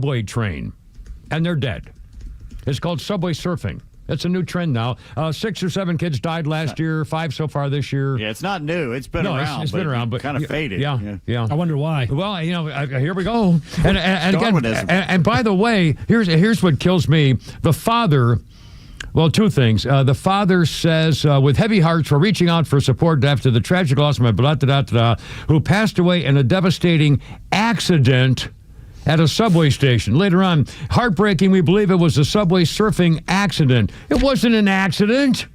subway train, and they're dead. It's called subway surfing. It's a new trend now. 6 or 7 kids died last year, 5 so far this year. Yeah, it's not new. It's been around. It's been around, but kind of faded. Yeah. I wonder why. Well, here we go. And again, and by the way, here's what kills me. The father. Well, 2 things. The father says, with heavy hearts, we're reaching out for support after the tragic loss of my who passed away in a devastating accident at a subway station. Later on, heartbreaking, we believe it was a subway surfing accident. It wasn't an accident.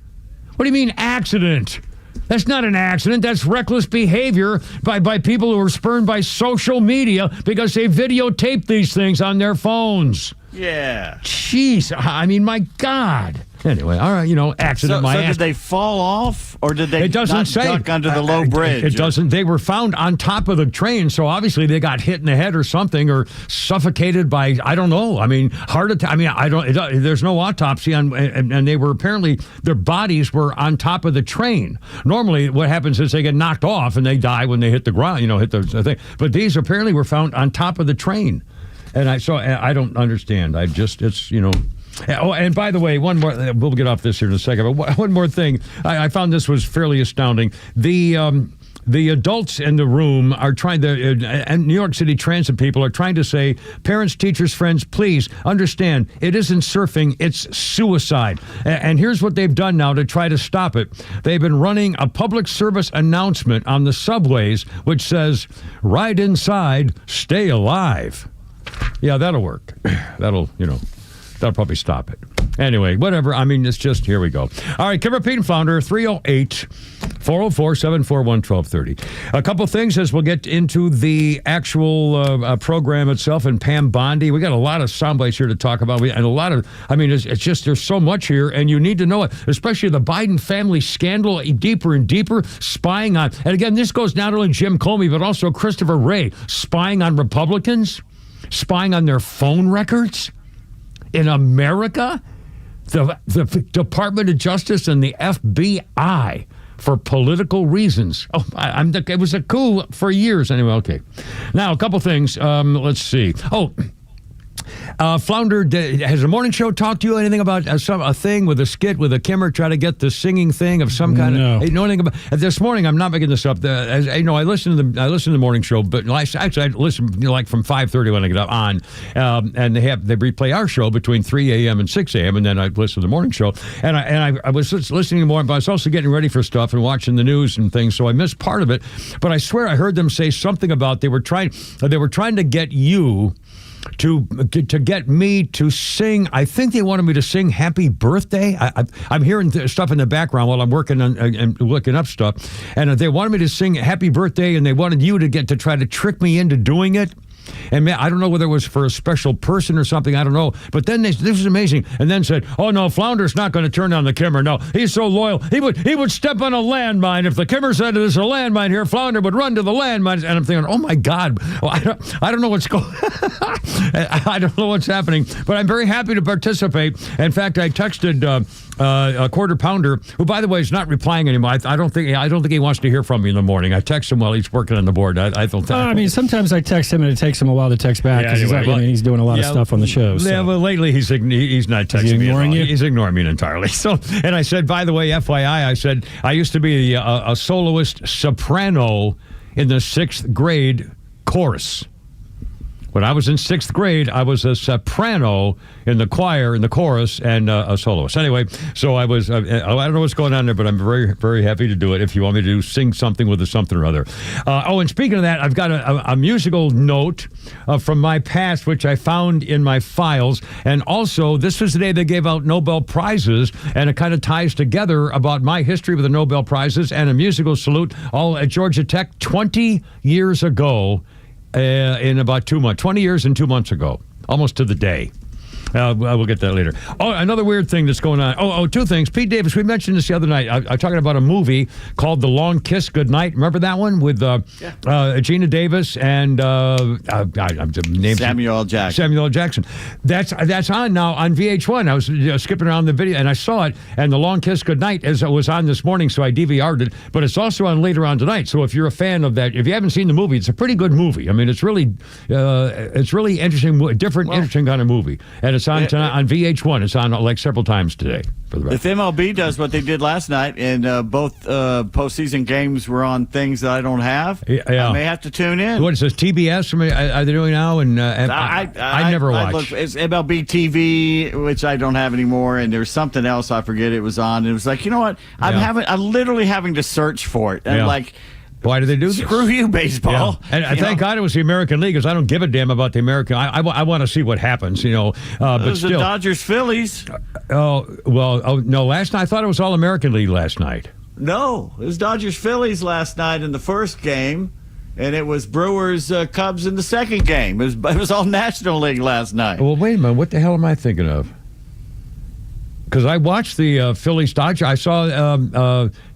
What do you mean accident? That's not an accident. That's reckless behavior by people who are spurned by social media because they videotape these things on their phones. Yeah. Jeez. I mean, my God. Anyway, all right, accident. So did they fall off, or did they duck under the low bridge? It doesn't. They were found on top of the train, so obviously they got hit in the head or something, or suffocated by, I don't know. I mean, heart attack. I mean, there's no autopsy on, and they were apparently, their bodies were on top of the train. Normally, what happens is they get knocked off and they die when they hit the ground, hit the thing. But these apparently were found on top of the train. And I don't understand. Oh, and by the way, one more. We'll get off this here in a second. But one more thing, I found this was fairly astounding. The adults in the room are trying to, and New York City transit people are trying to say, parents, teachers, friends, please understand, it isn't surfing, it's suicide. And here's what they've done now to try to stop it. They've been running a public service announcement on the subways, which says, ride inside, stay alive. Yeah, that'll work. That'll probably stop it. Anyway, whatever. I mean, it's just, here we go. All right, Kimmer Pete Flounder, 308-404-741-1230. A couple things as we'll get into the actual program itself and Pam Bondi. We got a lot of sound bites here to talk about. And a lot of, it's just, there's so much here, and you need to know it, especially the Biden family scandal, deeper and deeper, spying on, and again, this goes not only Jim Comey, but also Christopher Wray, spying on Republicans, spying on their phone records. In America, the Department of Justice and the FBI for political reasons. Oh, it was a coup for years. Anyway, okay. Now, a couple things. Let's see. Flounder, has the morning show talked to you anything about a thing with a skit with a Kimmer, try to get the singing thing of some kind no. of? You know anything about this morning? I'm not making this up. I listen to the morning show, but actually I listen from 5:30 when I get up on, and they replay our show between 3 a.m. and 6 a.m. and then I listen to the morning show, and I was listening more, but I was also getting ready for stuff and watching the news and things, so I missed part of it. But I swear I heard them say something about they were trying to get you to get me to sing. I think they wanted me to sing Happy Birthday. I'm hearing stuff in the background while I'm working on and looking up stuff. And they wanted me to sing Happy Birthday, and they wanted you to try to trick me into doing it. And man, I don't know whether it was for a special person or something. I don't know. But then this is amazing. And then said, "Oh no, Flounder's not going to turn on the Kimmer. No, he's so loyal. He would step on a landmine if the Kimmer said there's a landmine here. Flounder would run to the landmine." And I'm thinking, "Oh my God, well, I don't know what's going. I don't know what's happening." But I'm very happy to participate. In fact, I texted a Quarter Pounder, who by the way is not replying anymore. I don't think he wants to hear from me in the morning. I text him while he's working on the board. I don't think. Sometimes I text him and it takes him a while to text back because he's doing a lot of stuff on the show. So. Yeah, well, lately he's not texting me at all. He's ignoring me entirely. So, and I said, by the way, FYI, I said I used to be a soloist soprano in the 6th grade chorus. When I was in 6th grade, I was a soprano in the choir, in the chorus, and a soloist. Anyway, so I was, I don't know what's going on there, but I'm very, very happy to do it if you want me to sing something with a something or other. And speaking of that, I've got a musical note from my past, which I found in my files. And also, this was the day they gave out Nobel Prizes, and it kind of ties together about my history with the Nobel Prizes and a musical salute, all at Georgia Tech 20 years ago. In about 2 months, 20 years and 2 months ago, almost to the day. We'll get that later. Oh, another weird thing that's going on. Two things. Pete Davis, we mentioned this the other night. I'm talking about a movie called The Long Kiss Goodnight. Remember that one with Gina Davis and Samuel L. Jackson. Samuel L. Jackson. That's on now on VH1. I was skipping around the video and I saw it. And The Long Kiss Goodnight was on this morning, so I DVR'd it. But it's also on later on tonight. So if you're a fan of that, if you haven't seen the movie, it's a pretty good movie. I mean, it's really interesting, interesting kind of movie. And it's on tonight on VH1. It's on like several times today. If MLB does what they did last night, and both postseason games were on things that I don't have, I may have to tune in. What it says, TBS? Are they doing now? And I never watched. It's MLB TV, which I don't have anymore, and there's something else I forget it was on. And it was like, you know what? I'm literally having to search for it, and like. Why do they do this? Screw you, baseball. Yeah. And thank God it was the American League, because I don't give a damn about the American. I want to see what happens, but still. The Dodgers-Phillies. No, last night, I thought it was all American League last night. No, it was Dodgers-Phillies last night in the first game, and it was Brewers-Cubs in the second game. It was all National League last night. Well, wait a minute. What the hell am I thinking of? Because I watched the Phillies Dodgers. I saw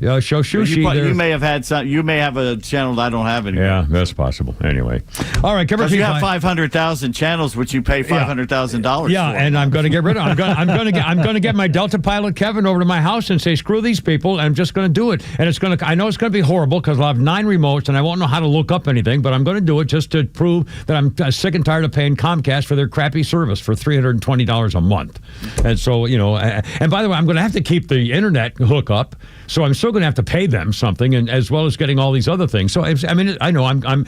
Shoshushi. You may have had some. You may have a channel that I don't have anymore. Yeah, that's possible. Anyway, all right. Because you have 500,000 channels, which you pay $500,000. Yeah, and I'm going to get rid of. I'm going to get my Delta pilot Kevin over to my house and say, screw these people. And I'm just going to do it. And I know it's going to be horrible because I'll have 9 remotes and I won't know how to look up anything. But I'm going to do it just to prove that I'm sick and tired of paying Comcast for their crappy service for $320 a month. And so and by the way, I'm going to have to keep the internet hookup, so I'm still going to have to pay them something, and as well as getting all these other things. So I know I'm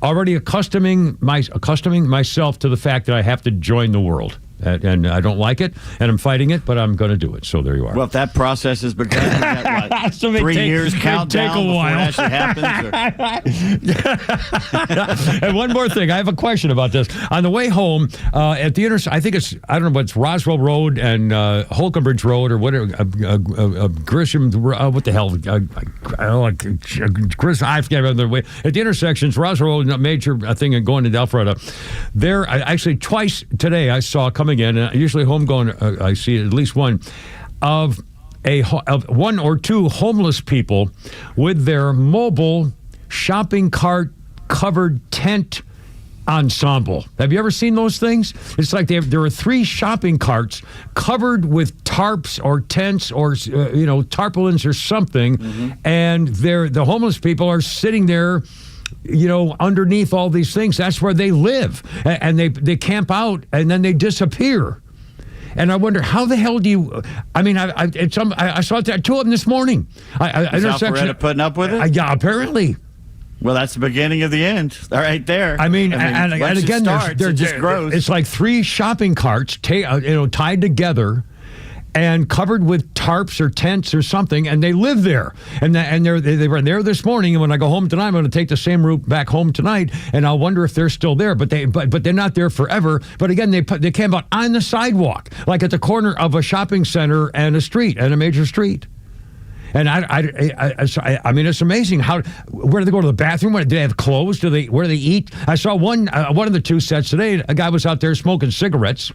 already accustoming myself to the fact that I have to join the world. And I don't like it, and I'm fighting it, but I'm going to do it. So there you are. Well, if that process has begun, you got, 3 years countdown before it actually happens. And one more thing, I have a question about this. On the way home, at the intersection, I don't know, but it's Roswell Road and Holcomb Road or whatever, Grisham, what the hell? I forget about the way. At the intersections, Roswell Road, a major thing and going to Alpharetta. There, actually, twice today I saw coming in, and usually home going, I see at least one of 1 or 2 homeless people with their mobile shopping cart covered tent ensemble. Have you ever seen those things? It's like there are 3 shopping carts covered with tarps or tents or tarpaulins or something, and the homeless people are sitting there underneath all these things. That's where they live. And they camp out and then they disappear. And I wonder, how the hell do you... I saw 2 of them this morning. Is Alpharetta putting up with it? Yeah, apparently. Well, that's the beginning of the end. Right there. And again, it just grows. It's like 3 shopping carts tied together and covered with tarps or tents or something, and they live there. And they were there this morning, and when I go home tonight, I'm going to take the same route back home tonight, and I'll wonder if they're still there. But they're not there forever. But again, they came out on the sidewalk, like at the corner of a shopping center and a street, and a major street. And I mean, it's amazing where do they go to the bathroom? Do they have clothes? Where do they eat? I saw one of the 2 sets today. A guy was out there smoking cigarettes,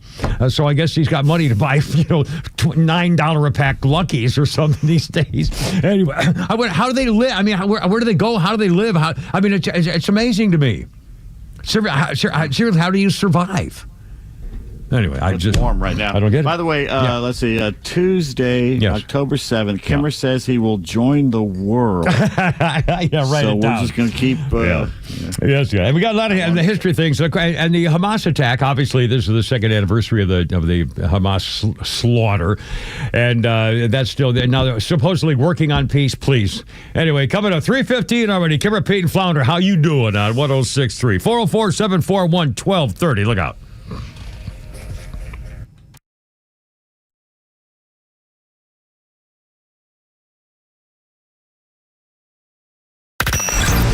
so I guess he's got money to buy $9 a pack Luckies or something these days. Anyway, how do they live? I mean, where do they go? How do they live? It's amazing to me. Seriously, how do you survive? Anyway, it's warm right now. I don't get it. By the way, let's see. Tuesday, October 7th, Kimmer says he will join the world. Write so it down. We're just going to keep... Yes, yeah. And we got a lot of the history things. And the Hamas attack, obviously, this is the 2nd anniversary of the Hamas slaughter. And that's still... Now, they're supposedly working on peace, please. Anyway, coming up 3:15 already. Kimmer, Pete, and Flounder, how you doing on 106.3? 404-741-1230. Look out.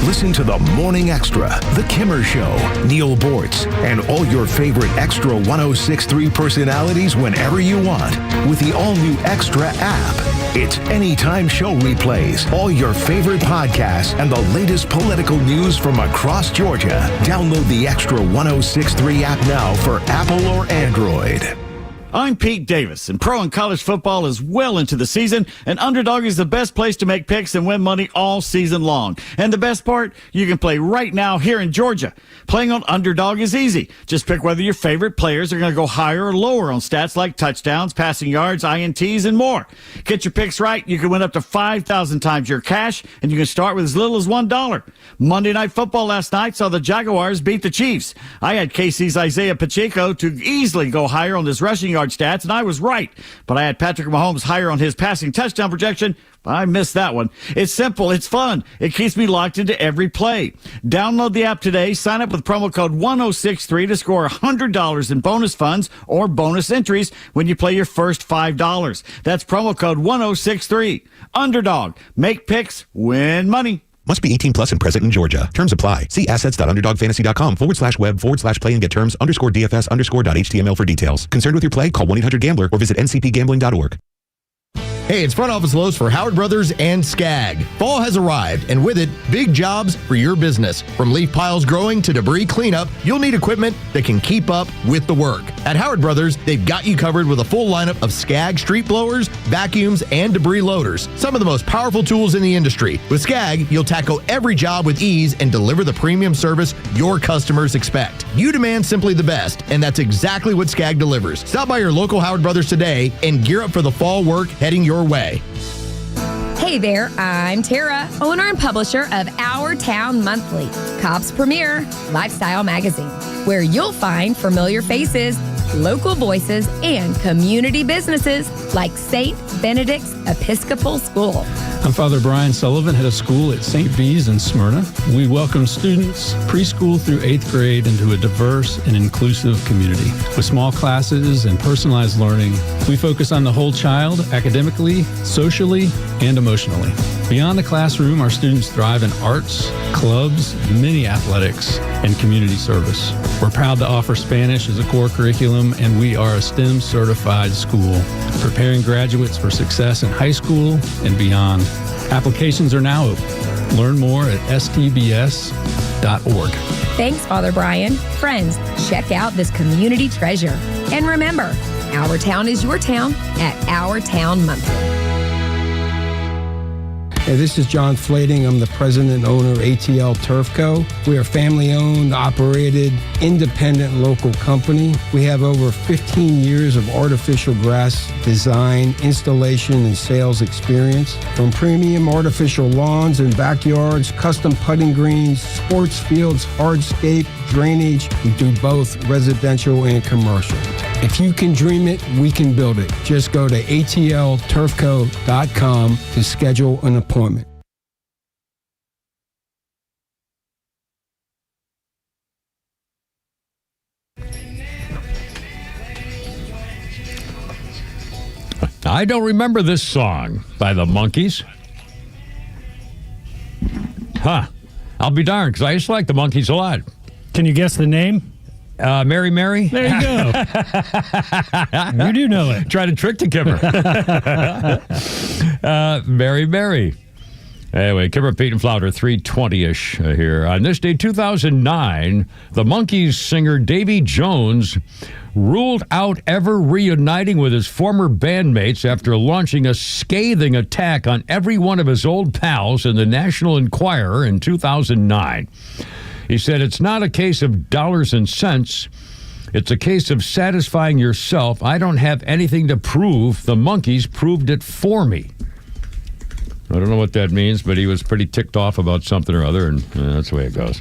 Listen Listen to the Morning Extra, The Kimmer Show, Neil Bortz, and all your favorite Extra 1063 personalities whenever you want with the all-new Extra app. It's anytime show replays, all your favorite podcasts, and the latest political news from across Georgia. Download the Extra 1063 app now for Apple or Android. I'm Pete Davis, and pro and college football is well into the season, and Underdog is the best place to make picks and win money all season long. And the best part, you can play right now here in Georgia. Playing on Underdog is easy. Just pick whether your favorite players are going to go higher or lower on stats like touchdowns, passing yards, INTs, and more. Get your picks right, you can win up to 5,000 times your cash, and you can start with as little as $1. Monday Night Football last night saw the Jaguars beat the Chiefs. I had KC's Isaiah Pacheco to easily go higher on this rushing yard stats, and I was right. But I had Patrick Mahomes higher on his passing touchdown projection. I missed that one. It's simple. It's fun. It keeps me locked into every play. Download the app today. Sign up with promo code 1063 to score $100 in bonus funds or bonus entries when you play your first $5. That's promo code 1063. Underdog. Make picks. Win money. Must be 18 plus and present in Georgia. Terms apply. See assets.underdogfantasy.com/web/play and get terms _DFS_.html for details. Concerned with your play? Call 1-800-GAMBLER or visit ncpgambling.org. Hey, it's front office Lowe's for Howard Brothers and Skag. Fall has arrived, and with it, big jobs for your business. From leaf piles growing to debris cleanup, you'll need equipment that can keep up with the work. At Howard Brothers, they've got you covered with a full lineup of Skag street blowers, vacuums, and debris loaders. Some of the most powerful tools in the industry. With Skag, you'll tackle every job with ease and deliver the premium service your customers expect. You demand simply the best, and that's exactly what Skag delivers. Stop by your local Howard Brothers today and gear up for the fall work heading your way. Hey there, I'm Tara, owner and publisher of Our Town Monthly, Cobb's premier lifestyle magazine, where you'll find familiar faces, local voices, and community businesses like St. Benedict's Episcopal School. I'm Father Brian Sullivan, head of school at St. B's in Smyrna. We welcome students preschool through 8th grade into a diverse and inclusive community. With small classes and personalized learning, we focus on the whole child academically, socially, and emotionally. Beyond the classroom, our students thrive in arts, clubs, mini athletics, and community service. We're proud to offer Spanish as a core curriculum, and we are a STEM certified school, preparing graduates for success in high school and beyond. Applications are now open. Learn more at stbs.org. Thanks, Father Brian. Friends, check out this community treasure. And remember, our town is your town at Our Town Monthly. Hey, this is John Flading. I'm the president and owner of ATL Turf Co. We are a family-owned, operated, independent local company. We have over 15 years of artificial grass design, installation, and sales experience. From premium artificial lawns and backyards, custom putting greens, sports fields, hardscape, drainage. We do both residential and commercial. If you can dream it, we can build it. Just go to atlturfco.com to schedule an appointment. I don't remember this song by the Monkees. Huh. I'll be darned, because I used to like the Monkees a lot. Can you guess the name? Mary Mary? There you go. You do know it. Try to trick the Kimmer. Mary Mary. Anyway, Kimmer, Pete, and Flounder, 3:20-ish here. On this day, 2009, the Monkees singer Davy Jones ruled out ever reuniting with his former bandmates after launching a scathing attack on every one of his old pals in the National Enquirer in 2009. He said, "It's not a case of dollars and cents. It's a case of satisfying yourself. I don't have anything to prove. The Monkees proved it for me." I don't know what that means, but he was pretty ticked off about something or other, and that's the way it goes.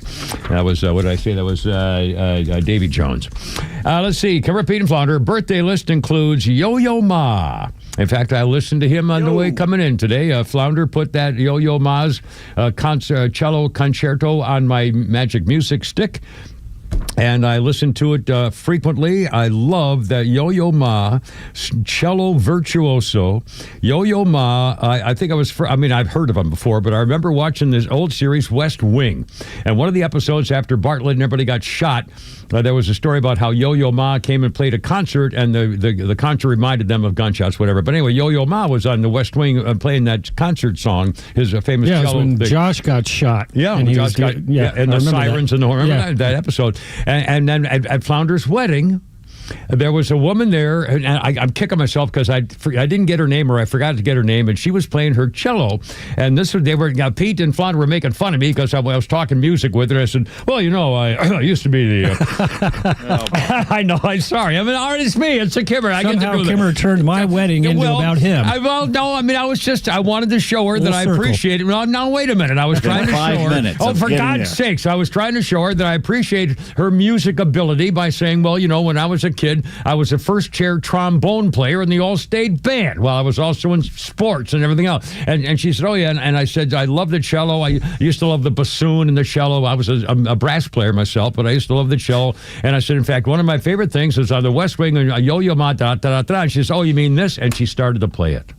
That was, what did I say? That was Davy Jones. Let's see. Kimmer, Pete, and Flounder. Birthday list includes Yo-Yo Ma. In fact, I listened to him on the way coming in today. Flounder put that Yo-Yo Ma's cello concerto on my Magic Music stick. And I listen to it frequently. I love that Yo-Yo Ma, cello virtuoso. Yo-Yo Ma, I think I've heard of him before, but I remember watching this old series, West Wing. And one of the episodes after Bartlett and everybody got shot, there was a story about how Yo-Yo Ma came and played a concert, and the concert reminded them of gunshots, whatever. But anyway, Yo-Yo Ma was on the West Wing playing that concert song, his famous cello. When thing. Josh got shot. Yeah, and Josh got, and the sirens and the horn. Remember that episode? And then at Flounder's wedding, there was a woman there, and I'm kicking myself because I didn't get her name, or I forgot to get her name, and she was playing her cello. And Pete and Flounder were making fun of me because I was talking music with her. I said, well, I used to be the... I know, I'm sorry. I mean, it's me. It's a Kimmer. Somehow Kimmer turned my wedding into about him. I wanted to show her that I appreciate it. Now, wait a minute. I was trying to show her... Oh, for God's sakes. I was trying to show her that I appreciate her music ability by saying, well, when I was a kid, I was a first-chair trombone player in the All-State Band while I was also in sports and everything else. And she said, oh, yeah. And I said, I love the cello. I used to love the bassoon and the cello. I was a brass player myself, but I used to love the cello. And I said, in fact, one of my favorite things is on the West Wing, Yo-Yo Ma, da-da-da-da. And she says, oh, you mean this? And she started to play it.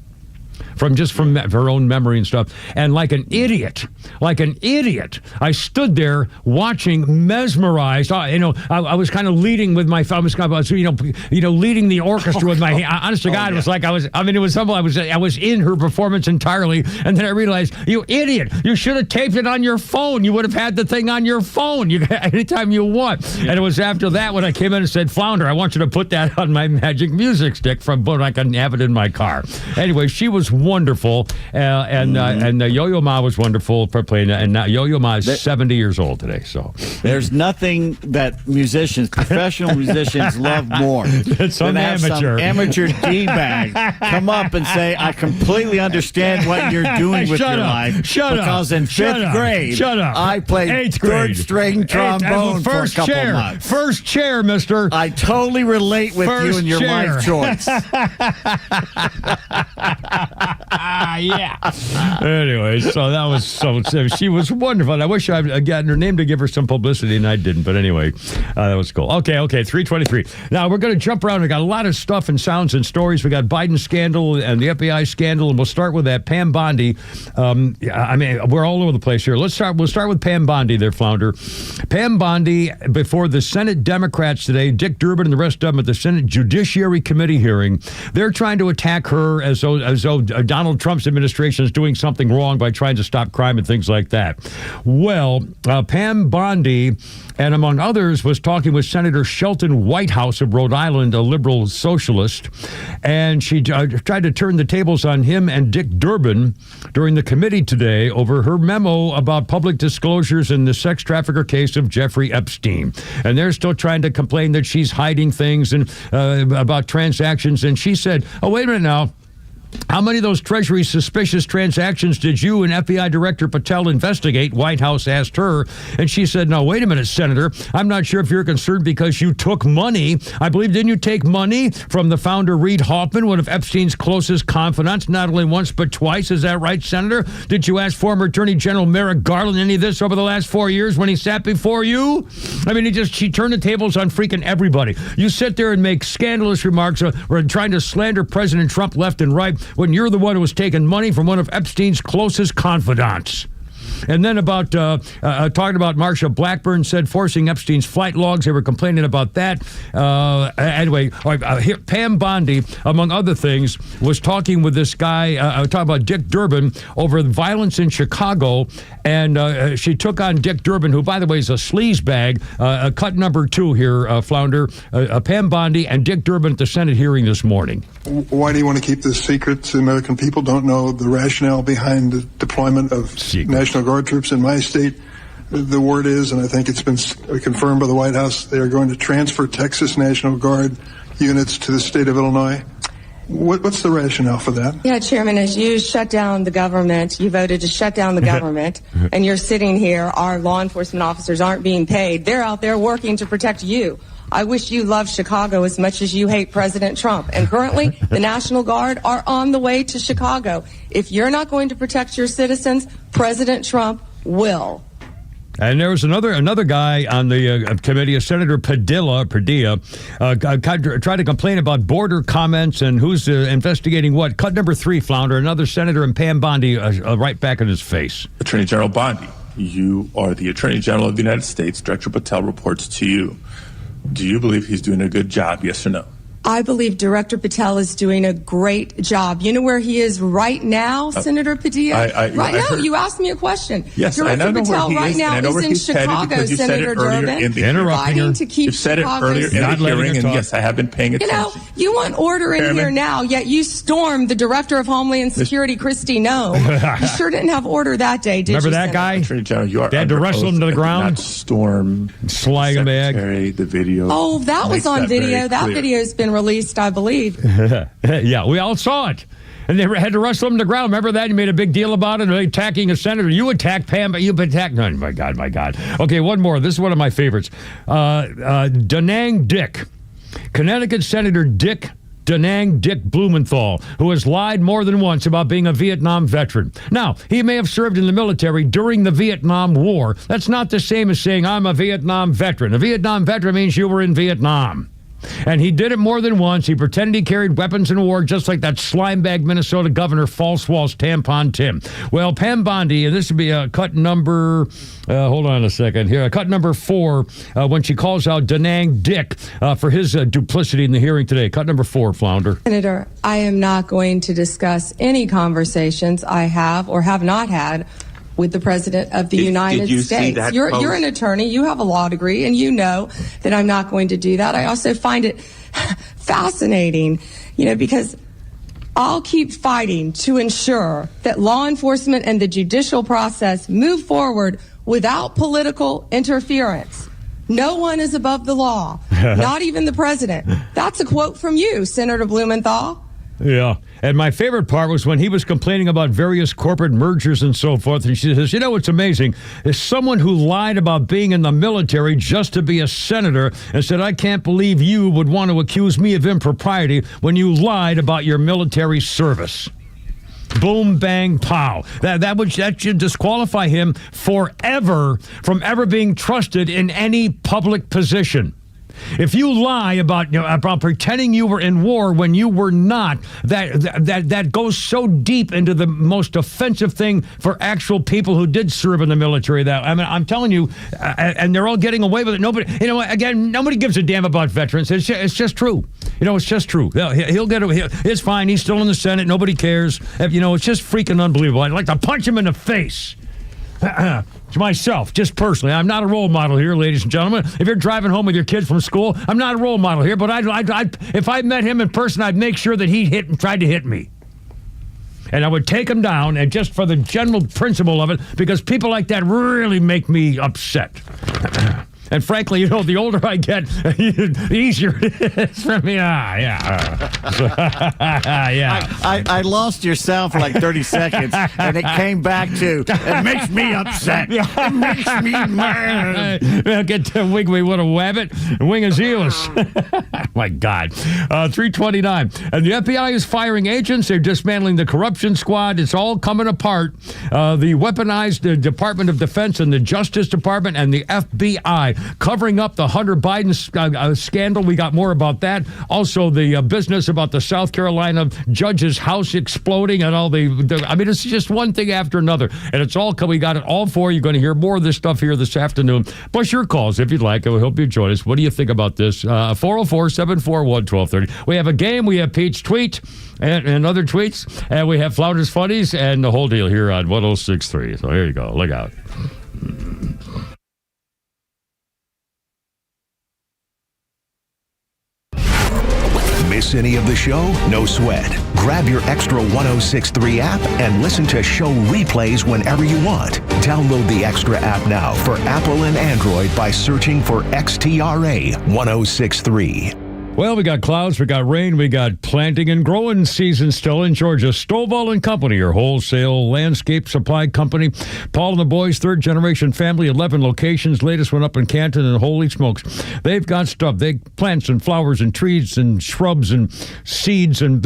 From her own memory and stuff. And like an idiot, I stood there watching, mesmerized. I was kind of leading with my thumb. I was leading the orchestra with my hand. Honest to God, it was like it was something. I was in her performance entirely. And then I realized, you idiot, you should have taped it on your phone. You would have had the thing on your phone anytime you want. Yeah. And it was after that when I came in and said, Flounder, I want you to put that on my magic music stick but I can have it in my car. Anyway, she was wonderful, and Yo-Yo Ma was wonderful for playing that, and now Yo-Yo Ma is 70 years old today, so. There's nothing that professional musicians love more than some have amateur. some amateur D-bag come up and say, I completely understand what you're doing with your life. Because in fifth grade, I played third-string trombone for a couple months. First chair, mister. I totally relate with you and your life choice. Yeah. Anyway, so that was she was wonderful. And I wish I'd gotten her name to give her some publicity, and I didn't. But anyway, that was cool. Okay, 3:23. Now we're going to jump around. We got a lot of stuff and sounds and stories. We got Biden scandal and the FBI scandal, and we'll start with that Pam Bondi. We're all over the place here. We'll start with Pam Bondi there, Flounder. Pam Bondi before the Senate Democrats today, Dick Durbin and the rest of them at the Senate Judiciary Committee hearing. They're trying to attack her as though Donald Trump's administration is doing something wrong by trying to stop crime and things like that. Well, Pam Bondi, and among others, was talking with Senator Shelton Whitehouse of Rhode Island, a liberal socialist, and she tried to turn the tables on him and Dick Durbin during the committee today over her memo about public disclosures in the sex trafficker case of Jeffrey Epstein. And they're still trying to complain that she's hiding things and about transactions. And she said, oh, wait a minute now. How many of those Treasury suspicious transactions did you and FBI Director Patel investigate? White House asked her. And she said, no, wait a minute, Senator. I'm not sure if you're concerned because you took money. I believe, didn't you take money from the founder, Reid Hoffman, one of Epstein's closest confidants, not only once but twice? Is that right, Senator? Did you ask former Attorney General Merrick Garland any of this over the last 4 years when he sat before you? I mean, she turned the tables on freaking everybody. You sit there and make scandalous remarks or trying to slander President Trump left and right when you're the one who was taking money from one of Epstein's closest confidants. And then about talking about Marsha Blackburn said forcing Epstein's flight logs. They were complaining about that. Anyway, here, Pam Bondi, among other things, was talking with this guy, talking about Dick Durbin over violence in Chicago. And she took on Dick Durbin, who, by the way, is a sleazebag. Cut number 2 here, Flounder. Pam Bondi and Dick Durbin at the Senate hearing this morning. Why do you want to keep this secret? The American people don't know the rationale behind the deployment of National Guard troops in my state. The word is, and I think it's been confirmed by the White House, they are going to transfer Texas National Guard units to the state of Illinois. What's the rationale for that? Yeah, Chairman, as you shut down the government, you voted to shut down the government, and you're sitting here, our law enforcement officers aren't being paid. They're out there working to protect you. I wish you loved Chicago as much as you hate President Trump. And currently, the National Guard are on the way to Chicago. If you're not going to protect your citizens, President Trump will. And there was another guy on the committee, Senator Padilla, tried to complain about border comments and who's investigating what. Cut number 3, Flounder. Another senator and Pam Bondi right back in his face. Attorney General Bondi, you are the Attorney General of the United States. Director Patel reports to you. Do you believe he's doing a good job, yes or no? I believe Director Patel is doing a great job. You know where he is right now, Senator Padilla? Right now, you asked me a question. Yes, Director I know Patel where he right is, now and I know is where in he's headed Chicago, because you said Senator it earlier Durbin, in the fighting to keep You said it Chicago earlier in safe. the hearing, and yes, I have been paying attention. You know, you want order in here now, yet you stormed the Director of Homeland Security, Kristi Noem. You sure didn't have order that day, did you? Remember that guy? Attorney General, you are they had to wrestle him to the ground. Not storm, slag him bag. The video. Oh, that was on video. That video's been released, I believe. Yeah, we all saw it. And they had to wrestle him to the ground. Remember that? You made a big deal about it, attacking a senator. You attacked Pam, but you attacked... Oh, my God. Okay, one more. This is one of my favorites. Da Nang Dick. Connecticut Senator Da Nang Dick Blumenthal, who has lied more than once about being a Vietnam veteran. Now, he may have served in the military during the Vietnam War. That's not the same as saying, I'm a Vietnam veteran. A Vietnam veteran means you were in Vietnam. And he did it more than once. He pretended he carried weapons in war, just like that slimebag Minnesota governor, False Walsh Tampon Tim. Well, Pam Bondi, and this would be cut number, hold on a second here, cut number 4, when she calls out Da Nang Dick for his duplicity in the hearing today. Cut number 4, Flounder. Senator, I am not going to discuss any conversations I have or have not had with the President of the United States. You're an attorney. You have a law degree, and you know that I'm not going to do that. I also find it fascinating, because I'll keep fighting to ensure that law enforcement and the judicial process move forward without political interference. No one is above the law, not even the president. That's a quote from you, Senator Blumenthal. Yeah. And my favorite part was when he was complaining about various corporate mergers and so forth. And she says, what's amazing is someone who lied about being in the military just to be a senator and said, I can't believe you would want to accuse me of impropriety when you lied about your military service. Boom, bang, pow. That should disqualify him forever from ever being trusted in any public position. If you lie about pretending you were in war when you were not, that goes so deep into the most offensive thing for actual people who did serve in the military. I'm telling you, and they're all getting away with it. Nobody gives a damn about veterans. It's just true. It's just true. It's fine. He's still in the Senate. Nobody cares. It's just freaking unbelievable. I'd like to punch him in the face. To myself, just personally. I'm not a role model here, ladies and gentlemen. If you're driving home with your kids from school, I'm not a role model here, but if I met him in person, I'd make sure that he tried to hit me. And I would take him down, and just for the general principle of it, because people like that really make me upset. And frankly, the older I get, the easier it is for me. Yeah. I lost your sound for like 30 seconds, and it came back to, it makes me upset. It makes me mad. Get to wing me with a wabbit, wing his ears. My God. 329. And the FBI is firing agents. They're dismantling the corruption squad. It's all coming apart. The weaponized Department of Defense and the Justice Department and the FBI covering up the Hunter Biden scandal. We got more about that. Also, the business about the South Carolina judge's house exploding and all it's just one thing after another. And it's all, we got it all for you. You're going to hear more of this stuff here this afternoon. Plus your calls, if you'd like. I hope you join us. What do you think about this? 404-741-1230. We have a game. We have Pete's tweet and other tweets. And we have Flounder's Funnies and the whole deal here on 106.3. So here you go. Look out. Miss any of the show? No sweat. Grab your Extra 106.3 app and listen to show replays whenever you want. Download the Extra app now for Apple and Android by searching for XTRA 106.3. Well, we got clouds, we got rain, we got planting and growing season still in Georgia. Stovall and Company, your wholesale landscape supply company. Paul and the boys, third generation family, 11 locations. Latest one up in Canton, and holy smokes, they've got stuff. They plants and flowers and trees and shrubs and seeds and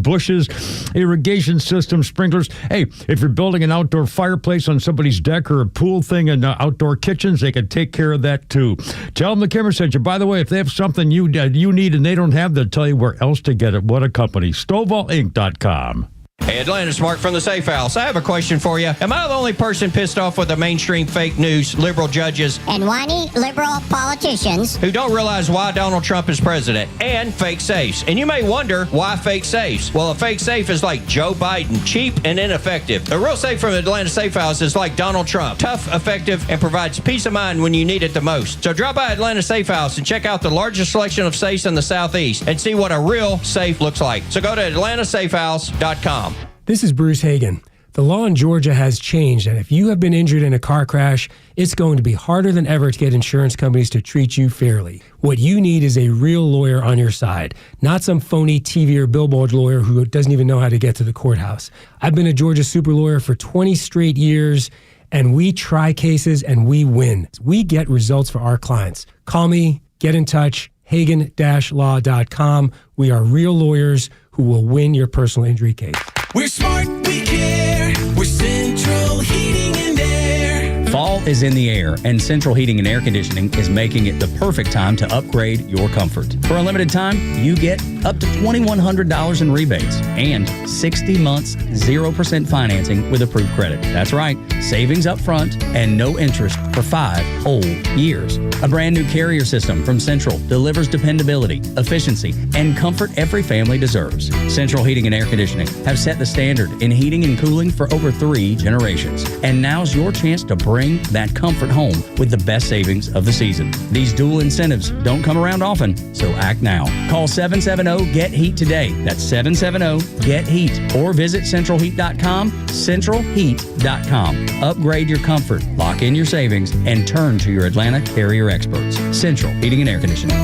bushes, irrigation systems, sprinklers. Hey, if you're building an outdoor fireplace on somebody's deck or a pool thing and outdoor kitchens, they can take care of that too. Tell them the Kimmer sent you. By the way, if they have something you need and they don't have, they'll tell you where else to get it. What a company. StovallInc.com. Hey, Atlanta's Mark from the Safe House. I have a question for you. Am I the only person pissed off with the mainstream fake news, liberal judges, and whiny liberal politicians who don't realize why Donald Trump is president, and fake safes? And you may wonder, why fake safes? Well, a fake safe is like Joe Biden, cheap and ineffective. A real safe from the Atlanta Safe House is like Donald Trump, tough, effective, and provides peace of mind when you need it the most. So drop by Atlanta Safe House and check out the largest selection of safes in the Southeast and see what a real safe looks like. So go to atlantasafehouse.com. This is Bruce Hagan. The law in Georgia has changed, and if you have been injured in a car crash, it's going to be harder than ever to get insurance companies to treat you fairly. What you need is a real lawyer on your side, not some phony TV or billboard lawyer who doesn't even know how to get to the courthouse. I've been a Georgia super lawyer for 20 straight years, and we try cases and we win. We get results for our clients. Call me, get in touch, hagan-law.com. We are real lawyers who will win your personal injury case. We're smart, we care. We're Central Heating and Air. Fall is in the air, and Central Heating and Air Conditioning is making it the perfect time to upgrade your comfort. For a limited time, you get up to $2,100 in rebates and 60 months, 0% financing with approved credit. That's right, savings up front and no interest for 5 whole years. A brand new carrier system from Central delivers dependability, efficiency, and comfort every family deserves. Central Heating and Air Conditioning have set the standard in heating and cooling for over 3 generations. And now's your chance to bring that comfort home with the best savings of the season. These dual incentives don't come around often, so act now. Call 770-GET-HEAT today. That's 770-GET-HEAT. Or visit centralheat.com, centralheat.com. Upgrade your comfort, lock in your savings, and turn to your Atlanta carrier experts. Central Heating and Air Conditioning.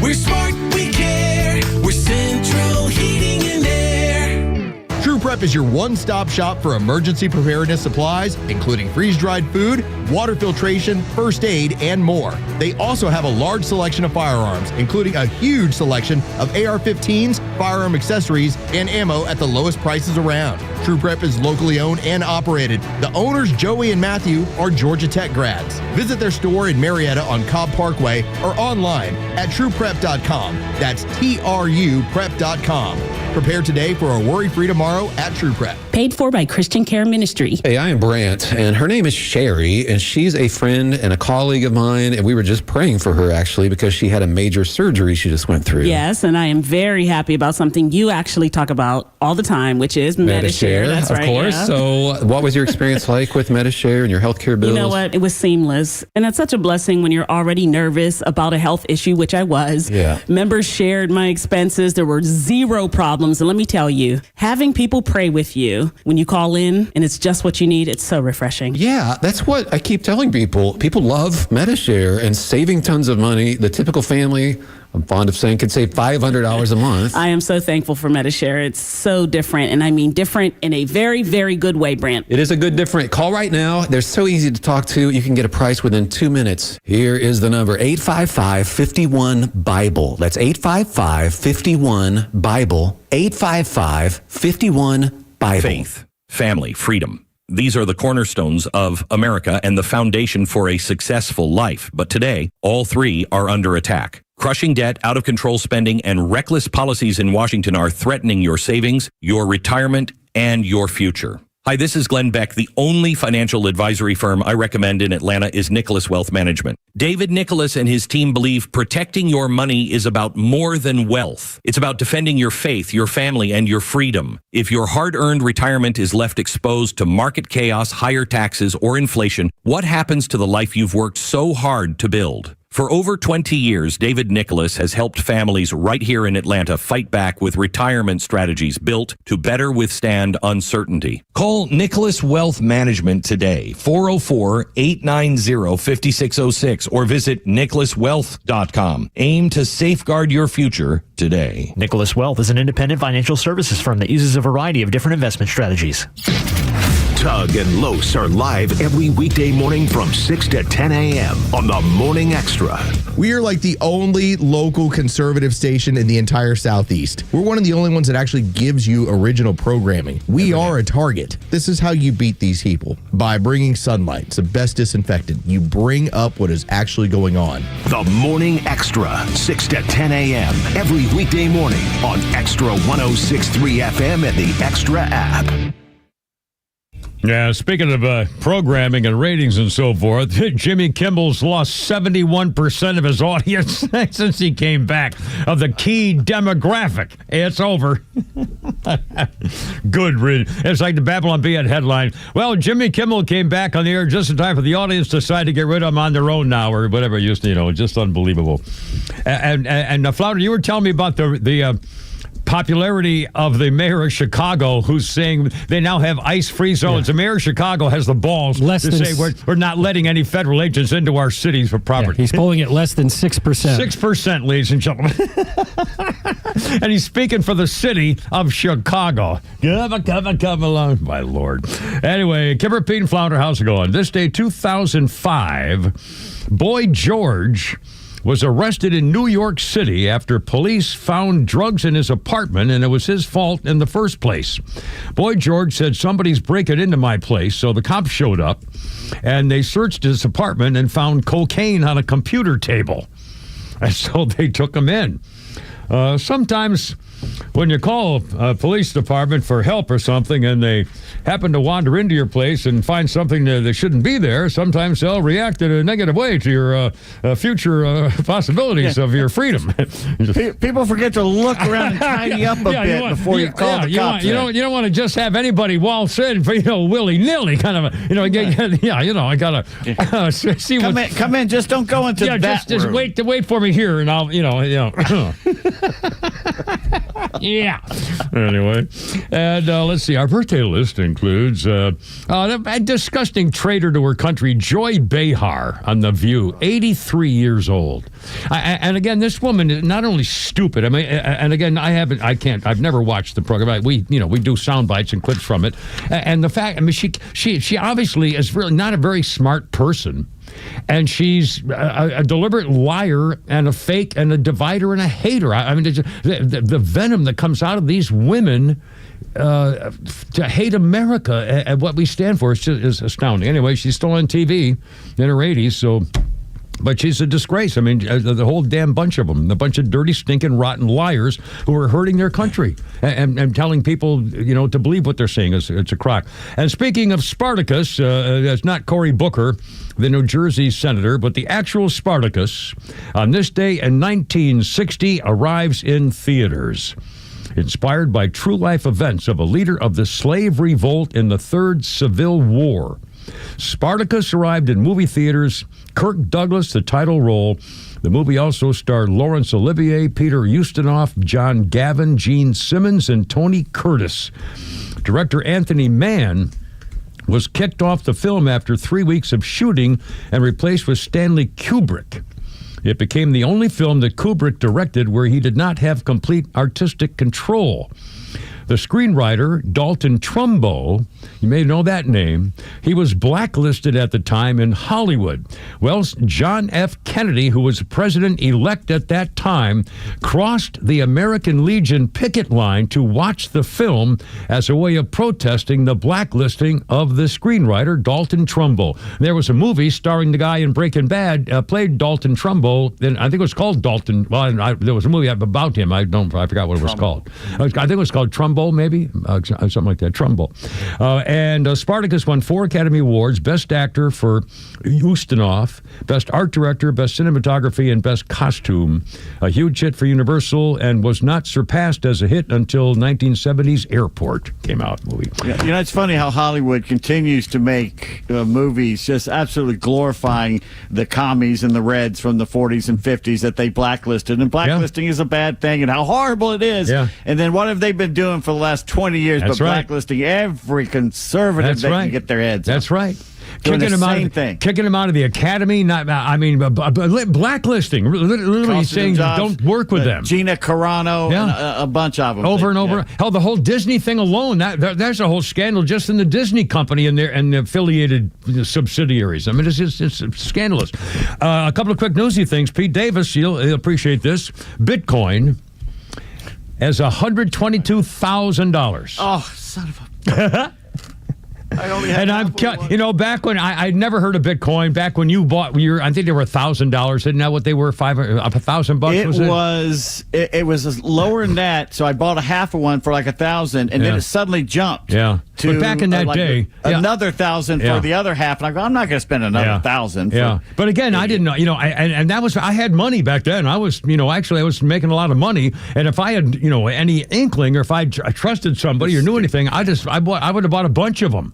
We're smart, we care. We're Central Heating and Air. True Prep is your one-stop shop for emergency preparedness supplies, including freeze-dried food, water filtration, first aid, and more. They also have a large selection of firearms, including a huge selection of AR-15s, firearm accessories, and ammo at the lowest prices around. True Prep is locally owned and operated. The owners, Joey and Matthew, are Georgia Tech grads. Visit their store in Marietta on Cobb Parkway or online at trueprep.com. That's TRUprep.com. Prepare today for a worry-free tomorrow at True Prep. Paid for by Christian Care Ministry. Hey, I am Brant, and her name is Sherry, and she's a friend and a colleague of mine, and we were just praying for her, actually, because she had a major surgery she just went through. Yes, and I am very happy about something you actually talk about all the time, which is Medishare. That's of right, course. yeah. So what was your experience like with Medishare and your healthcare bills? You know what? It was seamless. And it's such a blessing when you're already nervous about a health issue, which I was. Yeah. Members shared my expenses. There were 0 problems. And let me tell you, having people pray with you when you call in and it's just what you need, it's so refreshing. Yeah, that's what I keep telling people. People love Medishare and saving tons of money. The typical family, I'm fond of saying, could save $500 a month. I am so thankful for Medishare. It's so different, and I mean different in a very, very good way, Brant. It is a good different. Call right now. They're so easy to talk to. You can get a price within 2 minutes. Here is the number, 855-51-BIBLE. That's 855-51-BIBLE, 855-51-BIBLE. Faith, family, freedom. These are the cornerstones of America and the foundation for a successful life. But today, all 3 are under attack. Crushing debt, out-of-control spending, and reckless policies in Washington are threatening your savings, your retirement, and your future. Hi, this is Glenn Beck. The only financial advisory firm I recommend in Atlanta is Nicholas Wealth Management. David Nicholas and his team believe protecting your money is about more than wealth. It's about defending your faith, your family, and your freedom. If your hard-earned retirement is left exposed to market chaos, higher taxes, or inflation, what happens to the life you've worked so hard to build? For over 20 years, David Nicholas has helped families right here in Atlanta fight back with retirement strategies built to better withstand uncertainty. Call Nicholas Wealth Management today, 404-890-5606, or visit nicholaswealth.com. Aim to safeguard your future today. Nicholas Wealth is an independent financial services firm that uses a variety of different investment strategies. Tug and Los are live every weekday morning from 6 to 10 a.m. on the Morning Extra. We are like the only local conservative station in the entire Southeast. We're one of the only ones that actually gives you original programming. We are a target. This is how you beat these people. By bringing sunlight. It's the best disinfectant. You bring up what is actually going on. The Morning Extra, 6 to 10 a.m. every weekday morning on Extra 106.3 FM and the Extra app. Yeah, speaking of programming and ratings and so forth, Jimmy Kimmel's lost 71% of his audience since he came back of the key demographic. It's over. Good read. It's like the Babylon Bee headline. Well, Jimmy Kimmel came back on the air just in time for the audience to decide to get rid of him on their own now, or whatever. Just unbelievable. And Flounder, you were telling me about the popularity of the mayor of Chicago, who's saying they now have ice-free zones. The mayor of Chicago has the balls to say we're not letting any federal agents into our cities for property. He's polling at less than 6%. 6%, ladies and gentlemen. And he's speaking for the city of Chicago. Come along, my Lord. Anyway, Kimmer, Pete, and Flounder, how's it going? This day, 2005, Boy George was arrested in New York City after police found drugs in his apartment, and it was his fault in the first place. Boy George said, somebody's breaking into my place, so the cops showed up, and they searched his apartment and found cocaine on a computer table. And so they took him in. Sometimes when you call a police department for help or something and they happen to wander into your place and find something that shouldn't be there, sometimes they'll react in a negative way to your future possibilities of your freedom. People forget to look around and tidy up a bit before you call the cops. You don't want to just have anybody waltz in, willy-nilly kind of, I got to see what... Come in, just don't go into that just room. wait for me here, and I'll, Yeah. Anyway, and let's see. Our birthday list includes a disgusting traitor to her country, Joy Behar on The View, 83 years old. And again, this woman is not only stupid. I mean, and again, I've never watched the program. We do sound bites and clips from it. And the fact, I mean, she obviously is really not a very smart person. And she's a deliberate liar and a fake and a divider and a hater. I mean, the venom that comes out of these women to hate America and what we stand for is astounding. Anyway, she's still on TV in her 80s, so... But she's a disgrace. I mean, the whole damn bunch of them, the bunch of dirty, stinking, rotten liars who are hurting their country and telling people, to believe what they're saying. It's a crock. And speaking of Spartacus, that's not Cory Booker, the New Jersey senator, but the actual Spartacus, on this day in 1960, arrives in theaters. Inspired by true-life events of a leader of the slave revolt in the Third Civil War. Spartacus arrived in movie theaters. Kirk Douglas, the title role. The movie also starred Laurence Olivier, Peter Ustinov, John Gavin, Gene Simmons, and Tony Curtis. Director Anthony Mann was kicked off the film after 3 weeks of shooting and replaced with Stanley Kubrick. It became the only film that Kubrick directed where he did not have complete artistic control. The screenwriter, Dalton Trumbo, you may know that name, he was blacklisted at the time in Hollywood. Well, John F. Kennedy, who was president-elect at that time, crossed the American Legion picket line to watch the film as a way of protesting the blacklisting of the screenwriter, Dalton Trumbo. There was a movie starring the guy in Breaking Bad, played Dalton Trumbo, and I think it was called Dalton, there was a movie about him, I forgot what it was called. I think it was called Trumbo Trumbo, maybe? Something like that, Trumbo. And Spartacus won 4 Academy Awards, Best Actor for Ustinov, Best Art Director, Best Cinematography, and Best Costume. A huge hit for Universal and was not surpassed as a hit until 1970's Airport came out movie. Yeah, it's funny how Hollywood continues to make movies just absolutely glorifying the commies and the Reds from the 40s and 50s that they blacklisted. And blacklisting is a bad thing and how horrible it is. Yeah. And then what have they been doing for the last 20 years That's but right. blacklisting every conservative That's they right. can get their heads That's on. right. Doing Kicking the him out of the academy. Blacklisting. Literally saying don't work with them. Gina Carano, and a bunch of them. Over and over. Hell, the whole Disney thing alone, there's a whole scandal just in the Disney company and the affiliated subsidiaries. I mean, it's scandalous. A couple of quick newsy things. Pete Davis, you'll appreciate this. Bitcoin as $122,000. Oh, son of a... I only had back when I'd never heard of Bitcoin. Back when you bought, I think they were $1,000. Isn't that what they were? $1,000. It was lower than that. So I bought a half of one for like $1,000, and then it suddenly jumped. Yeah, to but back in that day, another $1,000 for the other half, and I go, I'm not going to spend another $1,000. Yeah, but again, I didn't know. And that was I had money back then. I was, actually, I was making a lot of money, and if I had, any inkling or if I trusted somebody or knew anything, I would have bought a bunch of them.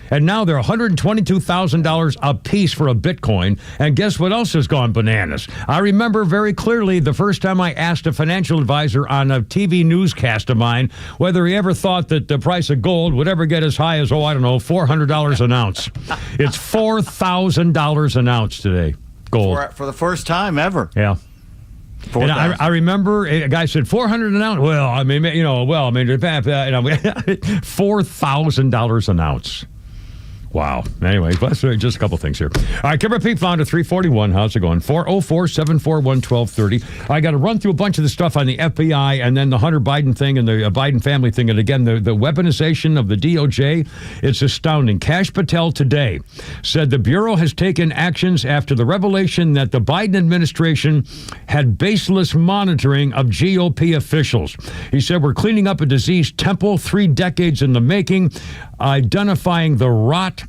And now they're $122,000 a piece for a Bitcoin. And guess what else has gone bananas? I remember very clearly the first time I asked a financial advisor on a TV newscast of mine whether he ever thought that the price of gold would ever get as high as, $400 an ounce. It's $4,000 an ounce today, gold. For the first time ever. Yeah. And I remember a guy said $400 an ounce. $4,000 an ounce. Wow. Anyway, just a couple things here. All right, Kimmer Pete found a 341. How's it going? 404-741-1230. I got to run through a bunch of the stuff on the FBI and then the Hunter Biden thing and the Biden family thing. And again, the weaponization of the DOJ, it's astounding. Kash Patel today said the Bureau has taken actions after the revelation that the Biden administration had baseless monitoring of GOP officials. He said, we're cleaning up a diseased temple 3 decades in the making, identifying the rot,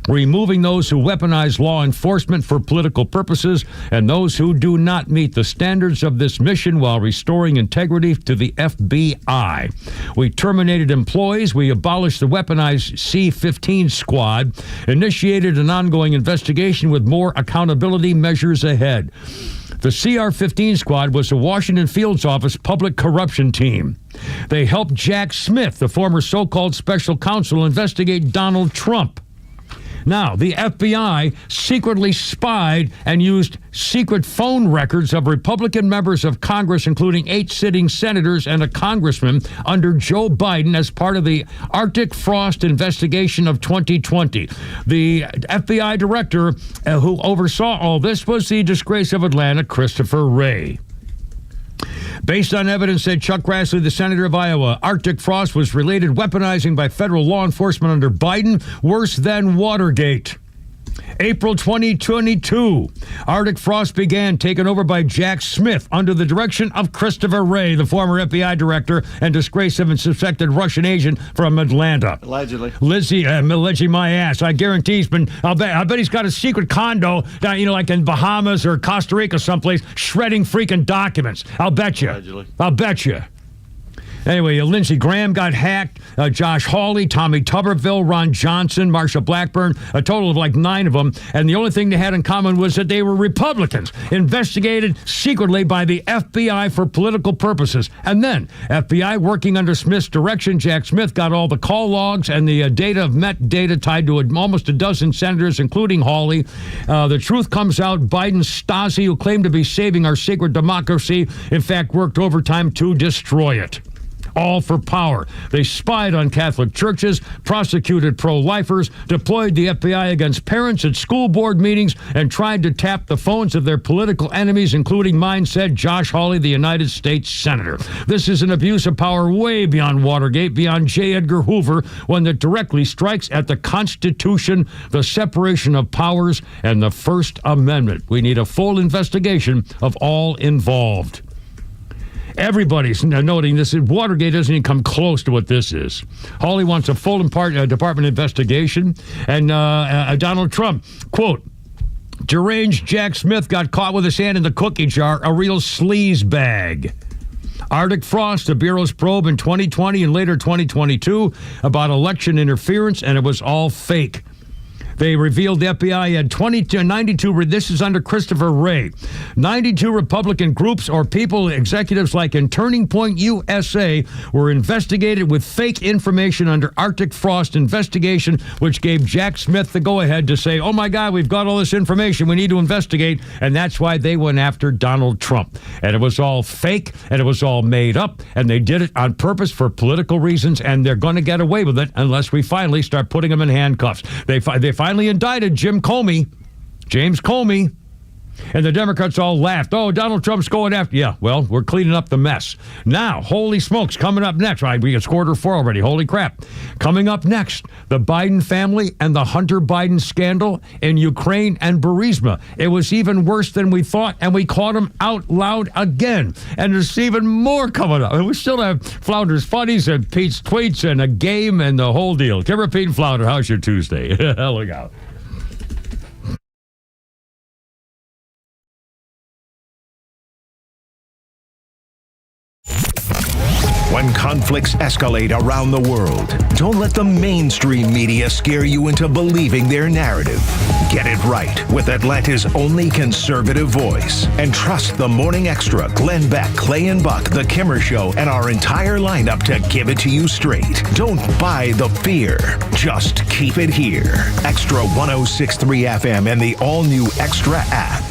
removing those who weaponize law enforcement for political purposes and those who do not meet the standards of this mission while restoring integrity to the FBI. We terminated employees. We abolished the weaponized C-15 squad, initiated an ongoing investigation with more accountability measures ahead. The CR-15 squad was the Washington Fields Office public corruption team. They helped Jack Smith, the former so-called special counsel, investigate Donald Trump. Now, the FBI secretly spied and used secret phone records of Republican members of Congress, including 8 sitting senators and a congressman under Joe Biden as part of the Arctic Frost investigation of 2020. The FBI director who oversaw all this was the disgrace of Atlanta, Christopher Wray. Based on evidence, said Chuck Grassley, the senator of Iowa, Arctic frost was related weaponizing by federal law enforcement under Biden, worse than Watergate. April 2022, Arctic frost began, taken over by Jack Smith under the direction of Christopher Wray, the former FBI director and disgraced and suspected Russian agent from Atlanta. Allegedly. Allegedly my ass. I guarantee he's been, I bet he's got a secret condo down, like in Bahamas or Costa Rica someplace, shredding freaking documents. I'll bet you. Allegedly. I'll bet you. Anyway, Lindsey Graham got hacked, Josh Hawley, Tommy Tuberville, Ron Johnson, Marsha Blackburn, a total of like 9 of them. And the only thing they had in common was that they were Republicans, investigated secretly by the FBI for political purposes. And then FBI, working under Smith's direction, Jack Smith got all the call logs and the data of metadata tied to almost a dozen senators, including Hawley. The truth comes out. Biden's Stasi, who claimed to be saving our sacred democracy, in fact, worked overtime to destroy it. All for power. They spied on Catholic churches, prosecuted pro-lifers, deployed the FBI against parents at school board meetings, and tried to tap the phones of their political enemies, including mine, said Josh Hawley, the United States Senator. This is an abuse of power way beyond Watergate, beyond J. Edgar Hoover, one that directly strikes at the Constitution, the separation of powers, and the First Amendment. We need a full investigation of all involved. Everybody's noting this. Watergate doesn't even come close to what this is. Hawley wants a full department investigation. And Donald Trump, quote, deranged Jack Smith got caught with his hand in the cookie jar, a real sleaze bag. Arctic frost, the Bureau's probe in 2020 and later 2022 about election interference, and it was all fake. They revealed the FBI had 92, this is under Christopher Wray, 92 Republican groups or people, executives like in Turning Point USA, were investigated with fake information under Arctic frost investigation, which gave Jack Smith the go-ahead to say, oh my God, we've got all this information, we need to investigate, and that's why they went after Donald Trump. And it was all fake, and it was all made up, and they did it on purpose for political reasons, and they're going to get away with it unless we finally start putting them in handcuffs. They finally indicted James Comey, and the Democrats all laughed. Oh, Donald Trump's going after. Yeah, well, we're cleaning up the mess. Now, holy smokes, coming up next. Right, we got scored 4 already. Holy crap. Coming up next, the Biden family and the Hunter Biden scandal in Ukraine and Burisma. It was even worse than we thought, and we caught him out loud again. And there's even more coming up. And we still have Flounder's Funnies and Pete's Tweets and a game and the whole deal. Kimmer, Pete, and Flounder, how's your Tuesday? Look out. When conflicts escalate around the world, don't let the mainstream media scare you into believing their narrative. Get it right with Atlanta's only conservative voice. And trust the Morning Extra, Glenn Beck, Clay and Buck, The Kimmer Show, and our entire lineup to give it to you straight. Don't buy the fear. Just keep it here. Extra 106.3 FM and the all-new Extra app.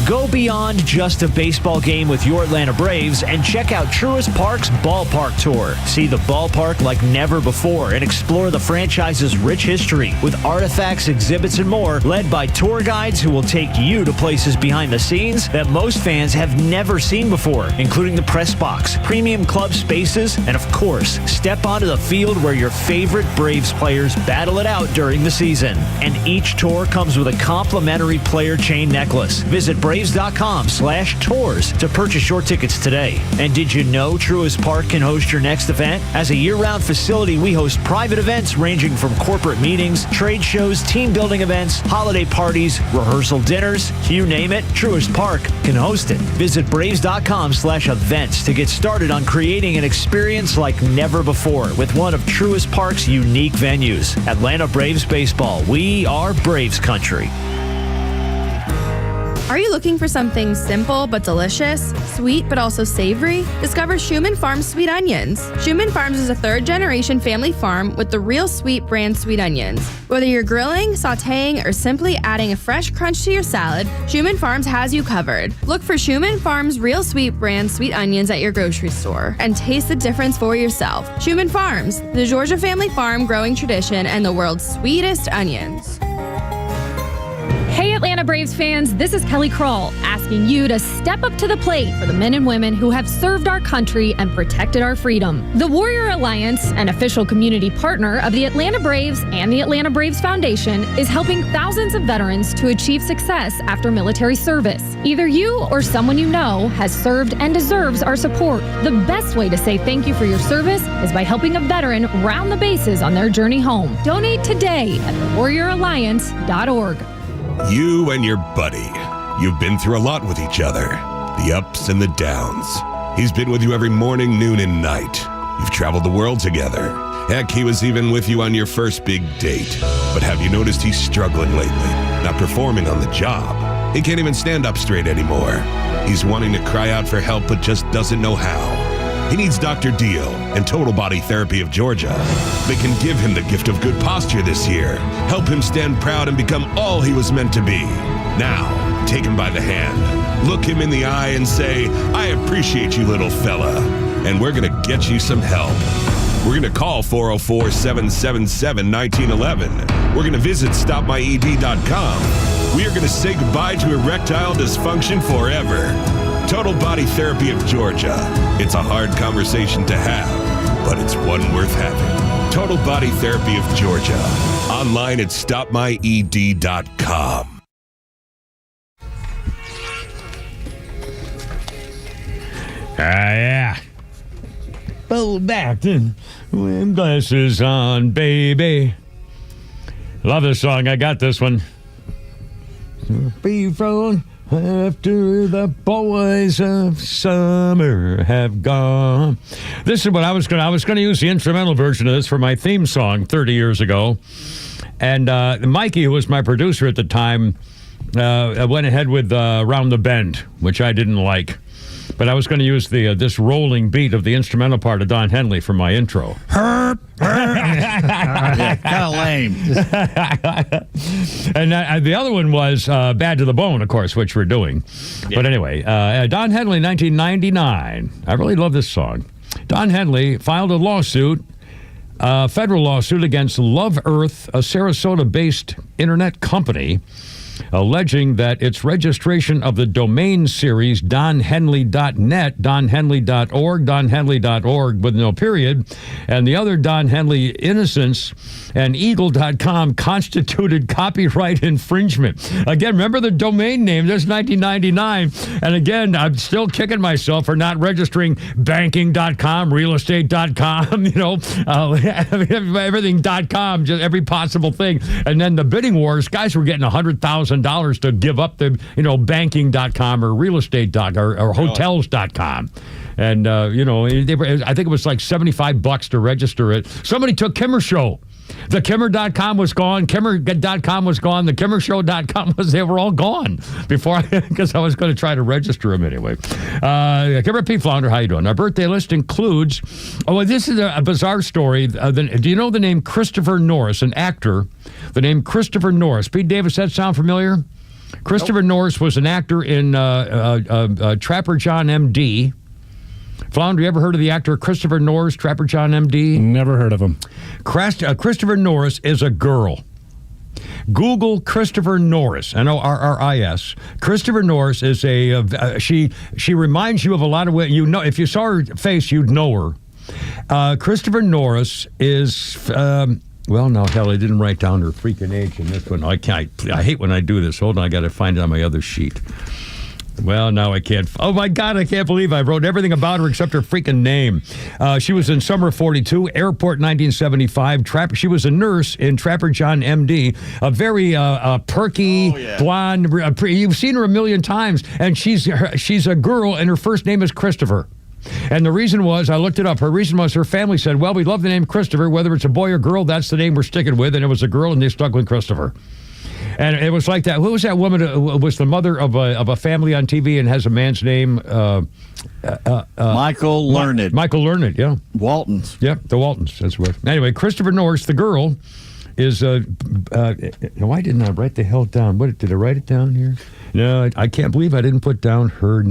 Go beyond just a baseball game with your Atlanta Braves and check out Truist Park's Ballpark Tour. See the ballpark like never before and explore the franchise's rich history with artifacts, exhibits, and more, led by tour guides who will take you to places behind the scenes that most fans have never seen before, including the press box, premium club spaces, and of course, step onto the field where your favorite Braves players battle it out during the season. And each tour comes with a complimentary player chain necklace. Visit Braves.com/tours to purchase your tickets today. And did you know Truist Park can host your next event? As a year-round facility, we host private events ranging from corporate meetings, trade shows, team building events, holiday parties, rehearsal dinners, you name it, Truist Park can host it. Visit Braves.com/events to get started on creating an experience like never before with one of Truist Park's unique venues. Atlanta Braves Baseball. We are Braves country. Are you looking for something simple but delicious, sweet but also savory? Discover Schumann Farms Sweet Onions. Schumann Farms is a third-generation family farm with the Real Sweet brand sweet onions. Whether you're grilling, sautéing, or simply adding a fresh crunch to your salad, Schumann Farms has you covered. Look for Schumann Farms Real Sweet brand sweet onions at your grocery store and taste the difference for yourself. Schumann Farms, the Georgia family farm growing tradition and the world's sweetest onions. Hey Atlanta Braves fans, this is Kelly Kroll asking you to step up to the plate for the men and women who have served our country and protected our freedom. The Warrior Alliance, an official community partner of the Atlanta Braves and the Atlanta Braves Foundation, is helping thousands of veterans to achieve success after military service. Either you or someone you know has served and deserves our support. The best way to say thank you for your service is by helping a veteran round the bases on their journey home. Donate today at thewarrioralliance.org. You and your buddy. You've been through a lot with each other. The ups and the downs. He's been with you every morning, noon, and night. You've traveled the world together. Heck, he was even with you on your first big date. But have you noticed he's struggling lately? Not performing on the job. He can't even stand up straight anymore. He's wanting to cry out for help, but just doesn't know how. He needs Dr. Deal and Total Body Therapy of Georgia. They can give him the gift of good posture this year, help him stand proud and become all he was meant to be. Now, take him by the hand, look him in the eye and say, I appreciate you, little fella, and we're gonna get you some help. We're gonna call 404-777-1911. We're gonna visit StopMyED.com. We are gonna say goodbye to erectile dysfunction forever. Total Body Therapy of Georgia. It's a hard conversation to have, but it's one worth having. Total Body Therapy of Georgia. Online at StopMyED.com. Yeah. Pull back with glasses on, baby. Love this song. I got this one. Be thrown after the boys of summer have gone. This is what I was going to use the instrumental version of this for my theme song 30 years ago. And Mikey, who was my producer at the time, went ahead with Round the Bend, which I didn't like. But I was going to use this rolling beat of the instrumental part of Don Henley for my intro. Yeah, kind of lame. And the other one was Bad to the Bone, of course, which we're doing. Yeah. But anyway, Don Henley, 1999. I really love this song. Don Henley filed a lawsuit, federal lawsuit against Love Earth, a Sarasota-based internet company, alleging that its registration of the domain series donhenley.net, donhenley.org, donhenley.org with no period, and the other Don Henley Innocence and eagle.com constituted copyright infringement. Again, remember the domain name, this is 1999, and again, I'm still kicking myself for not registering banking.com, realestate.com, everything.com, just every possible thing. And then the bidding wars, guys were getting $100,000 to give up the, banking.com or realestate.com or hotels.com. And, I think it was like $75 to register it. Somebody took Kimmer Show. The Kimmer.com was gone. Kimmer.com was gone. The KimmerShow.com they were all gone before because I was going to try to register them anyway. Kimmer P. Flounder, how you doing? Our birthday list includes, this is a bizarre story. Do you know the name Christopher Norris, an actor? The name Christopher Norris. Pete Davis, that sound familiar? Christopher Norris was an actor in Trapper John M.D., Flounder, you ever heard of the actor Christopher Norris, Trapper John M.D.? Never heard of him. Christopher Norris is a girl. Google Christopher Norris, N-O-R-R-I-S. Christopher Norris is she reminds you of a lot of women. If you saw her face, you'd know her. Christopher Norris is... I didn't write down her freaking age in this one. I hate when I do this. Hold on, I got to find it on my other sheet. Well, now I can't. Oh, my God, I can't believe I wrote everything about her except her freaking name. She was in Summer of 42, Airport 1975. She was a nurse in Trapper John M.D., a very perky, blonde. You've seen her a million times, and she's a girl, and her first name is Christopher. And the reason was, I looked it up, her reason was her family said, well, we love the name Christopher. Whether it's a boy or girl, that's the name we're sticking with. And it was a girl, and they stuck with Christopher. And it was like that. Who was that woman who was the mother of a family on TV and has a man's name? Michael Learned. Michael Learned, yeah. Waltons. Yep, the Waltons. That's what. Anyway, Christopher Norris, the girl, is... why didn't I write the hell down? Did I write it down here? No, I can't believe I didn't put down her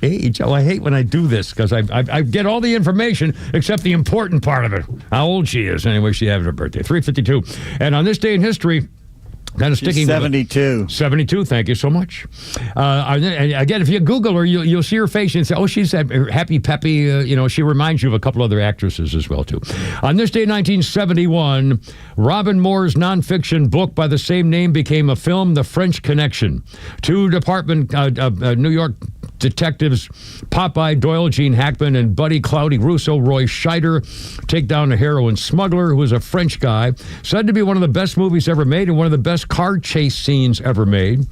age. Oh, I hate when I do this because I get all the information except the important part of it. How old she is. Anyway, she had her birthday. 352. And on this day in history... Kind of sticking 72. 72, thank you so much. Again, if you Google her, you'll see her face and say, oh, she's that happy, peppy, she reminds you of a couple other actresses as well, too. On this day, 1971, Robin Moore's nonfiction book by the same name became a film, The French Connection. Two New York detectives Popeye Doyle, Gene Hackman, and Buddy Cloudy Russo, Roy Scheider, take down a heroin smuggler who was a French guy. Said to be one of the best movies ever made and one of the best car chase scenes ever made.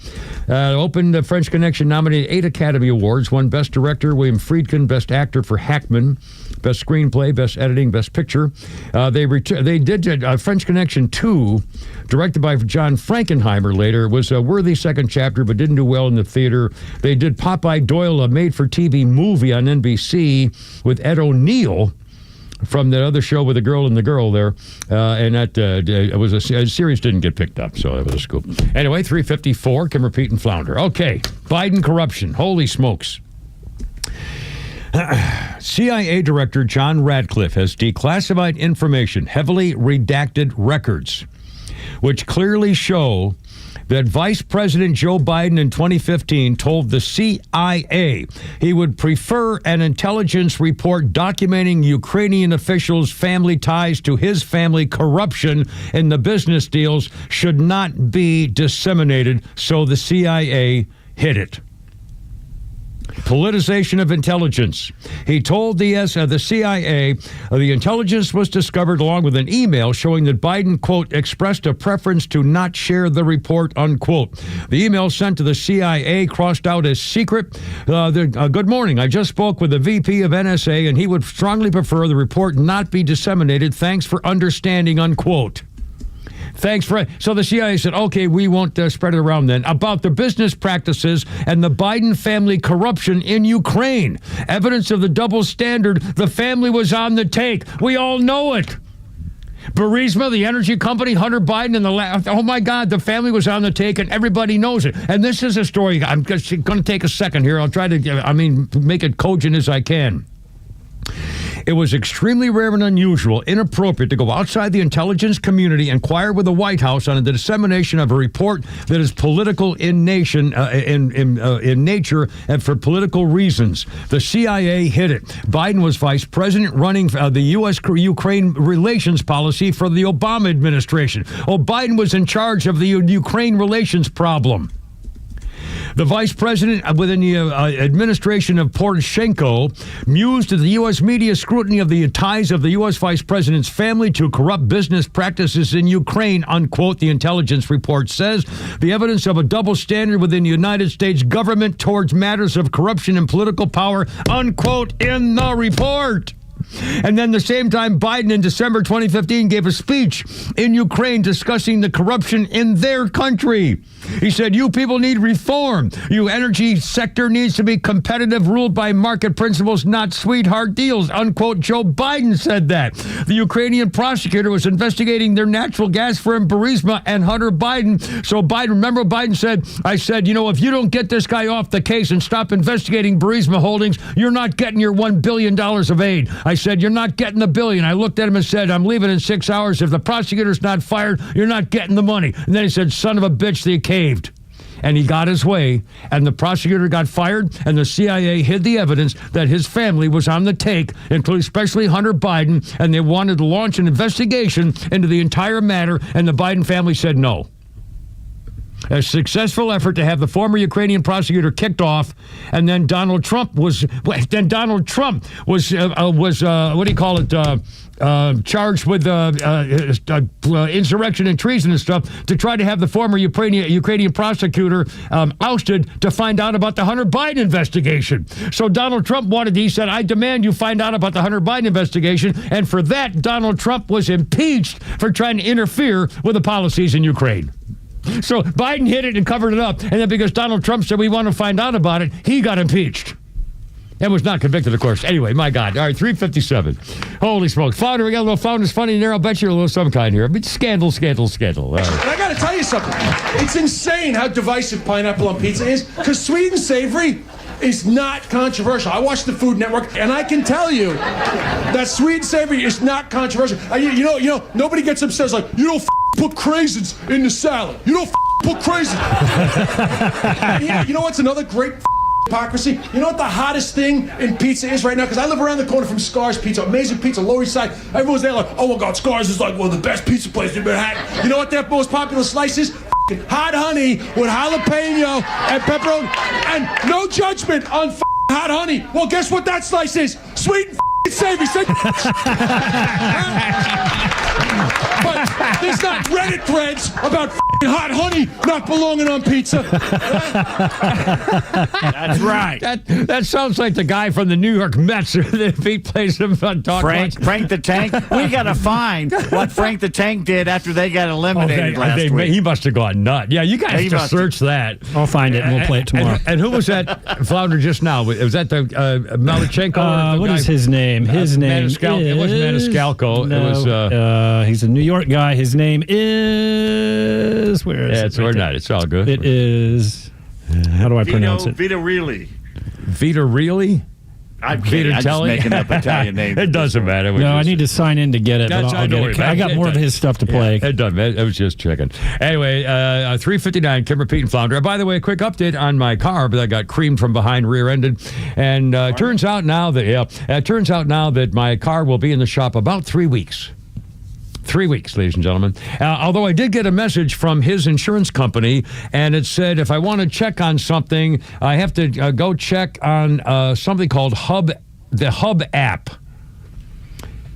Opened the French Connection, nominated 8 Academy Awards, won Best Director, William Friedkin, Best Actor for Hackman, Best Screenplay, Best Editing, Best Picture. They did French Connection 2, directed by John Frankenheimer later. It was a worthy second chapter, but didn't do well in the theater. They did Popeye Doyle, a made-for-TV movie on NBC with Ed O'Neill from that other show with the girl and the girl there. And that it was a series didn't get picked up, so it was a scoop. Anyway, 354, Kimmer, Pete, and Flounder. Okay, Biden corruption. Holy smokes. CIA Director John Radcliffe has declassified information, heavily redacted records, which clearly show that Vice President Joe Biden in 2015 told the CIA he would prefer an intelligence report documenting Ukrainian officials' family ties to his family corruption in the business deals should not be disseminated, so the CIA hid it. politicization of intelligence. He told the CIA the intelligence was discovered along with an email showing that Biden, quote, expressed a preference to not share the report, unquote. The email sent to the CIA crossed out as secret. Good morning. I just spoke with the VP of NSA, and he would strongly prefer the report not be disseminated. Thanks for understanding, unquote. So the CIA said, okay, we won't spread it around then. About the business practices and the Biden family corruption in Ukraine. Evidence of the double standard. The family was on the take. We all know it. Burisma, the energy company, Hunter Biden, and oh my God, the family was on the take, and everybody knows it. And this is a story. I'm just going to take a second here. I'll try to, make it cogent as I can. It was extremely rare and unusual, inappropriate to go outside the intelligence community and inquire with the White House on the dissemination of a report that is political in nature and for political reasons. The CIA hid it. Biden was vice president running the U.S.-Ukraine relations policy for the Obama administration. Biden was in charge of the Ukraine relations problem. The vice president within the administration of Poroshenko mused at the U.S. media scrutiny of the ties of the U.S. vice president's family to corrupt business practices in Ukraine, unquote, the intelligence report says. The evidence of a double standard within the United States government towards matters of corruption and political power, unquote, in the report. And then the same time, Biden in December 2015 gave a speech in Ukraine discussing the corruption in their country. He said, you people need reform. Your energy sector needs to be competitive, ruled by market principles, not sweetheart deals, unquote. Joe Biden said that. The Ukrainian prosecutor was investigating their natural gas firm Burisma and Hunter Biden. So Biden, remember Biden said, if you don't get this guy off the case and stop investigating Burisma Holdings, you're not getting your $1 billion of aid. I said, you're not getting the billion. I looked at him and said, I'm leaving in 6 hours. If the prosecutor's not fired, you're not getting the money. And then he said, son of a bitch, they caved. And he got his way, and the prosecutor got fired, and the CIA hid the evidence that his family was on the take, including especially Hunter Biden, and they wanted to launch an investigation into the entire matter, and the Biden family said no. A successful effort to have the former Ukrainian prosecutor kicked off, and then Donald Trump was charged with insurrection and treason and stuff to try to have the former Ukrainian prosecutor ousted to find out about the Hunter Biden investigation. So Donald Trump he said, I demand you find out about the Hunter Biden investigation. And for that, Donald Trump was impeached for trying to interfere with the policies in Ukraine. So Biden hid it and covered it up. And then because Donald Trump said we want to find out about it, he got impeached. And was not convicted, of course. Anyway, my God. All right, 3:57. Holy smokes. Flounder, we got a little Flounder's funny in there. I'll bet you a little some kind here. But scandal. All right. And I got to tell you something. It's insane how divisive pineapple on pizza is, because sweet and savory is not controversial. I watch the Food Network, and I can tell you that sweet and savory is not controversial. You know, nobody gets upset like, you don't put craisins in the salad. You don't put craisins. You know what's another great hypocrisy? You know what the hottest thing in pizza is right now? Because I live around the corner from Scar's Pizza, amazing pizza, Lower East Side. Everyone's there like, oh my God, Scar's is like one of the best pizza places in Manhattan. You know what their most popular slice is? Hot honey with jalapeno and pepperoni, and no judgment on hot honey. Well, guess what that slice is? Sweet and savory. But there's not Reddit threads about hot honey not belonging on pizza. That's right. That sounds like the guy from the New York Mets that he plays him on Talk. Frank the Tank. We got to find what Frank the Tank did after they got eliminated last week. He must have gone nuts. Yeah, you guys just search that. I'll find it and we'll play it tomorrow. And who was that Flounder just now? Was that the Malachenko? What is his name? His name is... It wasn't Maniscalco. No, it was... he's a New York guy. His name is... Where is it? It's not. It's all good. It is... How do I pronounce it? Vita Reilly. Vita Reilly? I'm kidding. I'm just making up Italian names. It doesn't matter. I need to sign in to get it. But I'll get it. I got more of his stuff to play. It doesn't. It was just checking. Anyway, 3:59. Kimmer, Pete, and Flounder. By the way, a quick update on my car that got creamed from behind, rear-ended, and turns out now that my car will be in the shop about 3 weeks. 3 weeks, ladies and gentlemen. Although I did get a message from his insurance company, and it said if I want to check on something, I have to go check on something called the Hub app.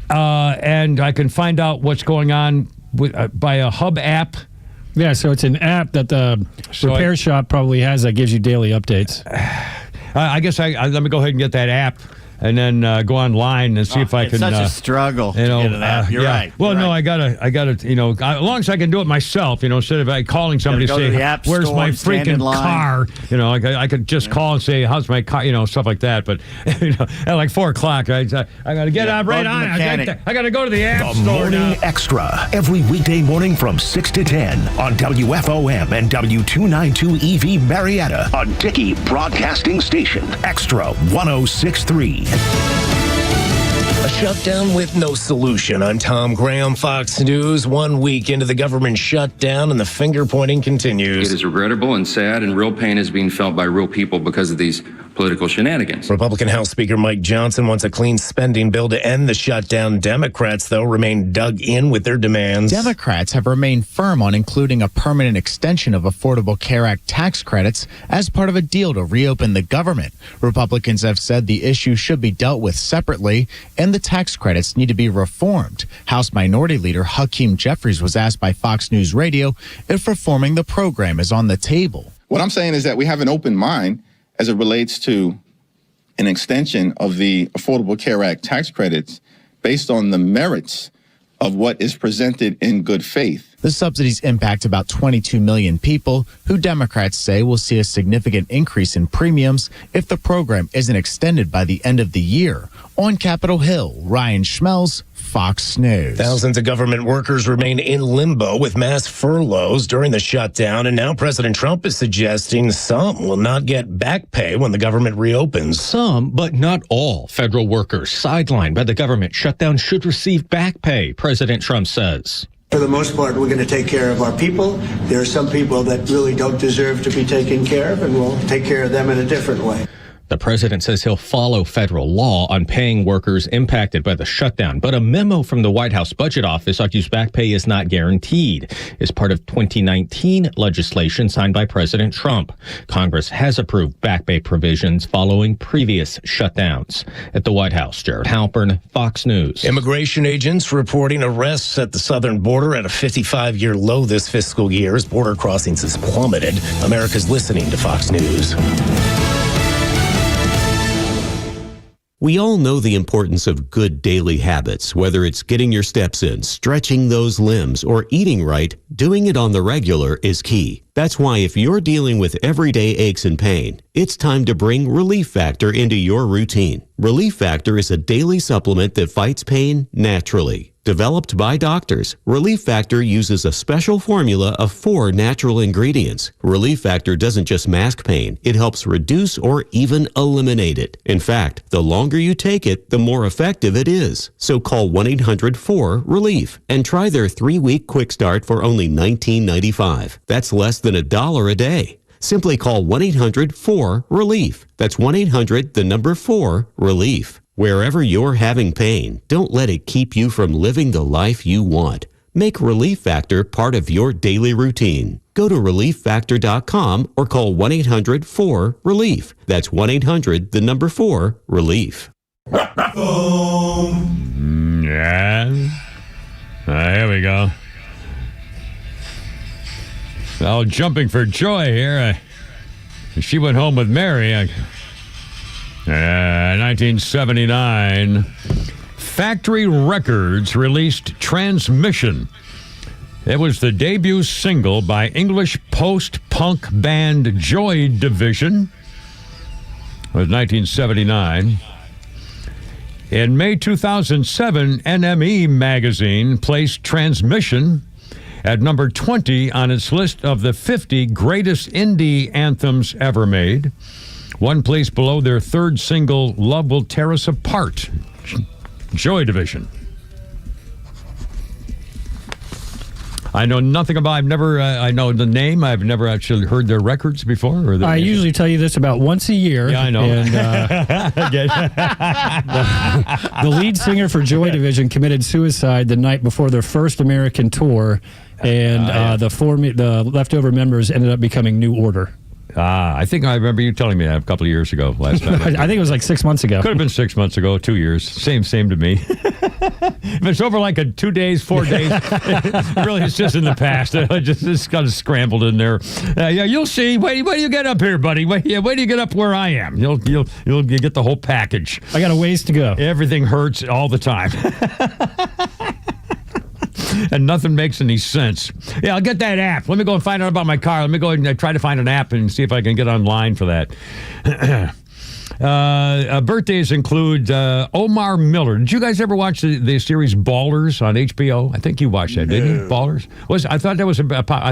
And I can find out what's going on by a Hub app. Yeah, so it's an app that the repair shop probably has that gives you daily updates. I guess let me go ahead and get that app. And then go online and see if I can. It's such a struggle to get an app. You're right. Well, You're no, right. I gotta, as long as I can do it myself, instead of calling somebody to say, "Where's store my and stand in freaking line." car?" I could just call and say, "How's my car?" Stuff like that. But at like 4:00, I gotta get up right on. I gotta go to the app The store Morning now. Extra, every weekday morning from 6 to 10 on WFOM and W292 EV Marietta, a Dickey Broadcasting Station. Extra 106.3. A shutdown with no solution. I'm Tom Graham, Fox News. 1 week into the government shutdown, and the finger pointing continues. It is regrettable and sad, and real pain is being felt by real people because of these political shenanigans. Republican House Speaker Mike Johnson wants a clean spending bill to end the shutdown. Democrats, though, remain dug in with their demands. Democrats have remained firm on including a permanent extension of Affordable Care Act tax credits as part of a deal to reopen the government. Republicans have said the issue should be dealt with separately, and the tax credits need to be reformed. House Minority Leader Hakeem Jeffries was asked by Fox News Radio if reforming the program is on the table. What I'm saying is that we have an open mind as it relates to an extension of the Affordable Care Act tax credits based on the merits of what is presented in good faith. The subsidies impact about 22 million people who Democrats say will see a significant increase in premiums if the program isn't extended by the end of the year. On Capitol Hill, Ryan Schmelz, Fox News. Thousands of government workers remain in limbo with mass furloughs during the shutdown, and now President Trump is suggesting some will not get back pay when the government reopens. Some, but not all, federal workers sidelined by the government shutdown should receive back pay, President Trump says. For the most part, we're going to take care of our people. There are some people that really don't deserve to be taken care of, and we'll take care of them in a different way. The president says he'll follow federal law on paying workers impacted by the shutdown, but a memo from the White House Budget Office argues back pay is not guaranteed. It's part of 2019 legislation signed by President Trump. Congress has approved back pay provisions following previous shutdowns. At the White House, Jared Halpern, Fox News. Immigration agents reporting arrests at the southern border at a 55-year low this fiscal year as border crossings has plummeted. America's listening to Fox News. We all know the importance of good daily habits, whether it's getting your steps in, stretching those limbs, or eating right. Doing it on the regular is key. That's why if you're dealing with everyday aches and pain, it's time to bring Relief Factor into your routine. Relief Factor is a daily supplement that fights pain naturally. Developed by doctors, Relief Factor uses a special formula of 4 natural ingredients. Relief Factor doesn't just mask pain, it helps reduce or even eliminate it. In fact, the longer you take it, the more effective it is. So call 1-800-4-RELIEF and try their 3-week quick start for only $19.95. That's less than $1 a day. Simply call 1-800-4-RELIEF. That's 1-800-4-RELIEF. Wherever you're having pain, don't let it keep you from living the life you want. Make Relief Factor part of your daily routine. Go to ReliefFactor.com or call 1-800-4-RELIEF. That's 1-800-4-RELIEF. Yeah. Here we go. All jumping for joy here. She went home with Mary. 1979. Factory Records released Transmission. It was the debut single by English post-punk band Joy Division. It was 1979. In May 2007, NME magazine placed Transmission at number 20 on its list of the 50 greatest indie anthems ever made. One place below their third single, Love Will Tear Us Apart. Joy Division. I know nothing about. I've never. I know the name. I've never actually heard their records before. Or I usually tell you this about once a year. Yeah, I know. And, the lead singer for Joy Division committed suicide the night before their first American tour, and the leftover members ended up becoming New Order. I think I remember you telling me that a couple of years ago. Last time. I think it was like 6 months ago. Could have been 6 months ago, 2 years. Same to me. If it's over like 2 days, 4 days, really it's just in the past. It's kind of scrambled in there. Yeah, you'll see. Wait till you get up here, buddy. Wait till you get up where I am. You'll get the whole package. I got a ways to go. Everything hurts all the time. And nothing makes any sense. Yeah, I'll get that app. Let me go and find out about my car. Let me go and try to find an app and see if I can get online for that. Birthdays include Omar Miller. Did you guys ever watch the series Ballers on HBO? I think you watched that, didn't you? Ballers? I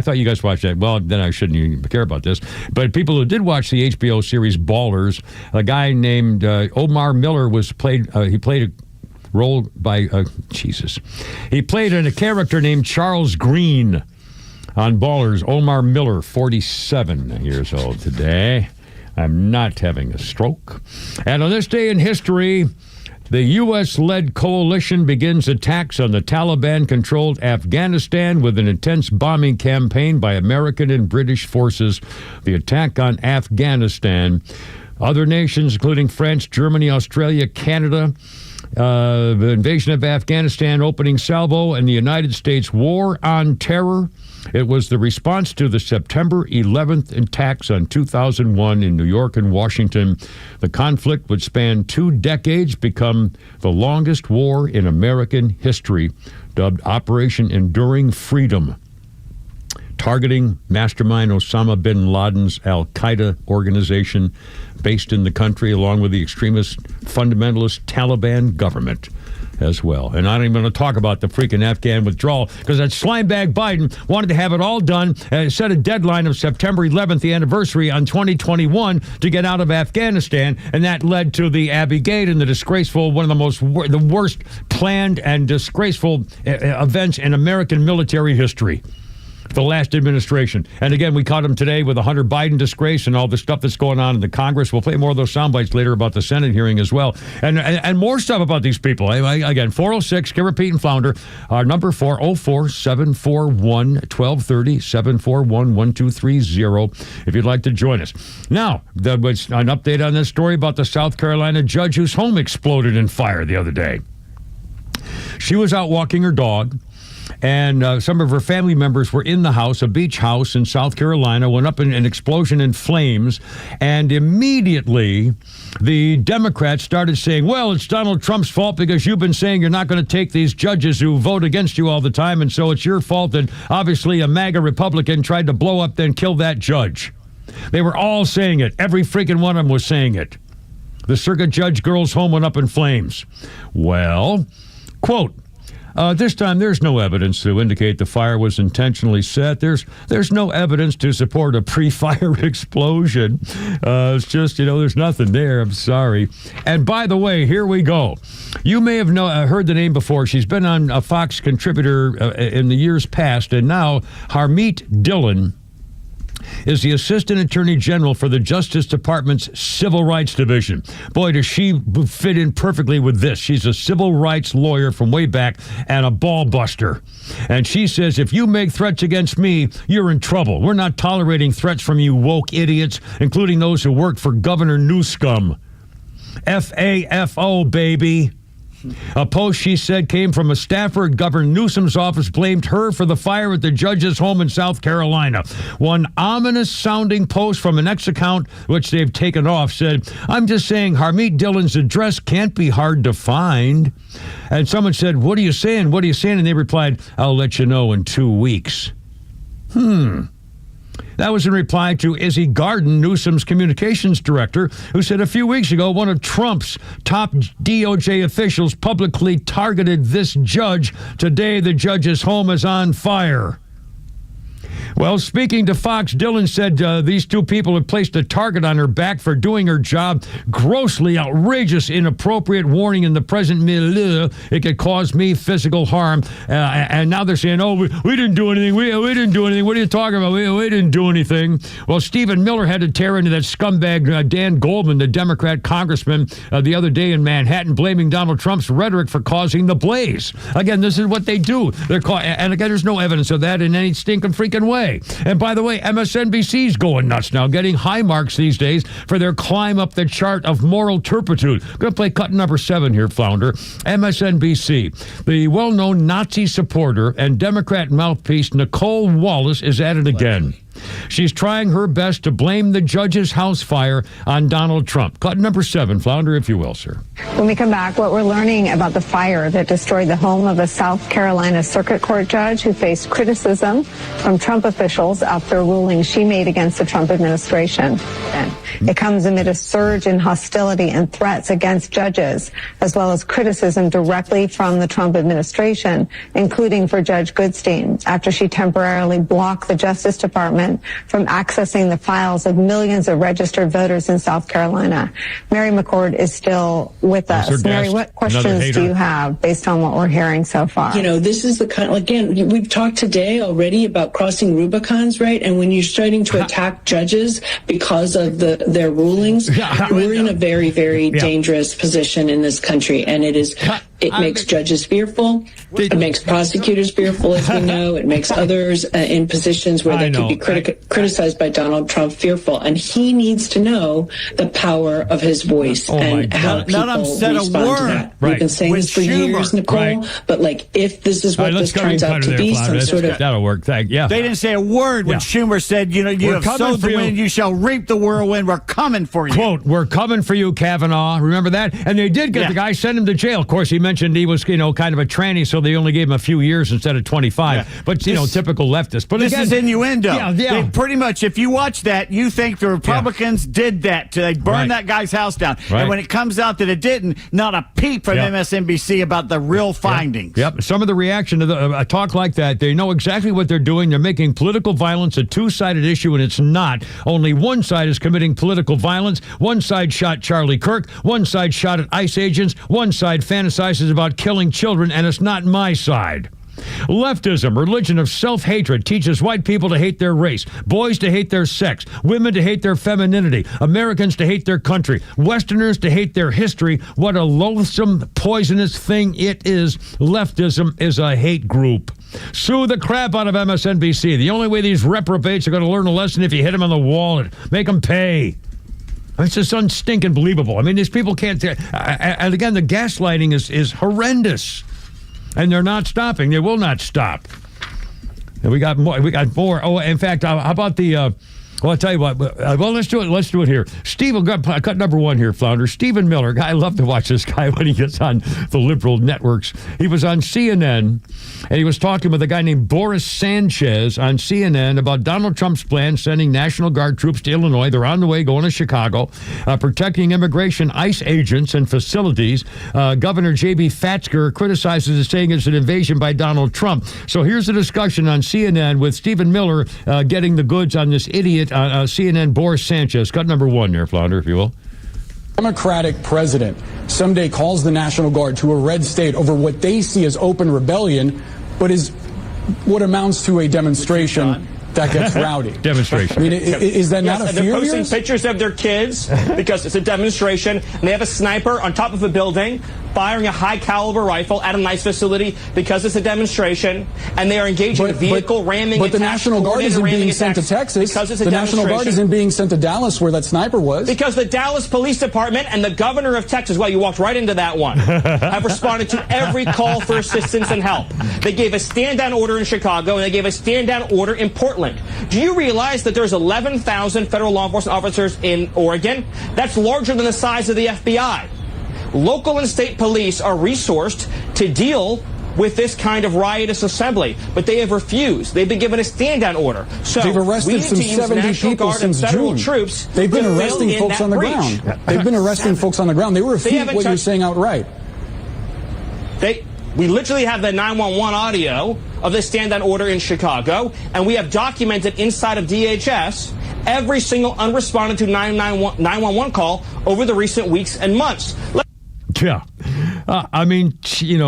thought you guys watched that. Well, then I shouldn't even care about this. But people who did watch the HBO series Ballers, a guy named Omar Miller he played a role by he played a character named Charles Green on Ballers. Omar Miller, 47 years old today. I'm not having a stroke. And on this day in history, the U.S.-led coalition begins attacks on the Taliban-controlled Afghanistan with an intense bombing campaign by American and British forces. The attack on Afghanistan. Other nations, including France, Germany, Australia, Canada, the invasion of Afghanistan opening salvo, and the United States war on terror. It was the response to the September 11th attacks on 2001 in New York and Washington. The conflict would span 2 decades, become the longest war in American history, dubbed Operation Enduring Freedom, targeting mastermind Osama bin Laden's al-Qaeda organization based in the country, along with the extremist fundamentalist Taliban government as well. And I don't even want to talk about the freaking Afghan withdrawal, because that slimebag Biden wanted to have it all done, set a deadline of September 11th, the anniversary on 2021, to get out of Afghanistan, and that led to the Abbey Gate and the disgraceful, one of the worst planned and disgraceful events in American military history. The last administration. And again, we caught him today with the Hunter Biden disgrace and all the stuff that's going on in the Congress. We'll play more of those sound bites later about the Senate hearing as well. And more stuff about these people. Again, 406, Kimmer, Pete, and Flounder. Our number 404-741-1230, 741-1230, if you'd like to join us. Now, there was an update on this story about the South Carolina judge whose home exploded in fire the other day. She was out walking her dog, and some of her family members were in the house, a beach house in South Carolina, went up in an explosion in flames, and immediately the Democrats started saying, well, it's Donald Trump's fault because you've been saying you're not going to take these judges who vote against you all the time, and so it's your fault that obviously a MAGA Republican tried to blow up then kill that judge. They were all saying it. Every freaking one of them was saying it. The circuit judge girl's home went up in flames. Well, quote, this time, there's no evidence to indicate the fire was intentionally set. There's no evidence to support a pre-fire explosion. It's just, there's nothing there. I'm sorry. And by the way, here we go. You may have heard the name before. She's been on a Fox contributor in the years past, and now Harmeet Dillon is the Assistant Attorney General for the Justice Department's Civil Rights Division. Boy, does she fit in perfectly with this. She's a civil rights lawyer from way back and a ball buster. And she says, if you make threats against me, you're in trouble. We're not tolerating threats from you woke idiots, including those who work for Governor Newscomb. FAFO, baby. A post, she said, came from a staffer at Governor Newsom's office, blamed her for the fire at the judge's home in South Carolina. One ominous-sounding post from an ex-account, which they've taken off, said, I'm just saying Harmeet Dillon's address can't be hard to find. And someone said, what are you saying? What are you saying? And they replied, I'll let you know in 2 weeks. That was in reply to Izzy Garden, Newsom's communications director, who said a few weeks ago one of Trump's top DOJ officials publicly targeted this judge. Today, the judge's home is on fire. Well, speaking to Fox, Dillon said these two people had placed a target on her back for doing her job. Grossly outrageous, inappropriate warning in the present milieu. It could cause me physical harm. And now they're saying, oh, we didn't do anything. We didn't do anything. What are you talking about? We didn't do anything. Well, Stephen Miller had to tear into that scumbag Dan Goldman, the Democrat congressman, the other day in Manhattan, blaming Donald Trump's rhetoric for causing the blaze. Again, this is what they do. And again, there's no evidence of that in any stinking freaking way. And by the way, MSNBC's going nuts now, getting high marks these days for their climb up the chart of moral turpitude. I'm going to play cut number 7 here, Flounder. MSNBC. The well-known Nazi supporter and Democrat mouthpiece Nicole Wallace is at it again. She's trying her best to blame the judge's house fire on Donald Trump. Cut number 7, Flounder, if you will, sir. When we come back, what we're learning about the fire that destroyed the home of a South Carolina Circuit Court judge who faced criticism from Trump officials after a ruling she made against the Trump administration. It comes amid a surge in hostility and threats against judges, as well as criticism directly from the Trump administration, including for Judge Goodstein, after she temporarily blocked the Justice Department from accessing the files of millions of registered voters in South Carolina. Mary McCord is still with us. Mary, what questions do you have based on what we're hearing so far? You know, this is the kind, again, we've talked today already about crossing Rubicons, right? And when you're starting to attack judges because of their rulings, we're in a very, very dangerous position in this country. And it makes judges fearful. It makes prosecutors fearful, as we know. It makes others in positions where they could be criticized by Donald Trump fearful. And he needs to know the power of his voice and how people respond to that. We've been saying this for years, Nicole. But if this is what this turns out to be, some sort of... That'll work. They didn't say a word when Schumer said, you have sowed the wind, you shall reap the whirlwind. We're coming for you. Quote, we're coming for you, Kavanaugh. Remember that? And they did get the guy, sent him to jail. Of course, he mentioned he was, kind of a tranny, so they only gave him a few years instead of 25. But, typical leftist. But this is innuendo. Yeah. They pretty much, if you watch that, you think the Republicans did that. They burned that guy's house down. And when it comes out that it didn't, not a peep from MSNBC about the real findings. Yep. Some of the reaction to a talk like that, they know exactly what they're doing. They're making political violence a two-sided issue, and it's not. Only one side is committing political violence. One side shot Charlie Kirk. One side shot at ICE agents. One side fantasizes about killing children, and it's not my side. Leftism, religion of self-hatred, teaches white people to hate their race, boys to hate their sex, women to hate their femininity, Americans to hate their country, Westerners to hate their history. What a loathsome, poisonous thing it is. Leftism is a hate group. Sue the crap out of MSNBC. The only way these reprobates are going to learn a lesson if you hit them on the wallet. Make them pay. It's just unstinking believable. I mean, these people can't... and again, the gaslighting is horrendous. And they're not stopping. They will not stop. And we got more. Oh, in fact, how about the... Well, I'll tell you what. Well, let's do it. Let's do it here. Stephen, cut number 1 here, Flounder. Stephen Miller. I love to watch this guy when he gets on the liberal networks. He was on CNN, and he was talking with a guy named Boris Sanchez on CNN about Donald Trump's plan, sending National Guard troops to Illinois. They're on the way going to Chicago, protecting immigration ICE agents and facilities. Governor J.B. Fatzker criticizes it, saying it's an invasion by Donald Trump. So here's a discussion on CNN with Stephen Miller getting the goods on this idiot CNN Boris Sanchez. Cut number 1 there, Flounder, if you will. Democratic president someday calls the National Guard to a red state over what they see as open rebellion, but is what amounts to a demonstration that gets rowdy. Demonstration. I mean, is that not a fear? They're of posting yours? pictures of their kids because it's a demonstration, and they have a sniper on top of a building firing a high-caliber rifle at a nice facility because it's a demonstration, and they are engaged in a vehicle ramming. But the National Guard isn't being sent to Texas. Because it's a the National Guard isn't being sent to Dallas, where that sniper was. Because the Dallas Police Department and the governor of Texas, well, you walked right into that one, have responded to every call for assistance and help. They gave a stand-down order in Chicago, and they gave a stand-down order in Portland. Do you realize that there's 11,000 federal law enforcement officers in Oregon? That's larger than the size of the FBI. Local and state police are resourced to deal with this kind of riotous assembly, but they have refused. They've been given a stand-down order. So they've arrested some 70 people since June. Troops they've been arresting folks on the ground. They've been arresting folks on the ground. They refute what you're saying outright. We literally have the 911 audio of the stand-down order in Chicago, and we have documented inside of DHS every single unresponded to 911 call over the recent weeks and months. Yeah. I mean,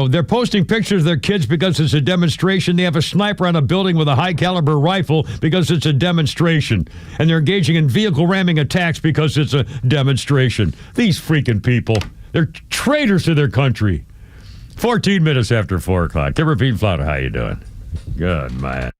they're posting pictures of their kids because it's a demonstration. They have a sniper on a building with a high-caliber rifle because it's a demonstration. And they're engaging in vehicle ramming attacks because it's a demonstration. These freaking people. They're traitors to their country. 14 minutes after 4 o'clock. Kimmer Pete Flauta, how you doing? Good, man.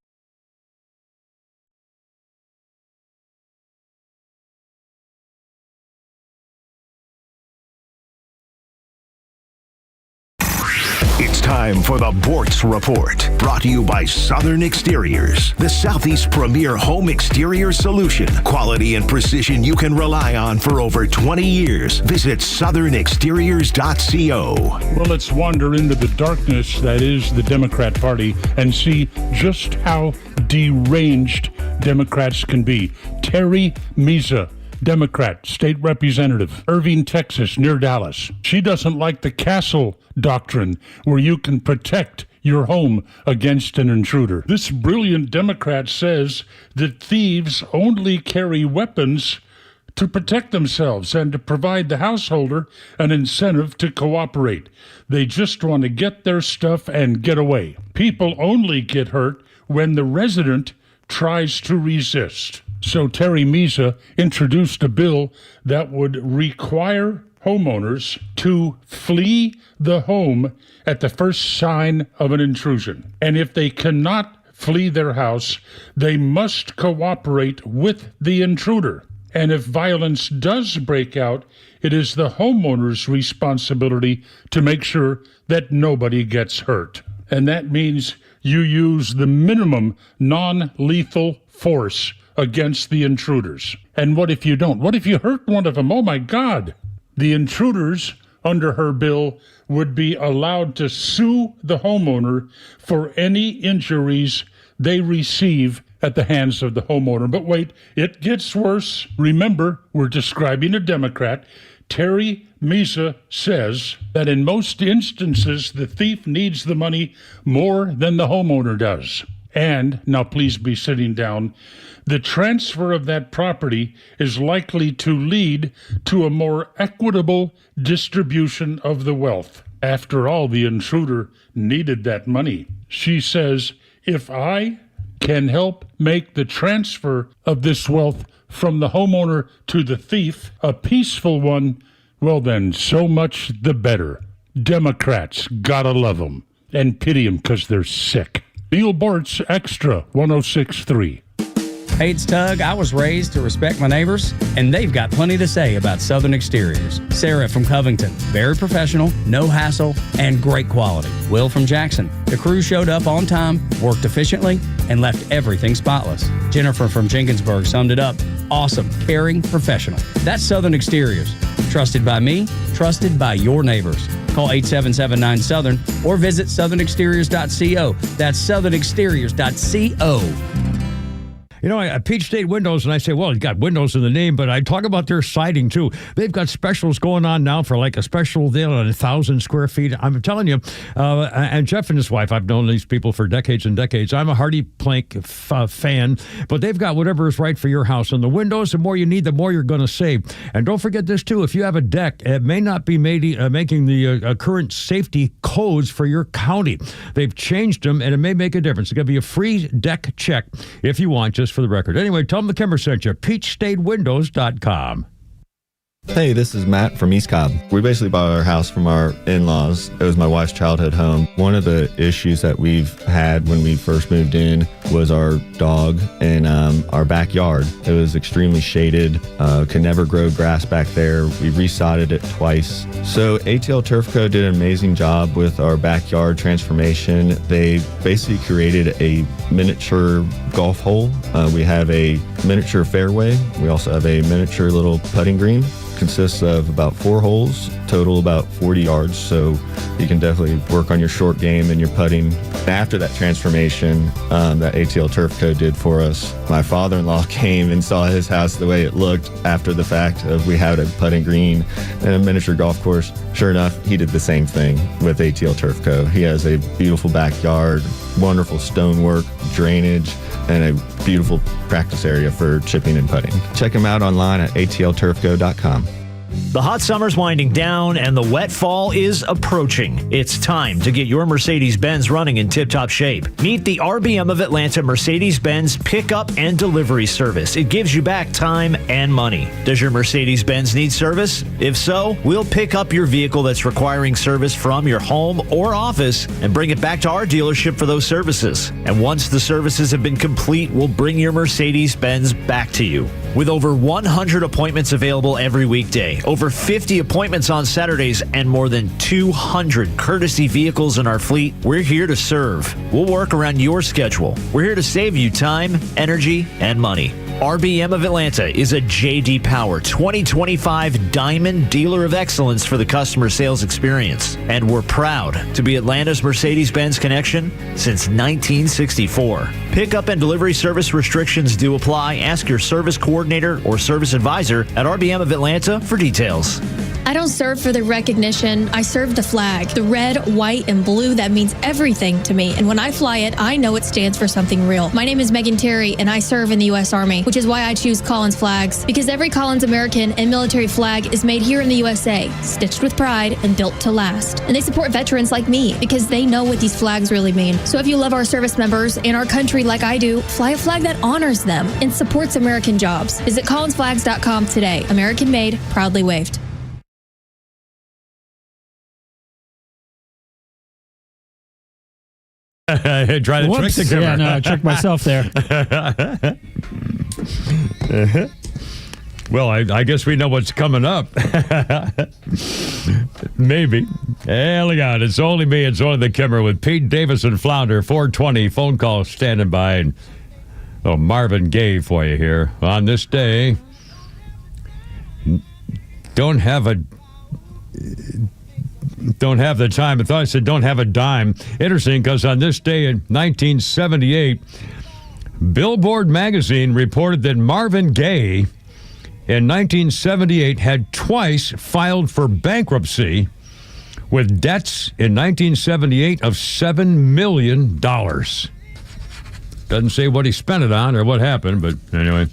It's time for the Bortz Report, brought to you by Southern Exteriors, the Southeast premier home exterior solution. Quality and precision you can rely on for over 20 years. Visit southernexteriors.co. Well, let's wander into the darkness that is the Democrat Party and see just how deranged Democrats can be. Terry Meza, Democrat, state representative, Irving, Texas, near Dallas. She doesn't like the castle doctrine where you can protect your home against an intruder. This brilliant Democrat says that thieves only carry weapons to protect themselves and to provide the householder an incentive to cooperate. They just want to get their stuff and get away. People only get hurt when the resident tries to resist. So Terry Meza introduced a bill that would require homeowners to flee the home at the first sign of an intrusion. And if they cannot flee their house, they must cooperate with the intruder. And if violence does break out, it is the homeowner's responsibility to make sure that nobody gets hurt. And that means you use the minimum non-lethal force against the intruders. And what if you don't? What if you hurt one of them? Oh, my God. The intruders, under her bill, would be allowed to sue the homeowner for any injuries they receive at the hands of the homeowner. But wait, it gets worse. Remember, we're describing a Democrat. Terry Meza says that in most instances, the thief needs the money more than the homeowner does. And, now please be sitting down, the transfer of that property is likely to lead to a more equitable distribution of the wealth. After all, the intruder needed that money. She says, if I can help make the transfer of this wealth from the homeowner to the thief a peaceful one, well then, so much the better. Democrats, gotta love them and pity them because they're sick. Neil Bortz, Extra 106.3. Hey, it's Tug. I was raised to respect my neighbors, and they've got plenty to say about Southern Exteriors. Sarah from Covington, very professional, no hassle, and great quality. Will from Jackson, the crew showed up on time, worked efficiently, and left everything spotless. Jennifer from Jenkinsburg summed it up. Awesome, caring, professional. That's Southern Exteriors. Trusted by me, trusted by your neighbors. Call 877-9-SOUTHERN or visit southernexteriors.co. That's southernexteriors.co. You know, Peach State Windows, and I say, well, you got windows in the name, but I talk about their siding, too. They've got specials going on now for like a special deal on 1,000 square feet. I'm telling you, and Jeff and his wife, I've known these people for decades and decades. I'm a Hardy Plank fan, but they've got whatever is right for your house. And the windows, the more you need, the more you're going to save. And don't forget this, too. If you have a deck, it may not be making the current safety codes for your county. They've changed them, and it may make a difference. It's going to be a free deck check if you want, just for the record. Anyway, tell them the Kimmer sent you. PeachStateWindows.com. Hey, this is Matt from East Cobb. We basically bought our house from our in-laws. It was my wife's childhood home. One of the issues that we've had when we first moved in was our dog in our backyard. It was extremely shaded, could never grow grass back there. We resodded it twice. So ATL Turf Co. did an amazing job with our backyard transformation. They basically created a miniature golf hole. We have a miniature fairway. We also have a miniature little putting green. Consists of about 4 holes, total about 40 yards, so you can definitely work on your short game and your putting. After that transformation that ATL Turf Co. did for us. My father-in-law came and saw his house the way it looked after the fact of we had a putting green and a miniature golf course. Sure enough, he did the same thing with ATL Turf Co. He has a beautiful backyard, wonderful stonework, drainage, and a beautiful practice area for chipping and putting. Check him out online at atlturfco.com. The hot summer's winding down and the wet fall is approaching. It's time to get your Mercedes-Benz running in tip-top shape. Meet the RBM of Atlanta Mercedes-Benz pickup and delivery service. It gives you back time and money. Does your Mercedes-Benz need service? If so, we'll pick up your vehicle that's requiring service from your home or office and bring it back to our dealership for those services. And once the services have been complete, we'll bring your Mercedes-Benz back to you. With over 100 appointments available every weekday, over 50 appointments on Saturdays, and more than 200 courtesy vehicles in our fleet, we're here to serve. We'll work around your schedule. We're here to save you time, energy, and money. RBM of Atlanta is a J.D. Power 2025 Diamond Dealer of Excellence for the customer sales experience. And we're proud to be Atlanta's Mercedes-Benz connection since 1964. Pickup and delivery service restrictions do apply. Ask your service coordinator or service advisor at RBM of Atlanta for details. I don't serve for the recognition. I serve the flag. The red, white, and blue, that means everything to me. And when I fly it, I know it stands for something real. My name is Megan Terry, and I serve in the U.S. Army, which is why I choose Collins flags. Because every Collins American and military flag is made here in the USA, stitched with pride and built to last. And they support veterans like me because they know what these flags really mean. So if you love our service members and our country like I do, fly a flag that honors them and supports American jobs. Visit collinsflags.com today. American made, proudly waved. Try to trick the Kimmer. Yeah, no, I tricked myself there. Well, I guess we know what's coming up. Maybe. Hey, look out. It's only me. It's only the Kimmer with Pete Davis and Flounder. 420 phone call standing by. And, Marvin Gaye for you here. On this day, don't have the time. I thought I said don't have a dime. Interesting, because on this day in 1978, Billboard magazine reported that Marvin Gaye in 1978 had twice filed for bankruptcy with debts in 1978 of $7 million. Doesn't say what he spent it on or what happened, but anyway.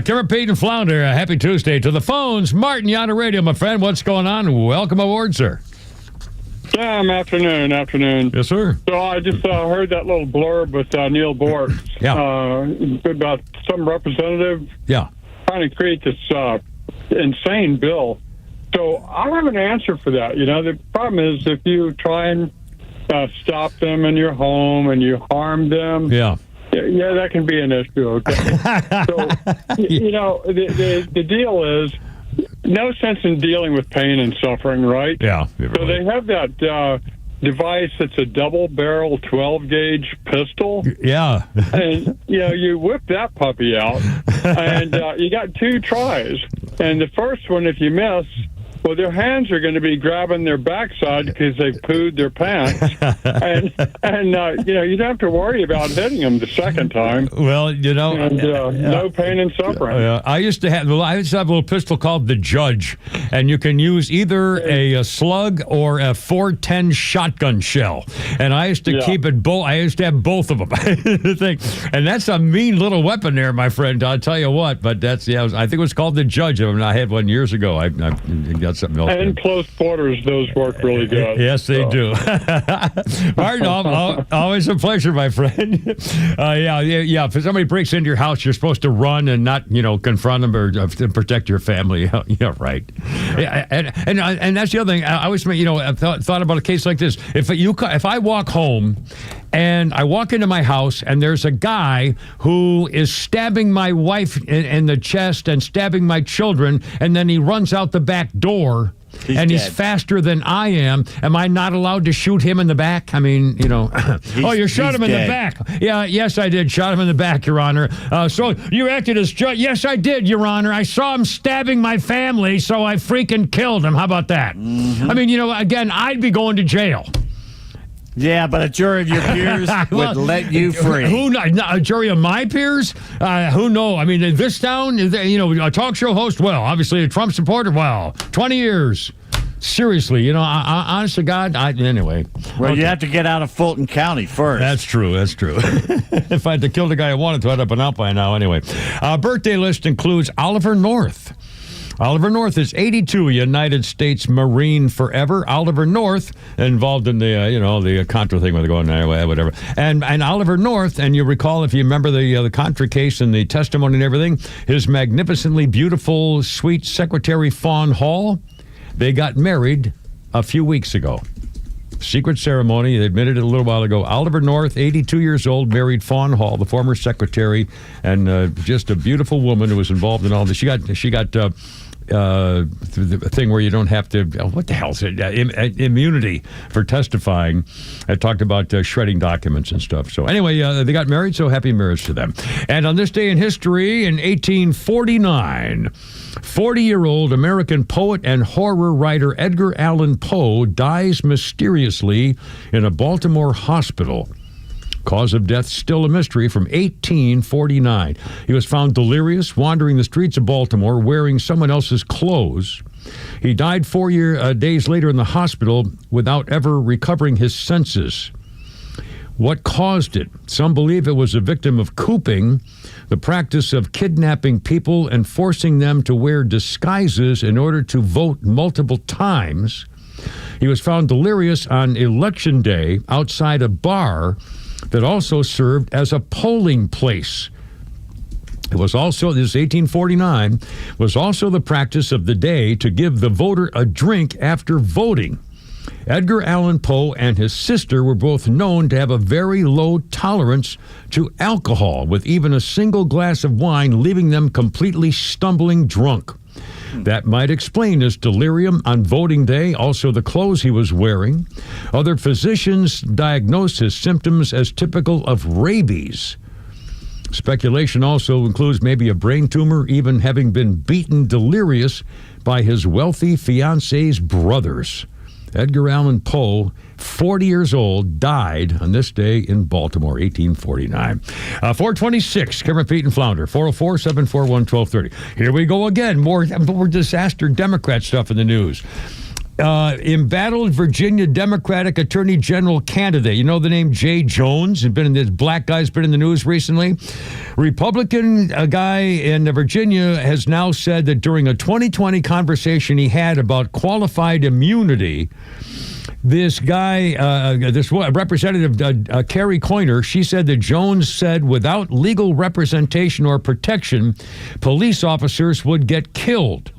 Kimmer, Pete, and Flounder, happy Tuesday. To the phones, Martin, you on the radio, my friend. What's going on? Welcome aboard, sir. Afternoon. Yes, sir. So I just heard that little blurb with Neil Bort about some representative trying to create this insane bill. So I have an answer for that. The problem is if you try and stop them in your home and you harm them, that can be an issue. Okay, so the deal is. No sense in dealing with pain and suffering, right? Yeah. So they have that device that's a double-barrel 12-gauge pistol. Yeah. And, you whip that puppy out, and you got 2 tries. And the first one, if you miss, well, their hands are going to be grabbing their backside because they've pooed their pants. and you don't have to worry about hitting them the second time. Well, And no pain and suffering. I used to have a little pistol called the Judge, and you can use either a slug or a 410 shotgun shell. And I used to keep it both. I used to have both of them. And that's a mean little weapon there, my friend. I'll tell you what. But I think it was called the Judge. I had one years ago. I got something else. And in close quarters, those work really good. Yes, they do. Martin, always a pleasure, my friend. If somebody breaks into your house, you're supposed to run and not, confront them or protect your family. Yeah, right. Yeah, and that's the other thing. I always, thought about a case like this. If I walk home and I walk into my house and there's a guy who is stabbing my wife in the chest and stabbing my children, and then he runs out the back door, he's faster than I am I not allowed to shoot him in the back? I mean, you shot him in the back. Yeah, yes, I did. Shot him in the back, Your Honor. So you acted as judge. Yes, I did, Your Honor. I saw him stabbing my family, so I freaking killed him. How about that? Mm-hmm. I mean, again, I'd be going to jail. Yeah, but a jury of your peers would let you free. A jury of my peers? Who knows? I mean, in this town, a talk show host, well, obviously a Trump supporter, well, 20 years. Seriously, honest to God, anyway. Well, you have to get out of Fulton County first. That's true. If I had to kill the guy I wanted to, I'd have been out by now anyway. Birthday list includes Oliver North. Oliver North is 82, United States Marine forever. Oliver North, involved in the Contra thing, where they're going there, whatever. And Oliver North, and you recall, if you remember the Contra case and the testimony and everything, his magnificently beautiful, sweet secretary, Fawn Hall, they got married a few weeks ago. Secret ceremony. They admitted it a little while ago. Oliver North, 82 years old, married Fawn Hall, the former secretary, and just a beautiful woman who was involved in all this. She got the thing where you don't have to, what the hell is it? Immunity for testifying. I talked about shredding documents and stuff. So anyway, they got married, so happy marriage to them. And on this day in history, in 1849, 40-year-old American poet and horror writer Edgar Allan Poe dies mysteriously in a Baltimore hospital. Cause of death still a mystery from 1849. He was found delirious, wandering the streets of Baltimore, wearing someone else's clothes. He died 4 days later in the hospital without ever recovering his senses. What caused it? Some believe it was a victim of cooping, the practice of kidnapping people and forcing them to wear disguises in order to vote multiple times. He was found delirious on Election Day outside a bar that also served as a polling place. It was also, this is 1849, was also the practice of the day to give the voter a drink after voting. Edgar Allan Poe and his sister were both known to have a very low tolerance to alcohol, with even a single glass of wine leaving them completely stumbling drunk. That might explain his delirium on voting day, also the clothes he was wearing. Other physicians diagnosed his symptoms as typical of rabies. Speculation also includes maybe a brain tumor, even having been beaten delirious by his wealthy fiance's brothers. Edgar Allan Poe, 40 years old, died on this day in Baltimore, 1849. 426, Kimmer, Pete, and Flounder, 404-741-1230. Here we go again. More disaster Democrat stuff in the news. Embattled Virginia Democratic Attorney General candidate. You know the name Jay Jones? This black guy's been in the news recently. Republican guy in Virginia has now said that during a 2020 conversation he had about qualified immunity, this guy, this Representative Carrie Coyner, she said that Jones said without legal representation or protection, police officers would get killed.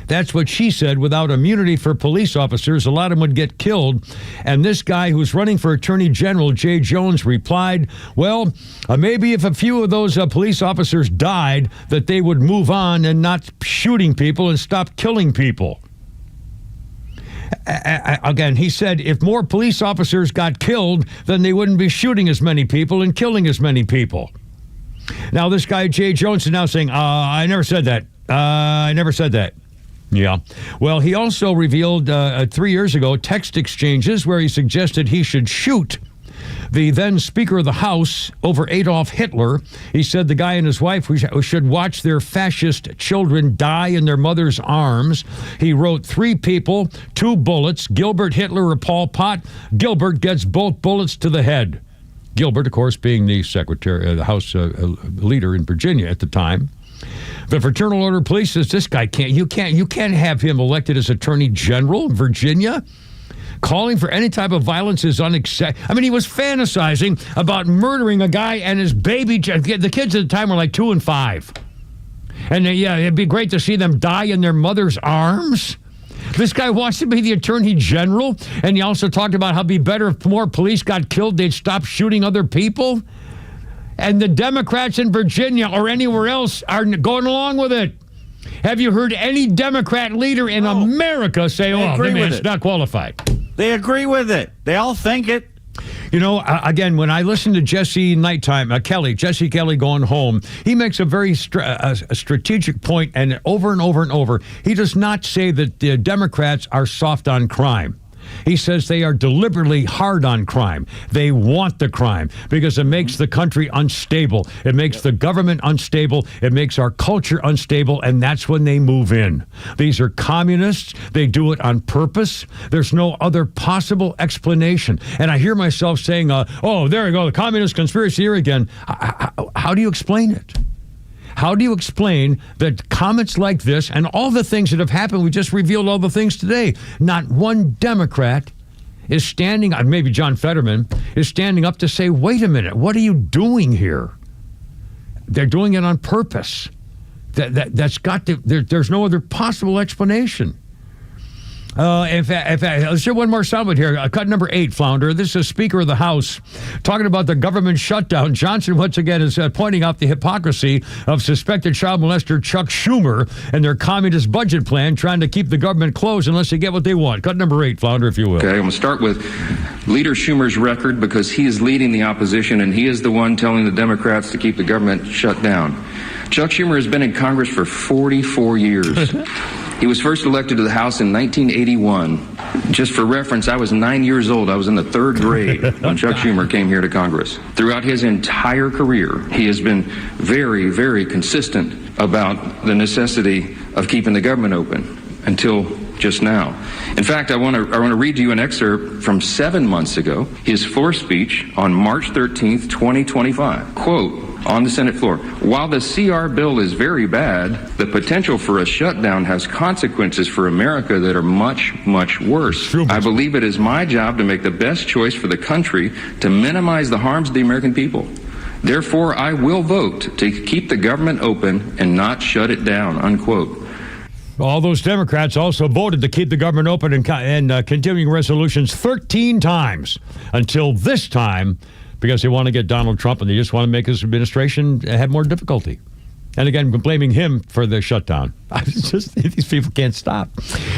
That's what she said. Without immunity for police officers, a lot of them would get killed. And this guy who's running for Attorney General, Jay Jones, replied, well, maybe if a few of those police officers died, that they would move on and not shooting people and stop killing people. Again, he said if more police officers got killed, then they wouldn't be shooting as many people and killing as many people. Now, this guy, Jay Jones, is now saying, I never said that. I never said that. Yeah. Well, he also revealed 3 years ago text exchanges where he suggested he should shoot the then Speaker of the House over Adolf Hitler. He said the guy and his wife should watch their fascist children die in their mother's arms. He wrote 3 people, 2 bullets, Gilbert, Hitler, or Pol Pot. Gilbert gets both bullets to the head. Gilbert, of course, being the secretary, the House leader in Virginia at the time. The Fraternal Order of Police says this guy you can't have him elected as Attorney General in Virginia. Calling for any type of violence is unacceptable. I mean, he was fantasizing about murdering a guy and his baby. The kids at the time were like 2 and 5. And it'd be great to see them die in their mother's arms. This guy wants to be the Attorney General. And he also talked about how it'd be better if more police got killed, they'd stop shooting other people. And the Democrats in Virginia or anywhere else are going along with it. Have you heard any Democrat leader in America say, it's not qualified? They agree with it. They all think it. You know, again, when I listen to Jesse Kelly going home, he makes a very strategic point, and over and over and over, he does not say that the Democrats are soft on crime. He says they are deliberately hard on crime. They want the crime because it makes the country unstable. It makes the government unstable. It makes our culture unstable, and that's when they move in. These are communists. They do it on purpose. There's no other possible explanation. And I hear myself saying, oh, there you go, the communist conspiracy here again. How do you explain it? How do you explain that comments like this and all the things that have happened, we just revealed all the things today, not one Democrat is standing, maybe John Fetterman, is standing up to say, wait a minute, what are you doing here? They're doing it on purpose. That's got to, there's no other possible explanation. In fact, let's hear one more soundbite here. Cut number 8, Flounder. This is Speaker of the House talking about the government shutdown. Johnson, once again, is pointing out the hypocrisy of suspected child molester Chuck Schumer and their communist budget plan trying to keep the government closed unless they get what they want. Cut number 8, Flounder, if you will. Okay, I'm going to start with Leader Schumer's record because he is leading the opposition and he is the one telling the Democrats to keep the government shut down. Chuck Schumer has been in Congress for 44 years. He was first elected to the House in 1981. Just for reference, I was 9 years old. I was in the 3rd grade when Chuck Schumer came here to Congress. Throughout his entire career, he has been very, very consistent about the necessity of keeping the government open until just now. In fact, I want to read to you an excerpt from 7 months ago, his floor speech on March 13th, 2025. Quote, on the Senate floor, while the CR bill is very bad, the potential for a shutdown has consequences for America that are much, much worse. I believe it is my job to make the best choice for the country to minimize the harms of the American people. Therefore, I will vote to keep the government open and not shut it down, unquote. All those Democrats also voted to keep the government open and continuing resolutions 13 times until this time, because they want to get Donald Trump and they just want to make his administration have more difficulty. And again, blaming him for the shutdown. These people can't stop.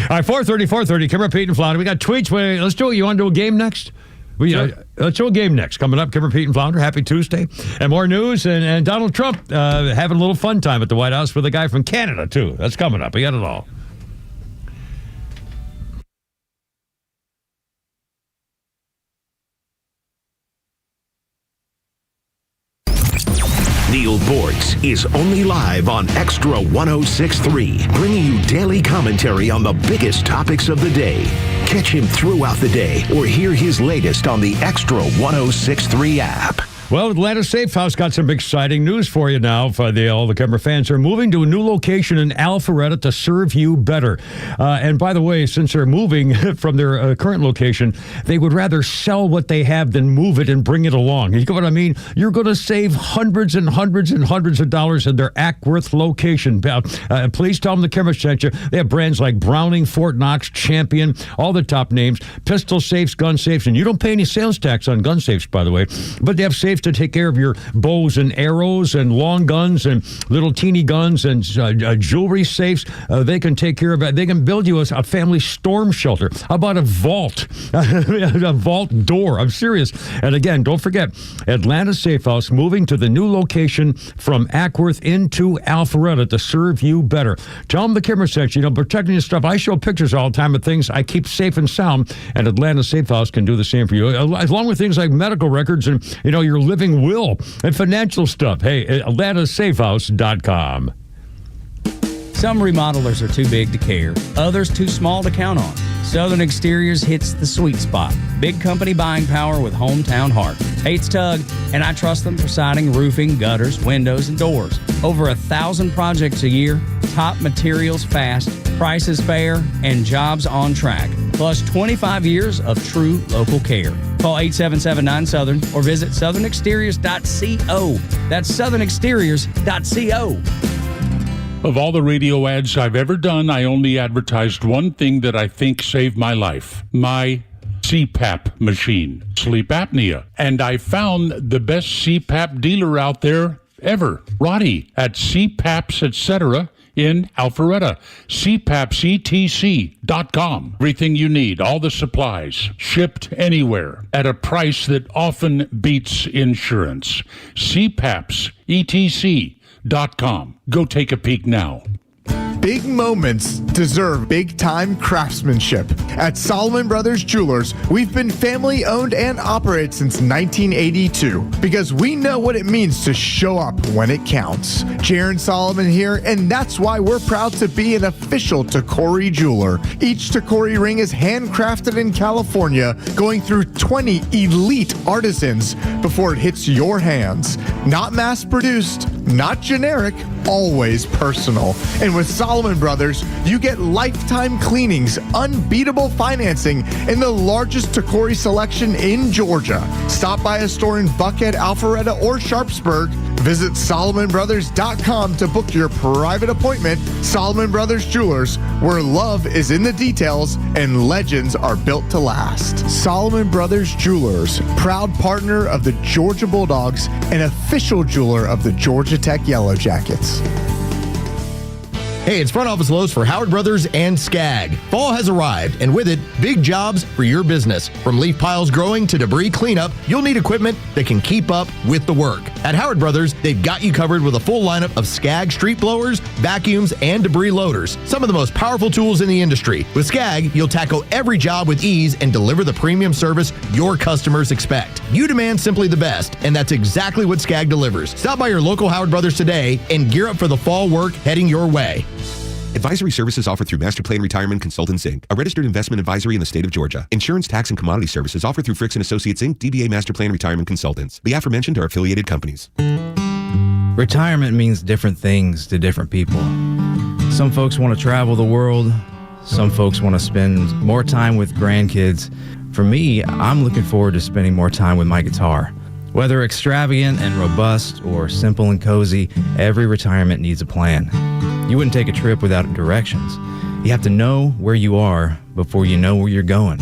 All right, 4:30, Kimmer, Pete, and Flounder. We got tweets. Let's do it. You want to do a game next? Let's do a game next. Coming up, Kimmer, Pete, and Flounder. Happy Tuesday. And more news. And Donald Trump having a little fun time at the White House with a guy from Canada, too. That's coming up. We got it all. Neil Bortz is only live on Extra 106.3, bringing you daily commentary on the biggest topics of the day. Catch him throughout the day or hear his latest on the Extra 106.3 app. Well, Atlanta Safe House got some exciting news for you now. For all the Kimmer fans, they're moving to a new location in Alpharetta to serve you better. And by the way, since they're moving from their current location, they would rather sell what they have than move it and bring it along. You know what I mean? You're going to save hundreds and hundreds and hundreds of dollars in their Ackworth location. Please tell them the Kimmer sent you. They have brands like Browning, Fort Knox, Champion, all the top names, pistol safes, gun safes, and you don't pay any sales tax on gun safes, by the way. But they have safes to take care of your bows and arrows and long guns and little teeny guns and jewelry safes. They can take care of it. They can build you a family storm shelter. How about a vault? A vault door. I'm serious. And again, don't forget, Atlanta Safe House moving to the new location from Ackworth into Alpharetta to serve you better. Tell them the Kimmer section, protecting your stuff. I show pictures all the time of things I keep safe and sound, and Atlanta Safe House can do the same for you, along with things like medical records and, your living will and financial stuff. Hey, AtlantaSafeHouse.com. Some remodelers are too big to care, others too small to count on. Southern Exteriors hits the sweet spot. Big company buying power with hometown heart. Hey, it's Tug, and I trust them for siding, roofing, gutters, windows, and doors. Over 1,000 projects a year, top materials fast, prices fair, and jobs on track. Plus 25 years of true local care. Call 877-9-SOUTHERN or visit southernexteriors.co. That's southernexteriors.co. Of all the radio ads I've ever done, I only advertised one thing that I think saved my life. My CPAP machine, sleep apnea. And I found the best CPAP dealer out there ever, Roddy, at CPAPs, etc. in Alpharetta. CPAPsETC.com. Everything you need, all the supplies, shipped anywhere at a price that often beats insurance. CPAPsETC.com. Go take a peek now. Big moments deserve big-time craftsmanship. At Solomon Brothers Jewelers, we've been family-owned and operated since 1982 because we know what it means to show up when it counts. Jaron Solomon here, and that's why we're proud to be an official Tacori jeweler. Each Tacori ring is handcrafted in California, going through 20 elite artisans before it hits your hands. Not mass-produced, not generic, always personal. And with Solomon Brothers, you get lifetime cleanings, unbeatable financing, and the largest Tacori selection in Georgia. Stop by a store in Buckhead, Alpharetta, or Sharpsburg. Visit SolomonBrothers.com to book your private appointment. Solomon Brothers Jewelers, where love is in the details and legends are built to last. Solomon Brothers Jewelers, proud partner of the Georgia Bulldogs and official jeweler of the Georgia Tech Yellow Jackets. Hey, it's Front Office Lowe's for Howard Brothers and Skag. Fall has arrived, and with it, big jobs for your business. From leaf piles growing to debris cleanup, you'll need equipment that can keep up with the work. At Howard Brothers, they've got you covered with a full lineup of Skag street blowers, vacuums, and debris loaders. Some of the most powerful tools in the industry. With Skag, you'll tackle every job with ease and deliver the premium service your customers expect. You demand simply the best, and that's exactly what Skag delivers. Stop by your local Howard Brothers today and gear up for the fall work heading your way. Advisory services offered through Master Plan Retirement Consultants, Inc., a registered investment advisory in the state of Georgia. Insurance, tax, and commodity services offered through Fricks & Associates, Inc., DBA Master Plan Retirement Consultants. The aforementioned are affiliated companies. Retirement means different things to different people. Some folks want to travel the world. Some folks want to spend more time with grandkids. For me, I'm looking forward to spending more time with my guitar. Whether extravagant and robust or simple and cozy, every retirement needs a plan. You wouldn't take a trip without directions. You have to know where you are before you know where you're going.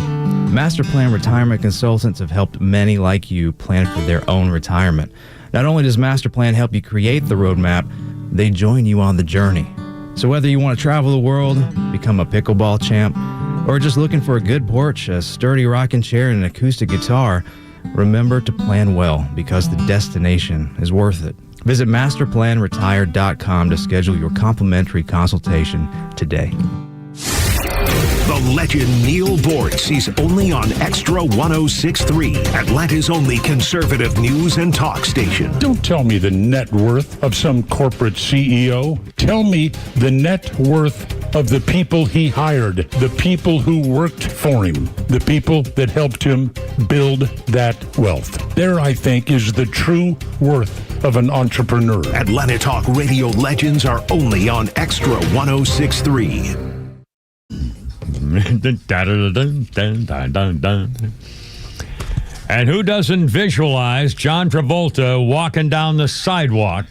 Master Plan Retirement Consultants have helped many like you plan for their own retirement. Not only does Master Plan help you create the roadmap, they join you on the journey. So whether you want to travel the world, become a pickleball champ, or just looking for a good porch, a sturdy rocking chair, and an acoustic guitar, remember to plan well because the destination is worth it. Visit masterplanretired.com to schedule your complimentary consultation today. The legend Neil Bortz is only on Extra 106.3, Atlanta's only conservative news and talk station. Don't tell me the net worth of some corporate CEO. Tell me the net worth of the people he hired, the people who worked for him, the people that helped him build that wealth. There, I think, is the true worth of an entrepreneur. Atlanta Talk Radio legends are only on Extra 106.3. And who doesn't visualize John Travolta walking down the sidewalk?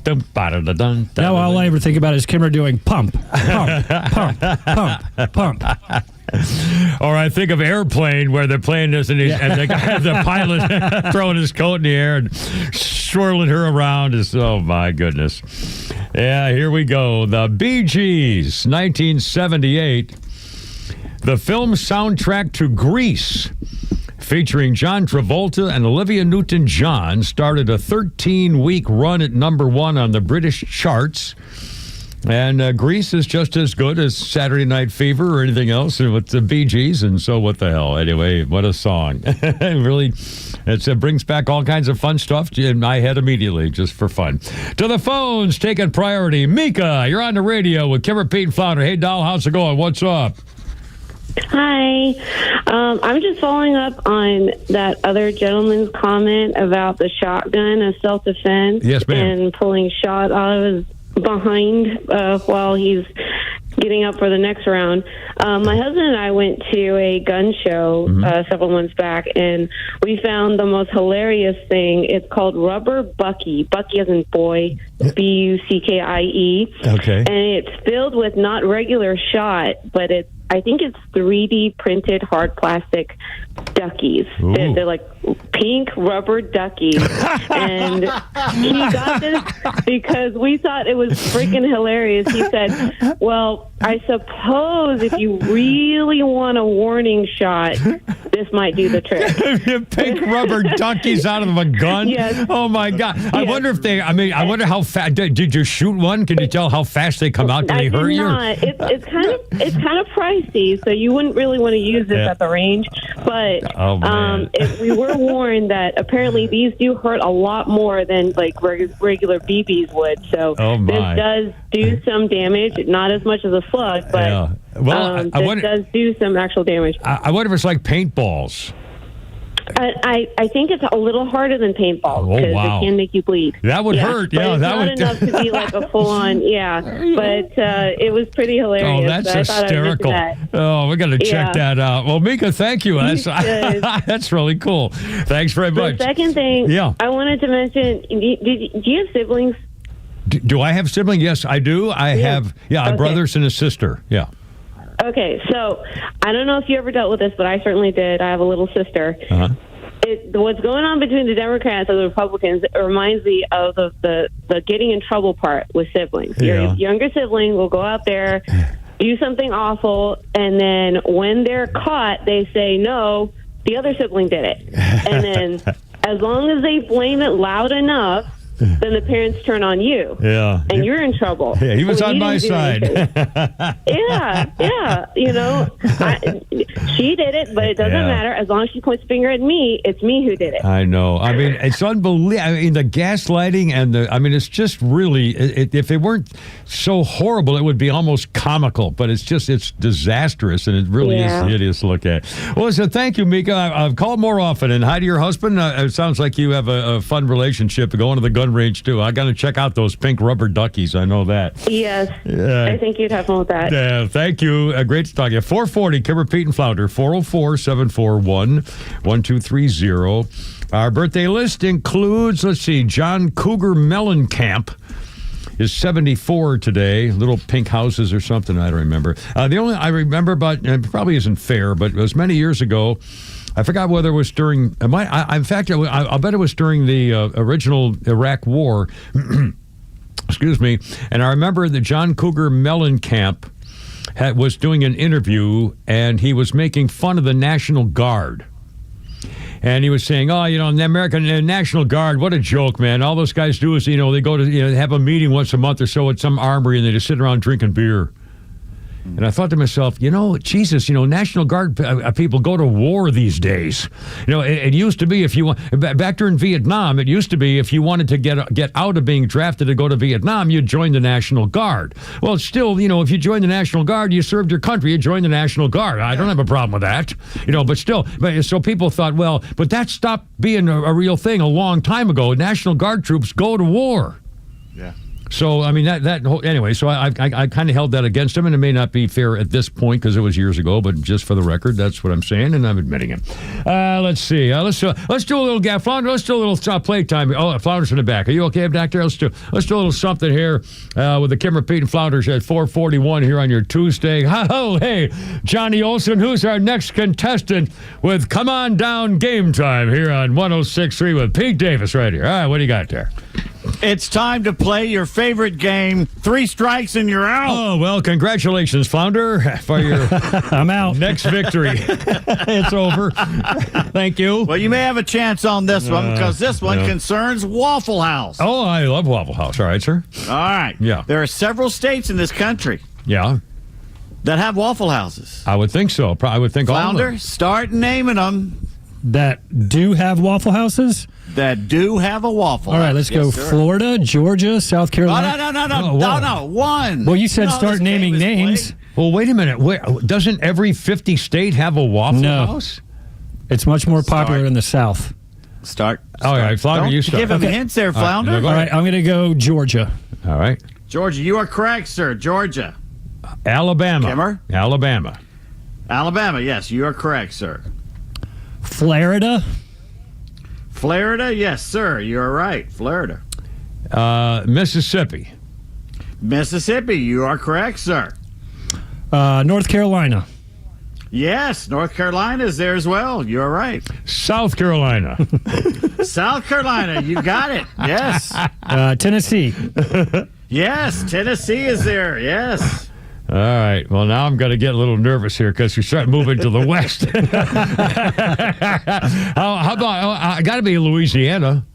Now all I ever think about is Kimmer doing pump, pump, pump, pump, pump. Or I think of Airplane, where they're playing this and the pilot throwing his coat in the air and swirling her around. Oh, my goodness. Yeah, here we go. The Bee Gees, 1978. The film soundtrack to Grease, featuring John Travolta and Olivia Newton-John, started a 13-week run at #1 on the British charts. And Grease is just as good as Saturday Night Fever or anything else with the Bee Gees, and so what the hell. Anyway, what a song. Really, it brings back all kinds of fun stuff in my head immediately, just for fun. To the phones, taking priority. Mika, you're on the radio with Kimmer, Pete, and Flounder. Hey, doll, how's it going? What's up? Hi. I'm just following up on that other gentleman's comment about the shotgun as self-defense. Yes, ma'am. And pulling shot out of his behind while he's getting up for the next round. My husband and I went to a gun show several months back, and we found the most hilarious thing. It's called Rubber Bucky. Bucky as in boy, Buckie. Okay. And it's filled with not regular shot, but I think it's 3D printed hard plastic duckies. They're like pink rubber duckies. And he got this because we thought it was freaking hilarious. He said, well, I suppose if you really want a warning shot, this might do the trick. Pink rubber duckies out of a gun? Yes. Oh, my God. I wonder if they, I wonder how fast, did you shoot one? Can you tell how fast they come out? Do they hurt you? It's kind of pricey, so you wouldn't really want to use this at the range. But we were warned that apparently these do hurt a lot more than like regular BBs would. So this does do some damage, not as much as a slug, but this does do some actual damage. I wonder if it's like paintballs. I think it's a little harder than paintball because it can make you bleed. That would hurt. But it's not enough to be like a full-on, But it was pretty hilarious. Oh, that's hysterical. Oh, we got to check that out. Well, Mika, thank you. That's really cool. Thanks very much. The second thing I wanted to mention, do you have siblings? Do I have siblings? Yes, I do. I have, brothers and a sister. Yeah. Okay, so I don't know if you ever dealt with this, but I certainly did. I have a little sister. What's going on between the Democrats and the Republicans reminds me of the getting in trouble part with siblings. Your younger sibling will go out there, do something awful, and then when they're caught, they say, no, the other sibling did it. And then as long as they blame it loud enough, then the parents turn on you. Yeah. And you're in trouble. Yeah, he was on my side. You know, she did it, but it doesn't matter. As long as she points a finger at me, it's me who did it. I know. I mean, it's unbelievable. I mean, the gaslighting and it's just really, if it weren't so horrible, it would be almost comical, but it's disastrous, and it really is hideous to look at. Well, so thank you, Mika. I've called more often, and hi to your husband. It sounds like you have a fun relationship going to the gun range too. I got to check out those pink rubber duckies. I know that. Yes. I think you'd have fun with that. Yeah. Thank you. Great to talk to you. 440 Kimmer, Pete, and Flounder. 404-741-1230. Our birthday list includes, John Cougar Mellencamp is 74 today. Little pink houses or something. I don't remember. The only I remember about, and it probably isn't fair, but it was many years ago. I forgot whether it was during. In fact, I'll bet it was during the original Iraq War. Excuse me. And I remember that John Cougar Mellencamp was doing an interview, and he was making fun of the National Guard. And he was saying, the American National Guard, what a joke, man. All those guys do is, they go to have a meeting once a month or so at some armory, and they just sit around drinking beer. And I thought to myself, Jesus, National Guard people go to war these days. It used to be back during Vietnam, it used to be if you wanted to get out of being drafted to go to Vietnam, you'd join the National Guard. Well, still, if you joined the National Guard, you served your country, you joined the National Guard. I don't have a problem with that, but still. So people thought, but that stopped being a real thing a long time ago. National Guard troops go to war. Yeah. So, anyway, so I kind of held that against him, and it may not be fair at this point because it was years ago, but just for the record, that's what I'm saying, and I'm admitting it. Let's see. Let's do a little gap. Flounder, let's do a little playtime. Oh, Flounder's in the back. Are you okay back there? Let's do a little something here with the Kimmer, Pete, and Flounders at 441 here on your Tuesday. Oh, hey, Johnny Olson, who's our next contestant with Come On Down Game Time here on 106.3 with Pete Davis right here. All right, what do you got there? It's time to play your favorite game. 3 strikes and you're out. Oh, well, congratulations, Flounder, for your I'm out. Next victory. It's over. Thank you. Well, you may have a chance on this one because this one concerns Waffle House. Oh, I love Waffle House. All right, sir. All right. Yeah. There are several states in this country. Yeah. That have Waffle Houses. I would think so. I would think Flounder, all of them. Start naming them. That do have Waffle Houses? That do have a Waffle House. All right, let's go. Sir. Florida, Georgia, South Carolina. No. One. Well, you said start naming names. Well, wait a minute. Doesn't every 50 state have a Waffle House? It's much more popular in the South. Start. All right, Flounder, you start. Give him hints there, Flounder. All right, I'm going to go Georgia. All right. Georgia, you are correct, sir. Georgia. Alabama. Kimmer? Alabama, yes, you are correct, sir. Florida, yes, sir. You're right. Florida. Mississippi, you are correct, sir. North Carolina, Yes, North Carolina is there as well. You're right. South Carolina. South Carolina, you got it. Yes. Tennessee. Yes, Tennessee is there. Yes. All right. Well, now I'm going to get a little nervous here because we start moving to the west. How about, I got to be Louisiana.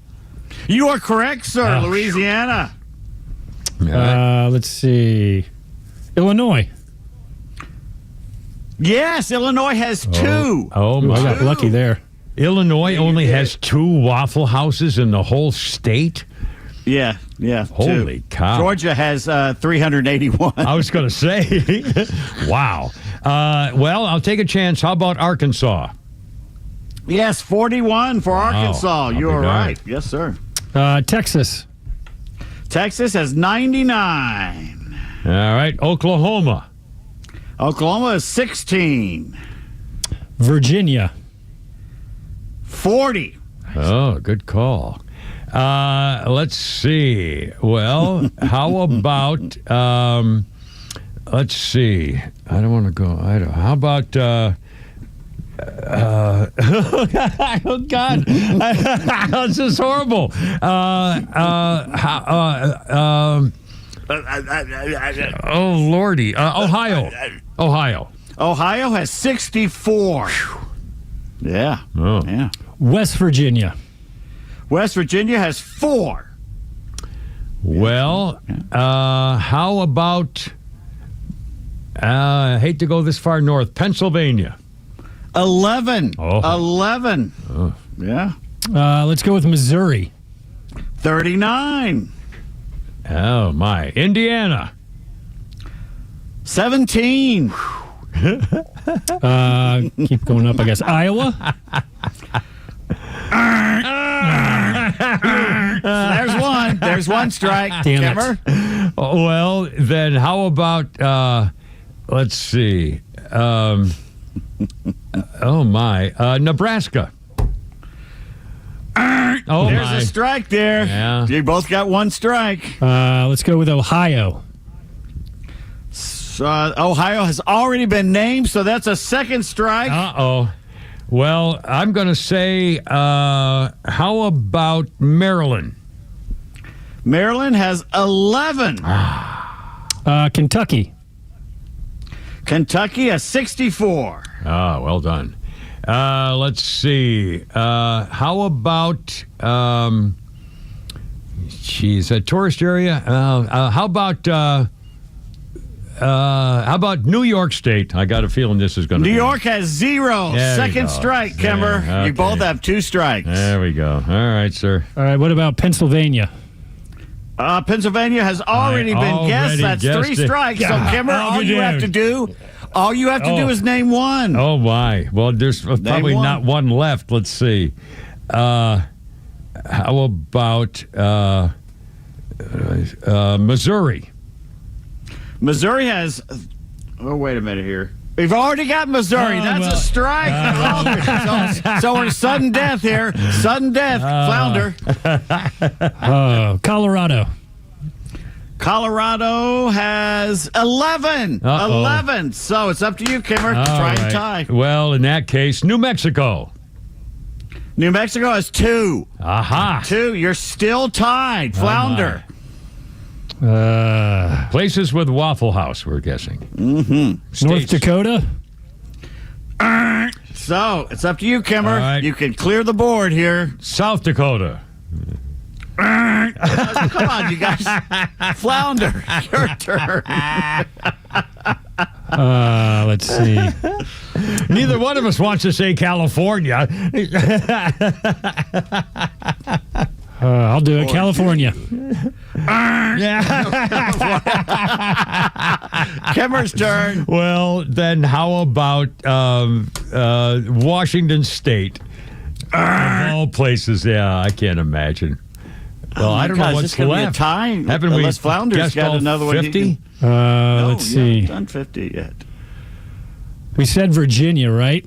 You are correct, sir. Oh. Louisiana. Let's see. Illinois. Yes, Illinois has two. Oh, my. I got lucky there. Illinois only has 2 Waffle Houses in the whole state? Yeah. Holy cow. Georgia has 381. I was going to say. Wow. Well, I'll take a chance. How about Arkansas? Yes, 41 for Arkansas. You are right. Yes, sir. Texas. Texas has 99. All right. Oklahoma. Oklahoma is 16. Virginia. 40. Oh, good call. Let's see. Well, how about, let's see. I don't want to go. How about, oh, God. This is horrible. Oh, Lordy. Ohio. Ohio has 64. Yeah. Oh. Yeah. West Virginia. West Virginia has 4. Well, how about, I hate to go this far north, Pennsylvania. 11. Oh. 11. Oh. Yeah. Let's go with Missouri. 39. Oh, my. Indiana. 17. Keep going up, I guess. Iowa. There's one. There's one strike. Damn Kimmer. it. Well, then how about, let's see. Oh, my. Nebraska. Oh, There's my. a strike there. Yeah. You both got one strike. Let's go with Ohio. Ohio has already been named, so that's a second strike. Uh-oh. Well, I'm going to say, how about Maryland? Maryland has 11. Kentucky. Kentucky has 64. Oh, well done. Let's see. How about, a tourist area? How about New York State? I got a feeling this is going to New York has 0. There we Second go. strike, Kimmer. Yeah, You okay. both have 2 strikes. There we go. All right, sir. All right, what about Pennsylvania? Pennsylvania has already been guessed. That's 3 strikes. So, Kimmer, all you have to do is name one. Oh, my. Well, there's probably one. not one left. Let's see. How about Missouri? Missouri has. Oh, wait a minute here. We've already got Missouri. That's a strike. So we're sudden death here. Sudden death. Flounder. Colorado. Colorado has 11. Uh-oh. 11. So it's up to you, Kimmer, to try and tie. Well, in that case, New Mexico. New Mexico has 2. Aha. 2. You're still tied. Flounder. Places with Waffle House, we're guessing. Mm-hmm. North Dakota. So it's up to you, Kimmer. Right. You can clear the board here. South Dakota. Come on, you guys. Flounder, your turn. Let's see. Neither one of us wants to say California. I'll do it. California. Kimmer's turn. Well, then how about Washington State? Of all places, yeah, I can't imagine. Well, I don't know what's left. Haven't Haven't we unless Flounder's guessed got all another one. 50? Let's see. Done 50 yet. We said Virginia, right?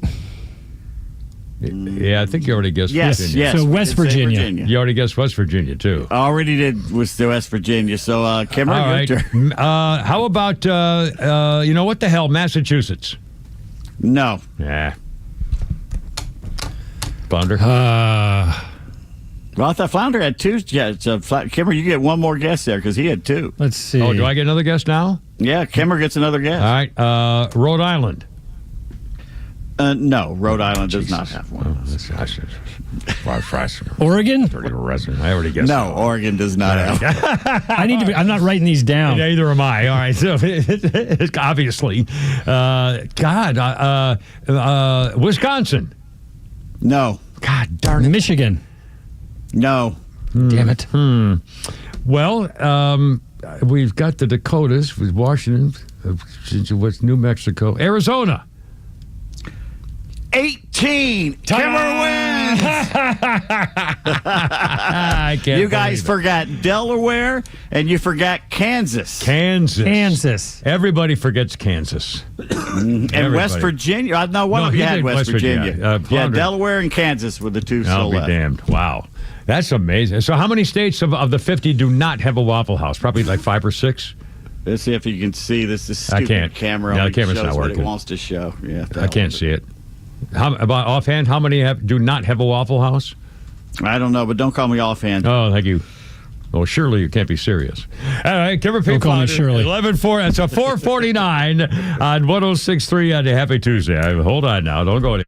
Yeah, I think you already guessed Virginia. Yes. So West Virginia. You already guessed West Virginia, too. Already did with the West Virginia. So, Kimmer, All right. your turn. How about, what the hell, Massachusetts? No. Yeah. Flounder? Well, I thought Flounder had 2. Yeah, Kimmer, you get one more guess there because he had 2. Let's see. Oh, do I get another guess now? Yeah, Kimmer gets another guess. All right. Rhode Island. No, Rhode Island does not have one. Oregon? I already guessed. No, Oregon does not have. I'm not writing these down. Neither am I. All right. So obviously, Wisconsin. No. God darn it. Michigan. No. Damn it. Well, we've got the Dakotas with Washington. What's New Mexico? Arizona. 18. Kimmer wins. I can't. You guys forgot Delaware and you forgot Kansas. Kansas. Everybody forgets Kansas. And West Virginia. No, one of you had West Virginia. Yeah, Delaware and Kansas were the 2 still left. I'll be damned. Wow. That's amazing. So how many states of the 50 do not have a Waffle House? Probably like 5 or 6? Let's see if you can see this. This stupid I can't. Camera. No, the camera's not working. It wants to show. Yeah, I can't see it. About offhand, how many do not have a Waffle House? I don't know, but don't call me offhand. Oh, thank you. Oh, surely you can't be serious. All right, Kimmer Don't call me Shirley. 11-4. That's a 449 on 106.3 on a Happy Tuesday. Hold on now. Don't go anywhere.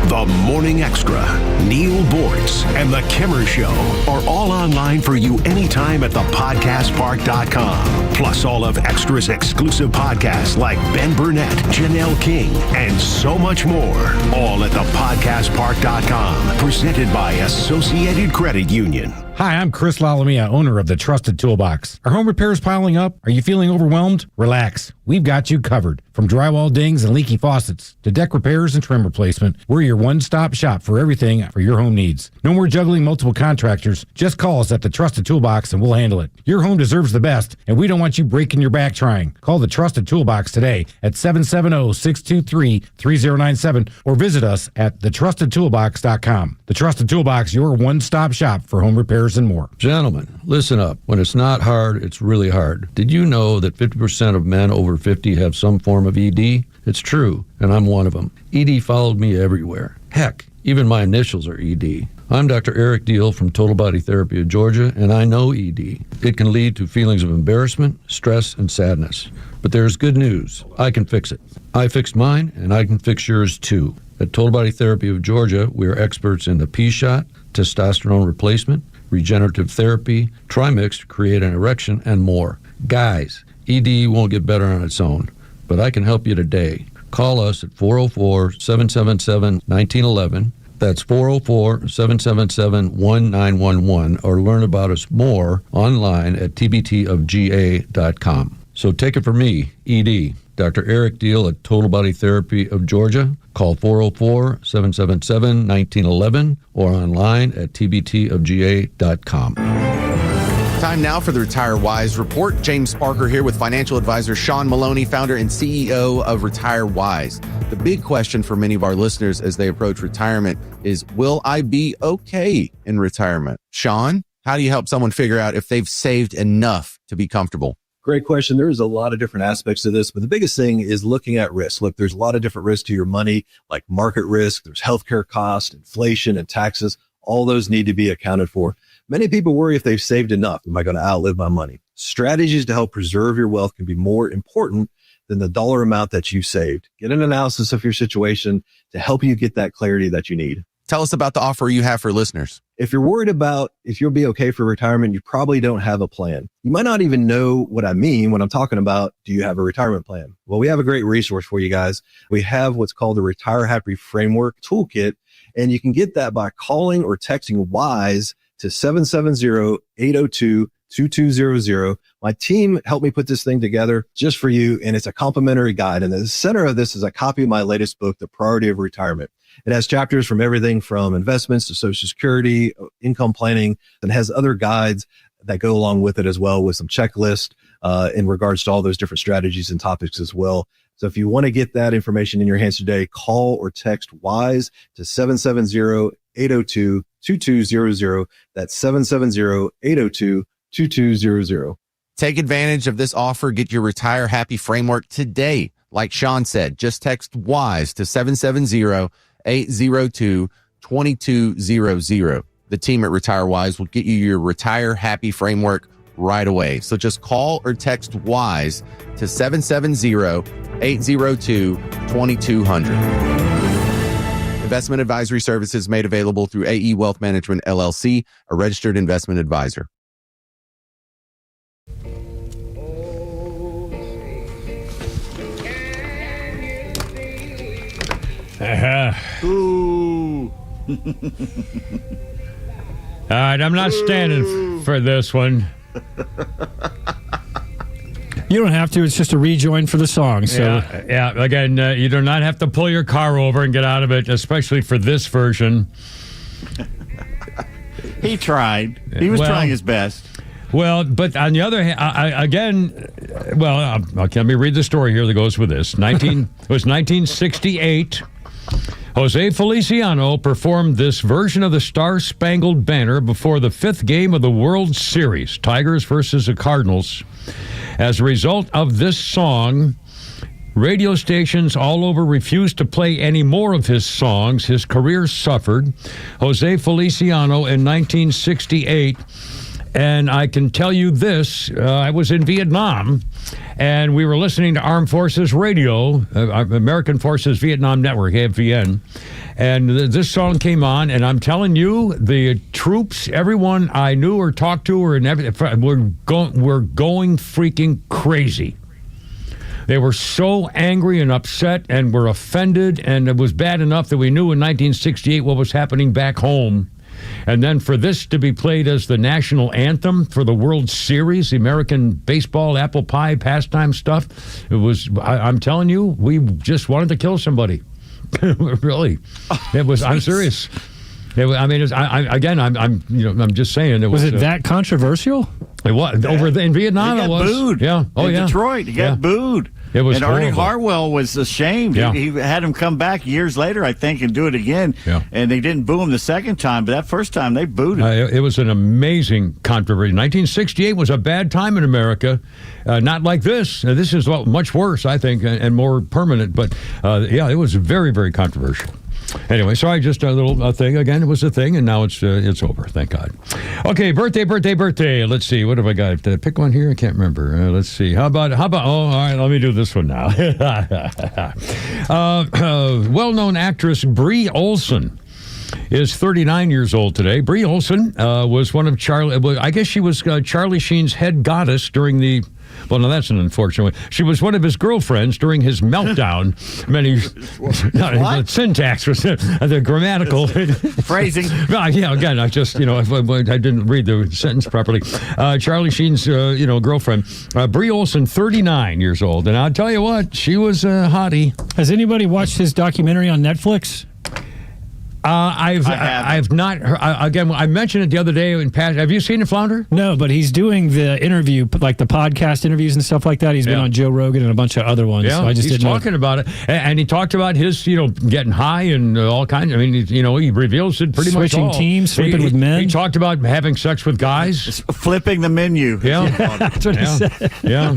The Morning Extra, Neil Bortz, and The Kimmer Show are all online for you anytime at thepodcastpark.com. Plus all of Extra's exclusive podcasts like Ben Burnett, Janelle King, and so much more. All at thepodcastpark.com. Presented by Associated Credit Union. Hi, I'm Chris Lalamia, owner of the Trusted Toolbox. Are home repairs piling up? Are you feeling overwhelmed? Relax. We've got you covered. From drywall dings and leaky faucets to deck repairs and trim replacement, we're your one-stop shop for everything for your home needs. No more juggling multiple contractors. Just call us at the Trusted Toolbox and we'll handle it. Your home deserves the best, and we don't want you breaking your back trying. Call the Trusted Toolbox today at 770-623-3097 or visit us at thetrustedtoolbox.com. The Trusted Toolbox, your one-stop shop for home repairs and more. Gentlemen, listen up. When it's not hard, it's really hard. Did you know that 50% of men over 50 have some form of ED? It's true, and I'm one of them. ED followed me everywhere. Heck, even my initials are ED. I'm Dr. Eric Deal from Total Body Therapy of Georgia, and I know ED. It can lead to feelings of embarrassment, stress, and sadness. But there's good news. I can fix it. I fixed mine, and I can fix yours too. At Total Body Therapy of Georgia, we are experts in the P-shot, testosterone replacement, regenerative therapy, Trimix to create an erection, and more. Guys, ED won't get better on its own, but I can help you today. Call us at 404-777-1911. That's 404-777-1911, or learn about us more online at tbtofga.com. So take it from me, ED, Dr. Eric Deal at Total Body Therapy of Georgia. Call 404-777-1911 or online at tbtofga.com. Time now for the Retire Wise Report. James Parker here with financial advisor Sean Maloney, founder and CEO of Retire Wise. The big question for many of our listeners as they approach retirement is, will I be okay in retirement? Sean, how do you help someone figure out if they've saved enough to be comfortable? Great question. There's a lot of different aspects to this, but the biggest thing is looking at risk. Look, there's a lot of different risks to your money, like market risk, there's healthcare costs, inflation, and taxes. All those need to be accounted for. Many people worry if they've saved enough. Am I going to outlive my money? Strategies to help preserve your wealth can be more important than the dollar amount that you saved. Get an analysis of your situation to help you get that clarity that you need. Tell us about the offer you have for listeners. If you're worried about if you'll be okay for retirement, you probably don't have a plan. You might not even know what I mean when I'm talking about, do you have a retirement plan? Well, we have a great resource for you guys. We have what's called the Retire Happy Framework Toolkit, and you can get that by calling or texting WISE to 770-802-2200. My team helped me put this thing together just for you, and it's a complimentary guide. And the center of this is a copy of my latest book, The Priority of Retirement. It has chapters from everything from investments to Social Security, income planning, and has other guides that go along with it as well, with some checklists in regards to all those different strategies and topics as well. So if you want to get that information in your hands today, call or text WISE to 770-802-2200. That's 770-802-2200. Take advantage of this offer. Get your Retire Happy Framework today. Like Sean said, just text WISE to 770-802-2200. The team at Retire Wise will get you your Retire Happy framework right away. So just call or text WISE to 770-802-2200. Investment advisory services made available through AE Wealth Management, LLC, a registered investment advisor. Ooh. All right, I'm not standing for this one. You don't have to. It's just a rejoin for the song. So yeah. Again, you do not have to pull your car over and get out of it, especially for this version. He tried. He was trying his best. Well, but on the other hand, let me read the story here that goes with this. It was 1968. Jose Feliciano performed this version of the Star-Spangled Banner before the 5th game of the World Series, Tigers versus the Cardinals. As a result of this song, radio stations all over refused to play any more of his songs. His career suffered. Jose Feliciano in 1968. And I can tell you this, I was in Vietnam, and we were listening to Armed Forces Radio, American Forces Vietnam Network, AFVN, and this song came on, and I'm telling you, the troops, everyone I knew or talked to, were going freaking crazy. They were so angry and upset and were offended, and it was bad enough that we knew in 1968 what was happening back home. And then for this to be played as the national anthem for the World Series, the American baseball, apple pie, pastime stuff, it was, I'm telling you, we just wanted to kill somebody. Really. It was, I'm serious. I'm just saying. Was it that controversial? It was. In Vietnam, he got booed. Yeah. In Detroit, he got booed. It was and Ernie Harwell was ashamed. Yeah. He had him come back years later, I think, and do it again. Yeah. And they didn't boo him the second time, but that first time they booed him. It was an amazing controversy. 1968 was a bad time in America. Not like this. This is much worse, I think, and more permanent. But, it was very, very controversial. Anyway, sorry, just a little thing. Again, it was a thing, and now it's over. Thank God. Okay, birthday. Let's see. What have I got? Pick one here. I can't remember. Let's see. How about? Oh, all right. Let me do this one now. Well-known actress Brie Olson is 39 years old today. Brie Olson was one of I guess she was Charlie Sheen's head goddess during the. Well, no, that's an unfortunate one. She was one of his girlfriends during his meltdown. Syntax was the grammatical phrasing. Yeah, again, I just, I didn't read the sentence properly. Charlie Sheen's, girlfriend. Brie Olson, 39 years old. And I'll tell you what, she was a hottie. Has anybody watched his documentary on Netflix? I've not heard, again, I mentioned it the other day in past. Have you seen it, Flounder? No, but he's doing the interview, like the podcast intervieys and stuff like that. He's been on Joe Rogan and a bunch of other ones. Yeah, so I just he's talking about it. And he talked about his, getting high and all kinds. I mean, he reveals it pretty much all. Switching teams, sleeping with men. He talked about having sex with guys. Flipping the menu. Yeah. That's what he said. Yeah.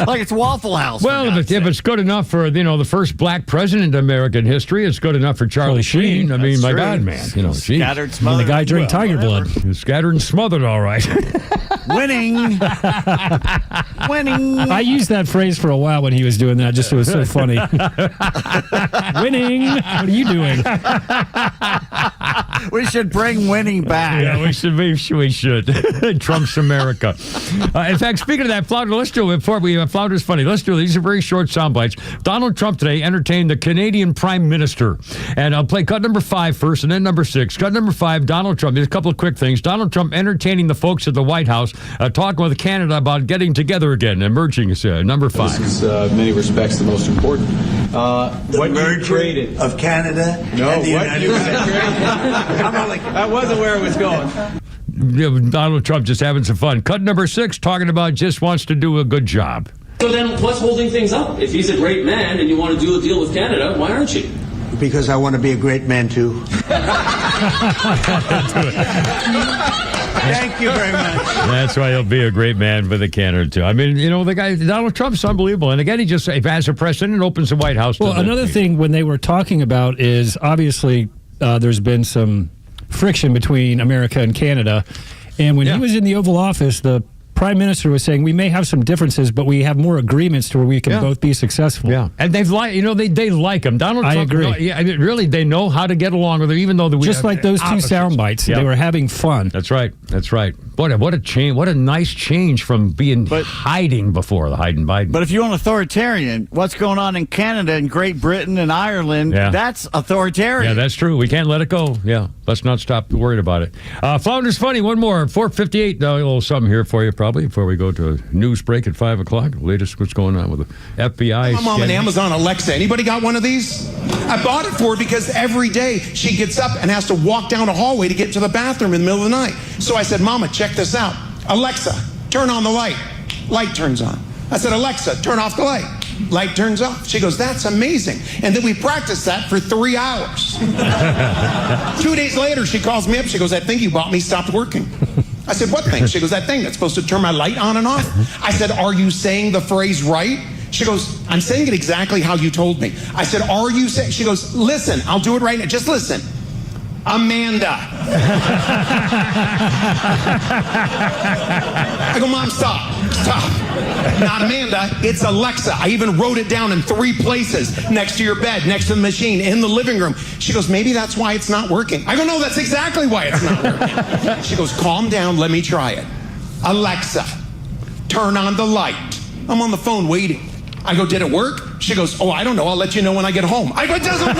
Like it's Waffle House. Well, if it's good enough for, the first black president in American history, it's good enough for Charlie Sheen. I mean, my God, man. Scattered, smothered. The guy drank tiger blood. Scattered and smothered, all right. Winning. I used that phrase for a while when he was doing that. Just it was so funny. Winning. What are you doing? We should bring winning back. Yeah, we should. Trump's America. In fact, speaking of that, Flounder, let's do it before we. Flounder's funny. Let's do it. These are very short sound bites. Donald Trump today entertained the Canadian Prime Minister. And I'll play cut number 5 first and then number 6. Cut number 5, Donald Trump. There's a couple of quick things. Donald Trump entertaining the folks at the White House, talking with Canada about getting together again, emerging, number 5. This is, in many respects, the most important. What you created. Of Canada? No, what you created. That wasn't where it was going. Donald Trump just having some fun. Cut number 6, talking about just wants to do a good job. So then what's holding things up? If he's a great man and you want to do a deal with Canada, why aren't you? Because I want to be a great man, too. Thank you very much. That's why he'll be a great man for the Canada, too. I mean, the guy, Donald Trump's unbelievable. And again, he just, as a president, opens the White House. Well, another thing when they were talking about is obviously there's been some friction between America and Canada. And when he was in the Oval Office, the Prime Minister was saying we may have some differences, but we have more agreements to where we can both be successful. Yeah, and they like him. Donald Trump. I agree. Really, they know how to get along with him, even though just like those two sound bites, they were having fun. That's right. What a change! What a nice change from being hiding before the hiding Biden. But if you want authoritarian, what's going on in Canada and Great Britain and Ireland? That's authoritarian. Yeah, that's true. We can't let it go. Yeah, let's not stop worried about it. Flounder's funny. One more 4:58. A little something here for you, probably before we go to a news break at 5 o'clock. Latest, what's going on with the FBI? My mom an Amazon Alexa. Anybody got one of these? I bought it for her because every day she gets up and has to walk down a hallway to get to the bathroom in the middle of the night. So I said, Mama, check this out. Alexa, turn on the light. Light turns on. I said, Alexa, turn off the light. Light turns off. She goes, that's amazing. And then we practiced that for 3 hours. 2 days later, she calls me up. She goes, that thing you bought me stopped working. I said, what thing? She goes, that thing that's supposed to turn my light on and off. I said, are you saying the phrase right? She goes, I'm saying it exactly how you told me. I said, are you saying? She goes, listen, I'll do it right now. Just listen. Amanda. I go, Mom, stop. Not Amanda, it's Alexa. I even wrote it down in 3 places, next to your bed, next to the machine, in the living room. She goes, maybe that's why it's not working. I go, no, that's exactly why it's not working. She goes, calm down, let me try it. Alexa, turn on the light. I'm on the phone waiting. I go, did it work? She goes, oh, I don't know. I'll let you know when I get home. I go, it doesn't work.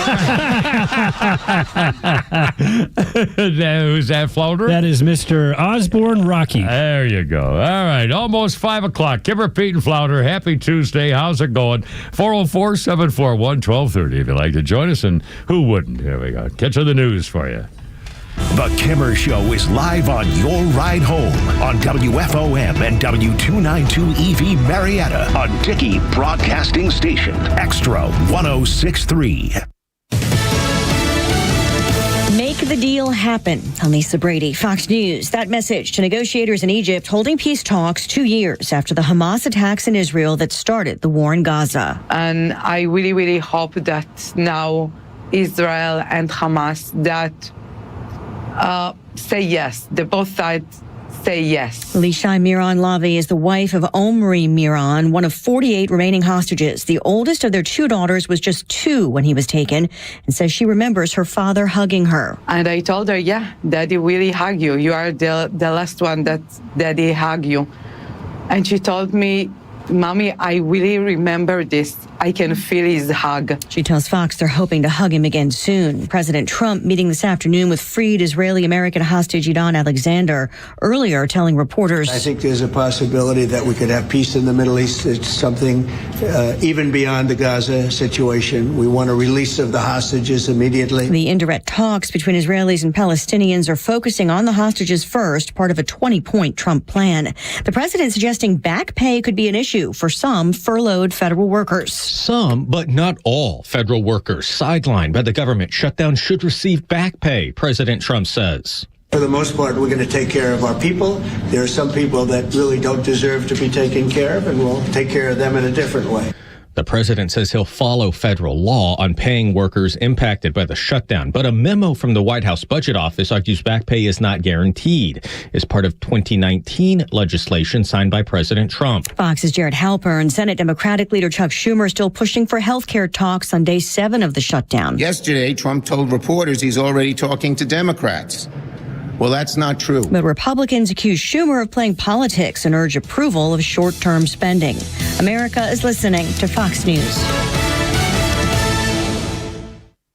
Who's that, Flounder? That is Mr. Osborne Rocky. There you go. All right. Almost 5 o'clock. Kimmer, Pete, and Flounder. Happy Tuesday. How's it going? 404-741-1230 if you'd like to join us. And who wouldn't? Here we go. Catch the news for you. The Kimmer Show is live on your ride home on WFOM and W292 EV Marietta on Dickey Broadcasting Station, Extra 106.3. Make the deal happen. I'm Lisa Brady, Fox News. That message to negotiators in Egypt holding peace talks 2 years after the Hamas attacks in Israel that started the war in Gaza. And I really, really hope that now Israel and Hamas that say yes. The both sides say yes. Lishai Miran Lavi is the wife of Omri Miran, one of 48 remaining hostages. The oldest of their 2 daughters was just 2 when he was taken, and says she remembers her father hugging her. And I told her, yeah, Daddy really hug you. You are the last one that Daddy hug you. And she told me, Mommy, I really remember this. I can feel his hug. She tells Fox they're hoping to hug him again soon. President Trump meeting this afternoon with freed Israeli-American hostage Idan Alexander, earlier telling reporters, I think there's a possibility that we could have peace in the Middle East. It's something even beyond the Gaza situation. We want a release of the hostages immediately. The indirect talks between Israelis and Palestinians are focusing on the hostages first, part of a 20-point Trump plan. The president suggesting back pay could be an issue for some furloughed federal workers. Some, but not all, federal workers sidelined by the government shutdown should receive back pay, President Trump says. For the most part, we're going to take care of our people. There are some people that really don't deserve to be taken care of, and we'll take care of them in a different way. The president says he'll follow federal law on paying workers impacted by the shutdown. But a memo from the White House Budget Office argues back pay is not guaranteed as part of 2019 legislation signed by President Trump. Fox's Jared Halpern, Senate Democratic leader Chuck Schumer still pushing for health care talks on day 7 of the shutdown. Yesterday, Trump told reporters he's already talking to Democrats. Well, that's not true. But Republicans accuse Schumer of playing politics and urge approval of short-term spending. America is listening to Fox News.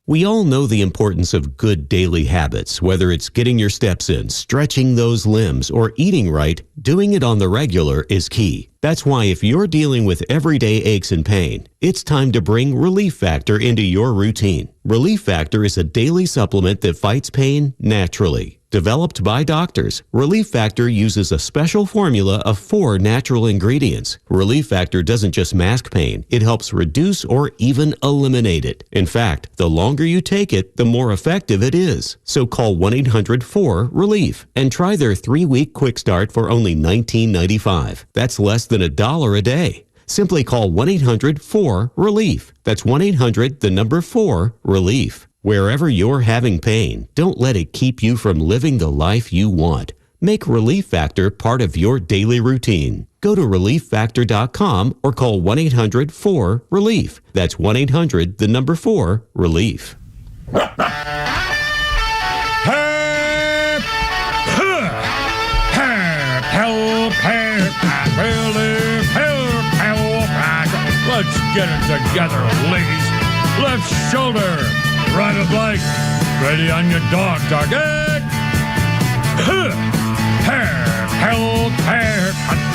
We all know the importance of good daily habits, whether it's getting your steps in, stretching those limbs, or eating right. Doing it on the regular is key. That's why if you're dealing with everyday aches and pain, it's time to bring Relief Factor into your routine. Relief Factor is a daily supplement that fights pain naturally. Developed by doctors, Relief Factor uses a special formula of 4 natural ingredients. Relief Factor doesn't just mask pain, it helps reduce or even eliminate it. In fact, the longer you take it, the more effective it is. So call 1-800-4-RELIEF and try their 3-week quick start for only $19.95. That's less than $1 a day. Simply call 1-800-4-RELIEF. That's 1-800-4-RELIEF. Wherever you're having pain, don't let it keep you from living the life you want. Make Relief Factor part of your daily routine. Go to ReliefFactor.com or call 1-800-4-RELIEF. That's 1-800-4-RELIEF. Let's get it together, ladies. Left shoulder, right of leg. Ready on your dog target. Help,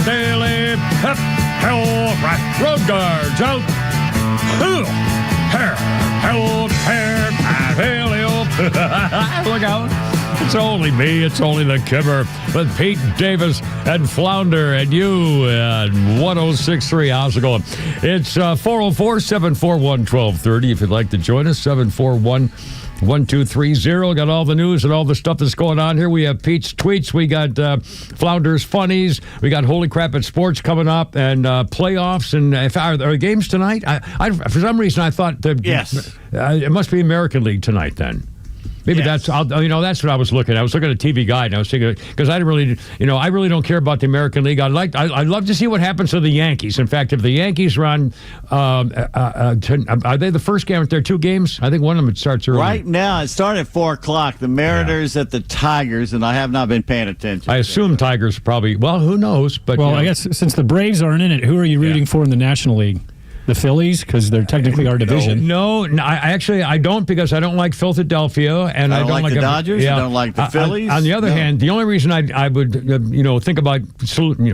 daily, help, road guards out. Look out. It's only me. It's only the Kimmer with Pete Davis and Flounder and you at 106.3. How's it going? It's 404-741-1230. If you'd like to join us, 741-1230. Got all the news and all the stuff that's going on here. We have Pete's tweets. We got Flounder's funnies. We got Holy Crap at Sports coming up and playoffs. And are games tonight? I for some reason, I thought that yes. It must be American League tonight then. Maybe that's what I was looking at. I was looking at a TV guide, and I was thinking, because I really don't care about the American League. I'd love to see what happens to the Yankees. In fact, if the Yankees are on, are they the first game? Are there 2 games? I think one of them starts early. Right now, it started at 4 o'clock. The Mariners at the Tigers, and I have not been paying attention. I assume Tigers probably, well, who knows? But I guess since the Braves aren't in it, who are you rooting for in the National League? The Phillies, because they're technically our division. No, I don't, because I don't like Philadelphia, and I don't like the Dodgers. Yeah. You don't like the Phillies. On the other hand, the only reason I would think about,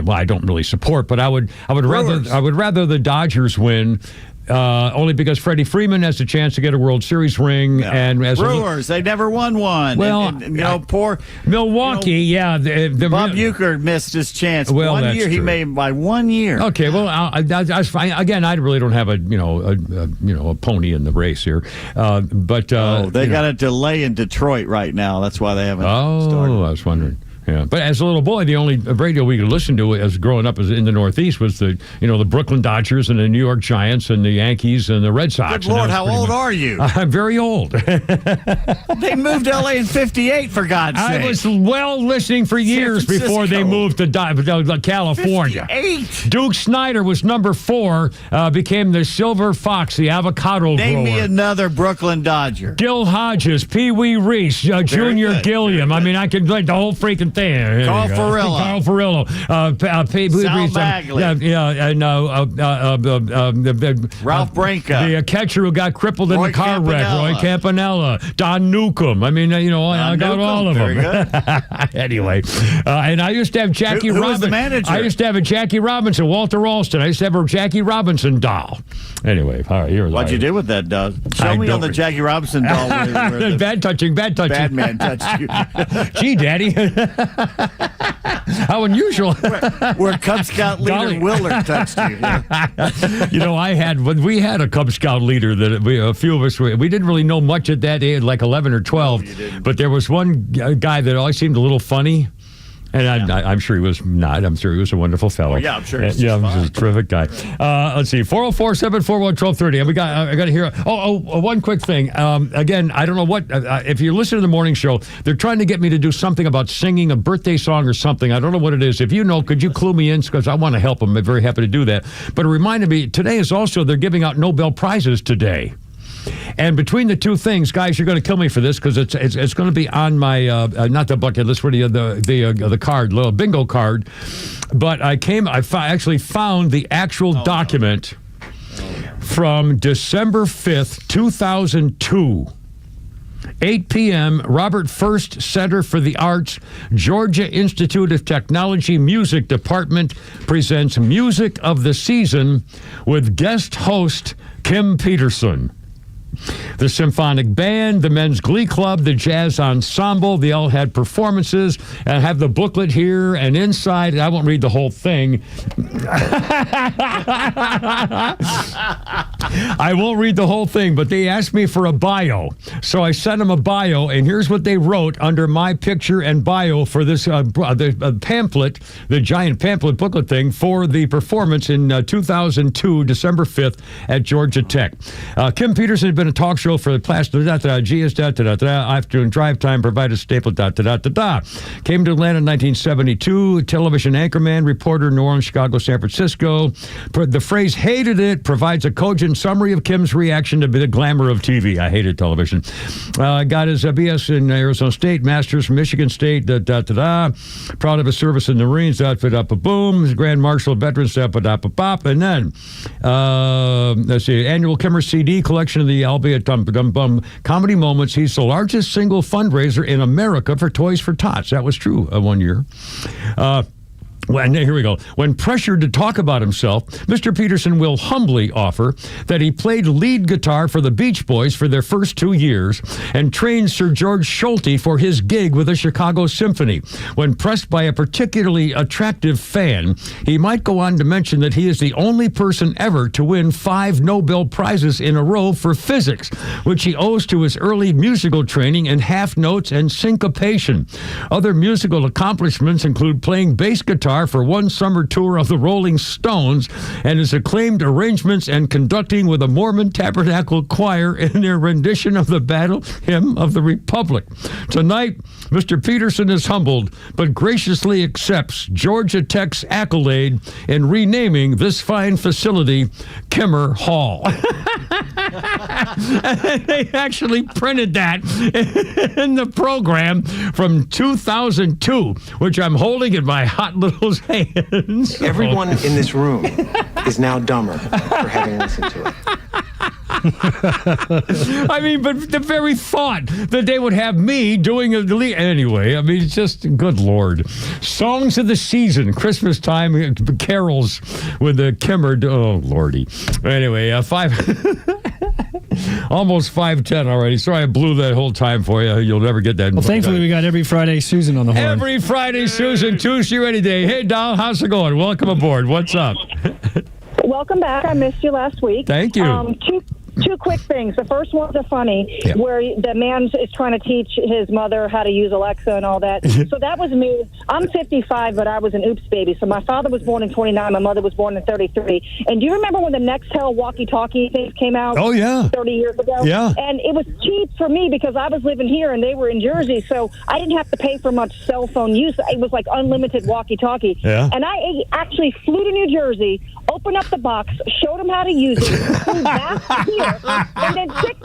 I don't really support, but I would rather the Dodgers win. Only because Freddie Freeman has a chance to get a World Series ring, and as Brewers, they never won one. Well, poor Milwaukee, Bob Uecker missed his chance. Well, 1 year, true. He made by 1 year. Okay, well, that's fine. Again, I really don't have a pony in the race here, but they got a delay in Detroit right now. That's why they haven't. started. I was wondering. Yeah, but as a little boy, the only radio we could listen to as growing up in the Northeast was the Brooklyn Dodgers and the New York Giants and the Yankees and the Red Sox. Good Lord, how old are you? I'm very old. They moved to L.A. in '58, for God's sake. I was listening for years before they moved to California. 58. Duke Snyder was number 4, became the Silver Fox, the avocado Name grower. me another Brooklyn Dodger. Gil Hodges, Pee Wee Reese, Junior good. Gilliam. I mean, I could like the whole freaking thing. Carl Furillo. Sal Bagley. and Ralph Branca. The catcher who got crippled in Roy the car wreck, Campanella. Roy Campanella. Don Newcomb. I mean, I got all of them. Very good. Anyway, and I used to have Jackie Who was the Robinson. manager? I used to have a Jackie Robinson, Walter Alston. I used to have a Jackie Robinson doll. Anyway, all right, here's What'd you do with that doll? Show me on the Jackie Robinson doll. Where the bad touching. bad man touched you. Gee, Daddy. How unusual. Where Cub Scout leader Willard touched you. We had a Cub Scout leader that a few of us we didn't really know much at that age, like 11 or 12. But there was one guy that always seemed a little funny. And I'm sure he was not. I'm sure he was a wonderful fellow. Yeah, I'm sure he's he was a terrific guy. Let's see, 404-741-1230. And I got to hear. One quick thing. Again, I don't know what. If you listen to the morning show, they're trying to get me to do something about singing a birthday song or something. I don't know what it is. If you know, could you clue me in? Because I want to help them. I'm very happy to do that. But it reminded me, today is also, they're giving out Nobel Prizes today. And between the two things, guys, you're going to kill me for this because it's going to be on my not the bucket list, for the card, little bingo card. But I actually found the actual document from December 5th, 2002. 8 p.m., Robert First Center for the Arts, Georgia Institute of Technology Music Department presents Music of the Season with guest host Kim Peterson. The symphonic band, the men's glee club, the jazz ensemble, they all had performances. And I have the booklet here, and inside, I won't read the whole thing. I won't read the whole thing, but they asked me for a bio. So I sent them a bio, and here's what they wrote under my picture and bio for this the pamphlet, the giant pamphlet booklet thing for the performance in 2002, December 5th at Georgia Tech. Kim Peterson had been a talk show for the class, GS, afternoon drive time, provided staple, Came to Atlanta in 1972, television anchorman, reporter, New Orleans, Chicago, San Francisco. The phrase hated it provides a cogent summary of Kim's reaction to the glamour of TV. I hated television. Got his BS in Arizona State, master's from Michigan State, proud of his service in the Marines, boom, Grand Marshal, veterans, and then, let's see, annual Kimmer CD collection of the albeit comedy moments. He's the largest single fundraiser in America for Toys for Tots. That was true one year. And here we go. When pressured to talk about himself, Mr. Peterson will humbly offer that he played lead guitar for the Beach Boys for their first 2 years and trained Sir George Solti for his gig with the Chicago Symphony. When pressed by a particularly attractive fan, he might go on to mention that he is the only person ever to win 5 Nobel Prizes in a row for physics, which he owes to his early musical training in half notes and syncopation. Other musical accomplishments include playing bass guitar for one summer tour of the Rolling Stones and his acclaimed arrangements and conducting with a Mormon Tabernacle Choir in their rendition of the Battle Hymn of the Republic. Tonight, Mr. Peterson is humbled, but graciously accepts Georgia Tech's accolade in renaming this fine facility Kimmer Hall. They actually printed that in the program from 2002, which I'm holding in my hot little hands. Everyone in this room is now dumber for having listened to it. I mean, but the very thought that they would have me doing a delete anyway. I mean, it's just good Lord. Songs of the season, Christmas time, carols with the Kimmer. Oh Lordy. Anyway, almost 5:10 already. Sorry I blew that whole time for you. You'll never get that. Well, thankfully we got every Friday Susan on the horn. Every Friday Susan, Tuesday Ready Day. Hey, Doll, how's it going? Welcome aboard. What's up? Welcome back. I missed you last week. Thank you. Two quick things. The first one's a funny, where the man is trying to teach his mother how to use Alexa and all that. So that was me. I'm 55, but I was an oops baby. So my father was born in 29. My mother was born in 33. And do you remember when the Nextel walkie-talkie things came out? Oh, yeah. 30 years ago? Yeah. And it was cheap for me because I was living here and they were in Jersey. So I didn't have to pay for much cell phone use. It was like unlimited walkie-talkie. Yeah. And I actually flew to New Jersey, opened up the box, showed him how to use it, flew back here. And then 6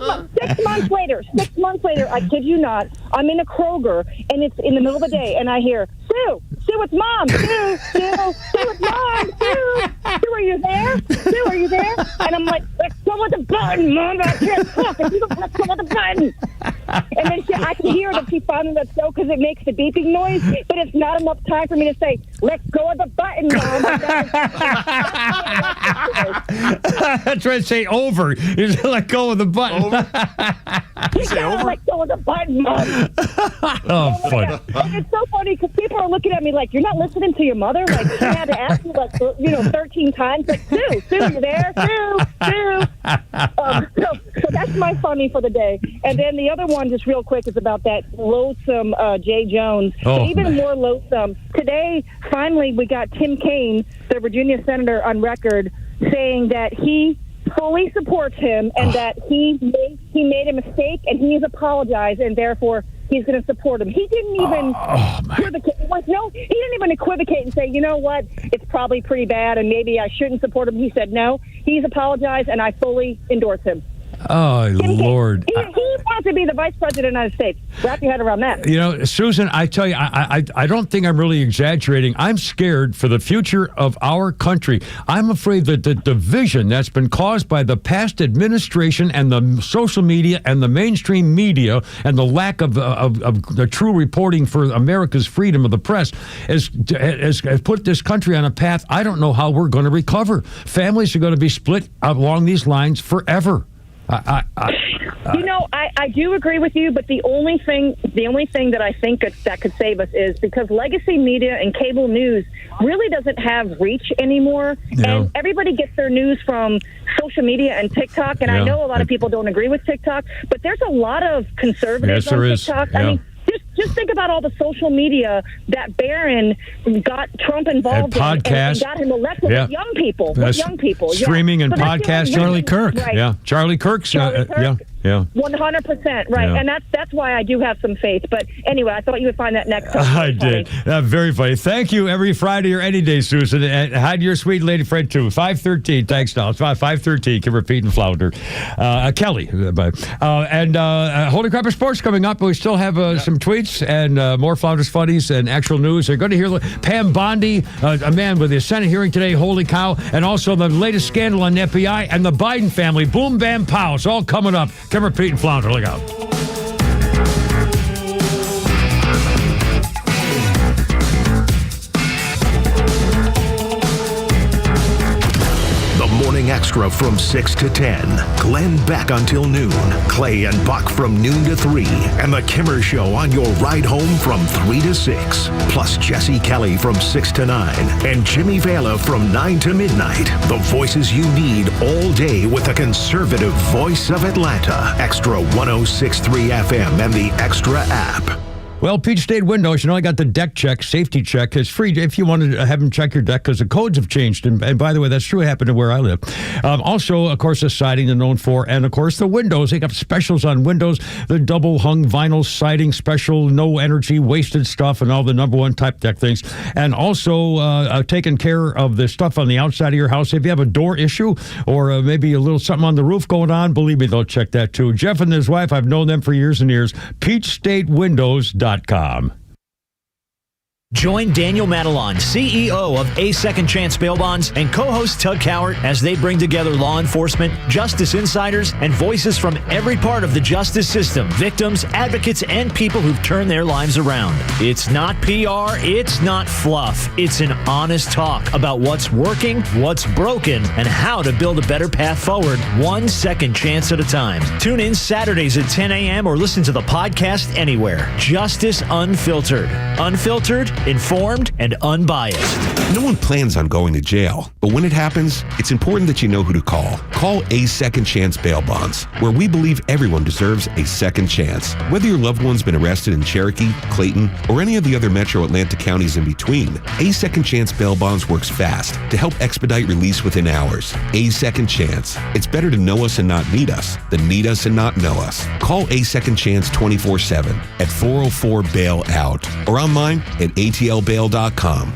months later, I kid you not, I'm in a Kroger, and it's in the middle of the day, and I hear, Sue, it's Mom. Sue, it's Mom. Sue, are you there? Sue, are you there? And I'm like, let's go with the button, Mom. I can't talk. If you don't let's go with the button. And then I can hear that she finally lets go because it makes the beeping noise, but it's not enough time for me to say, let's go with the button, Mom. That's right. Say over. You just let go of the button. Over? You say over? Let go of the button, Mom. Oh, funny. And it's so funny because people are looking at me like, you're not listening to your mother? Like, she had to ask you, 13 times. Like, Sue, you there? Sue. So that's my funny for the day. And then the other one, just real quick, is about that loathsome Jay Jones. Oh, but even man. more loathsome. Today, finally, we got Tim Kaine, the Virginia senator, on record saying that he fully supports him and that he made a mistake and he's apologized and therefore he's going to support him. He didn't even equivocate. He didn't even equivocate and say, you know what, it's probably pretty bad and maybe I shouldn't support him. He said, no, he's apologized and I fully endorse him. Oh, Lord. He wants to be the vice president of the United States. Wrap your head around that. You know, Susan, I tell you, I don't think I'm really exaggerating. I'm scared for the future of our country. I'm afraid that the division that's been caused by the past administration and the social media and the mainstream media and the lack of the true reporting for America's freedom of the press has put this country on a path I don't know how we're going to recover. Families are going to be split along these lines forever. I do agree with you, but the only thing that I think that could save us is because legacy media and cable news really doesn't have reach anymore, and everybody gets their news from social media and TikTok. And I know a lot of people don't agree with TikTok, but there's a lot of conservatives on TikTok. I mean, just think about all the social media that Barron got Trump involved in and got him elected with young people. Streaming and podcasts. Charlie Kirk. Right. Yeah, Charlie Kirk's. Yeah. 100%, right. And that's why I do have some faith. But anyway, I thought you would find that next time. I did. Very funny. Thank you every Friday or any day, Susan. And hi to your sweet lady friend, too. 513. Thanks, Donald. It's 513. Kimmer, Pete, and Flounder. Kelly. And Holy Crap of Sports coming up. We still have some tweets and more Flounders Funnies and actual news. They're going to hear Pam Bondi, a man with the Senate hearing today. Holy cow. And also the latest scandal on the FBI and the Biden family. Boom, bam, pow. It's all coming up. Kimmer, Pete, and Flounder. Look out. Morning Extra from 6 to 10. Glenn Beck until noon. Clay and Buck from noon to 3. And the Kimmer Show on your ride home from 3 to 6. Plus Jesse Kelly from 6 to 9. And Jimmy Vela from 9 to midnight. The voices you need all day with the conservative voice of Atlanta. Extra 106.3 FM and the Extra app. Well, Peach State Windows, I got the deck check, safety check. It's free if you want to have them check your deck because the codes have changed. And by the way, that's true. It happened to where I live. Also, of course, the siding they're known for. And, of course, the windows. They got specials on windows. The double-hung vinyl siding special, no energy, wasted stuff, and all the number one type deck things. And also taking care of the stuff on the outside of your house. If you have a door issue or maybe a little something on the roof going on, believe me, they'll check that, too. Jeff and his wife, I've known them for years and years. PeachStateWindows.com. Join Daniel Madelon, CEO of A Second Chance Bail Bonds, and co-host Tug Cowart as they bring together law enforcement, justice insiders, and voices from every part of the justice system, victims, advocates, and people who've turned their lives around. It's not PR, it's not fluff. It's an honest talk about what's working, what's broken, and how to build a better path forward, one second chance at a time. Tune in Saturdays at 10 a.m. or listen to the podcast anywhere. Justice Unfiltered. Unfiltered, informed, and unbiased. No one plans on going to jail, but when it happens, it's important that you know who to call. Call A Second Chance Bail Bonds, where we believe everyone deserves a second chance. Whether your loved one's been arrested in Cherokee, Clayton, or any of the other metro Atlanta counties in between, A Second Chance Bail Bonds works fast to help expedite release within hours. A Second Chance. It's better to know us and not need us than need us and not know us. Call A Second Chance 24/7 at 404-BAIL-OUT or online at atlbail.com.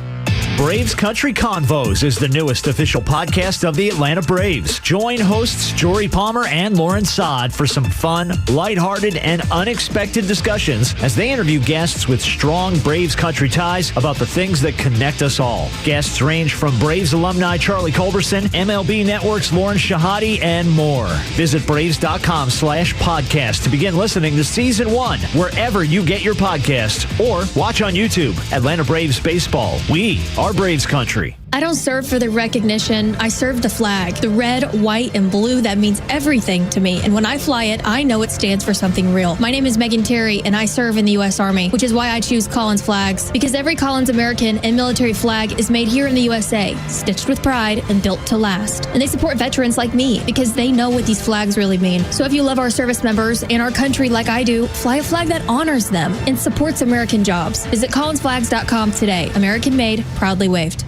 Braves Country Convos is the newest official podcast of the Atlanta Braves. Join hosts Jory Palmer and Lauren Saad for some fun, lighthearted, and unexpected discussions as they interview guests with strong Braves country ties about the things that connect us all. Guests range from Braves alumni Charlie Culberson, MLB Network's Lauren Shahadi, and more. Visit Braves.com/podcast to begin listening to Season 1 wherever you get your podcast or watch on YouTube. Atlanta Braves Baseball. We are Braves Country. I don't serve for the recognition. I serve the flag. The red, white, and blue, that means everything to me. And when I fly it, I know it stands for something real. My name is Megan Terry, and I serve in the U.S. Army, which is why I choose Collins flags. Because every Collins American and military flag is made here in the USA, stitched with pride and built to last. And they support veterans like me because they know what these flags really mean. So if you love our service members and our country like I do, fly a flag that honors them and supports American jobs. Visit collinsflags.com today. American made, proudly waved.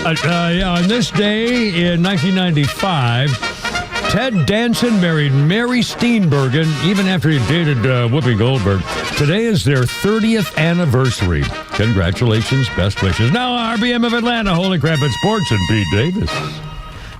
On this day in 1995, Ted Danson married Mary Steenburgen even after he dated Whoopi Goldberg. Today is their 30th anniversary. Congratulations, best wishes. Now, RBM of Atlanta, Holy Crap at Sports, and Pete Davis.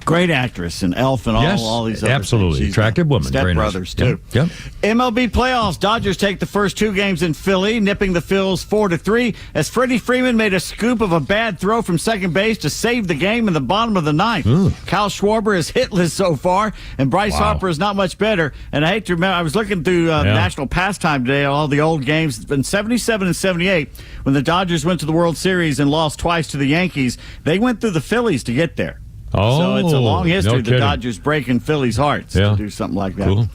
Great actress and Elf and all these other absolutely things. attractive woman. Step Very Brothers nice. too. Yep. MLB playoffs. Dodgers take the first two games in Philly, nipping the Phils 4-3 as Freddie Freeman made a scoop of a bad throw from second base to save the game in the bottom of the ninth. Kyle Schwarber is hitless so far, and Bryce Harper is not much better. And I hate to remember, I was looking through National Pastime today, all the old games in 77 and 78 when the Dodgers went to the World Series and lost twice to the Yankees. They went through the Phillies to get there. So it's a long history. no The kidding. Dodgers breaking Phillies' hearts to do something like that.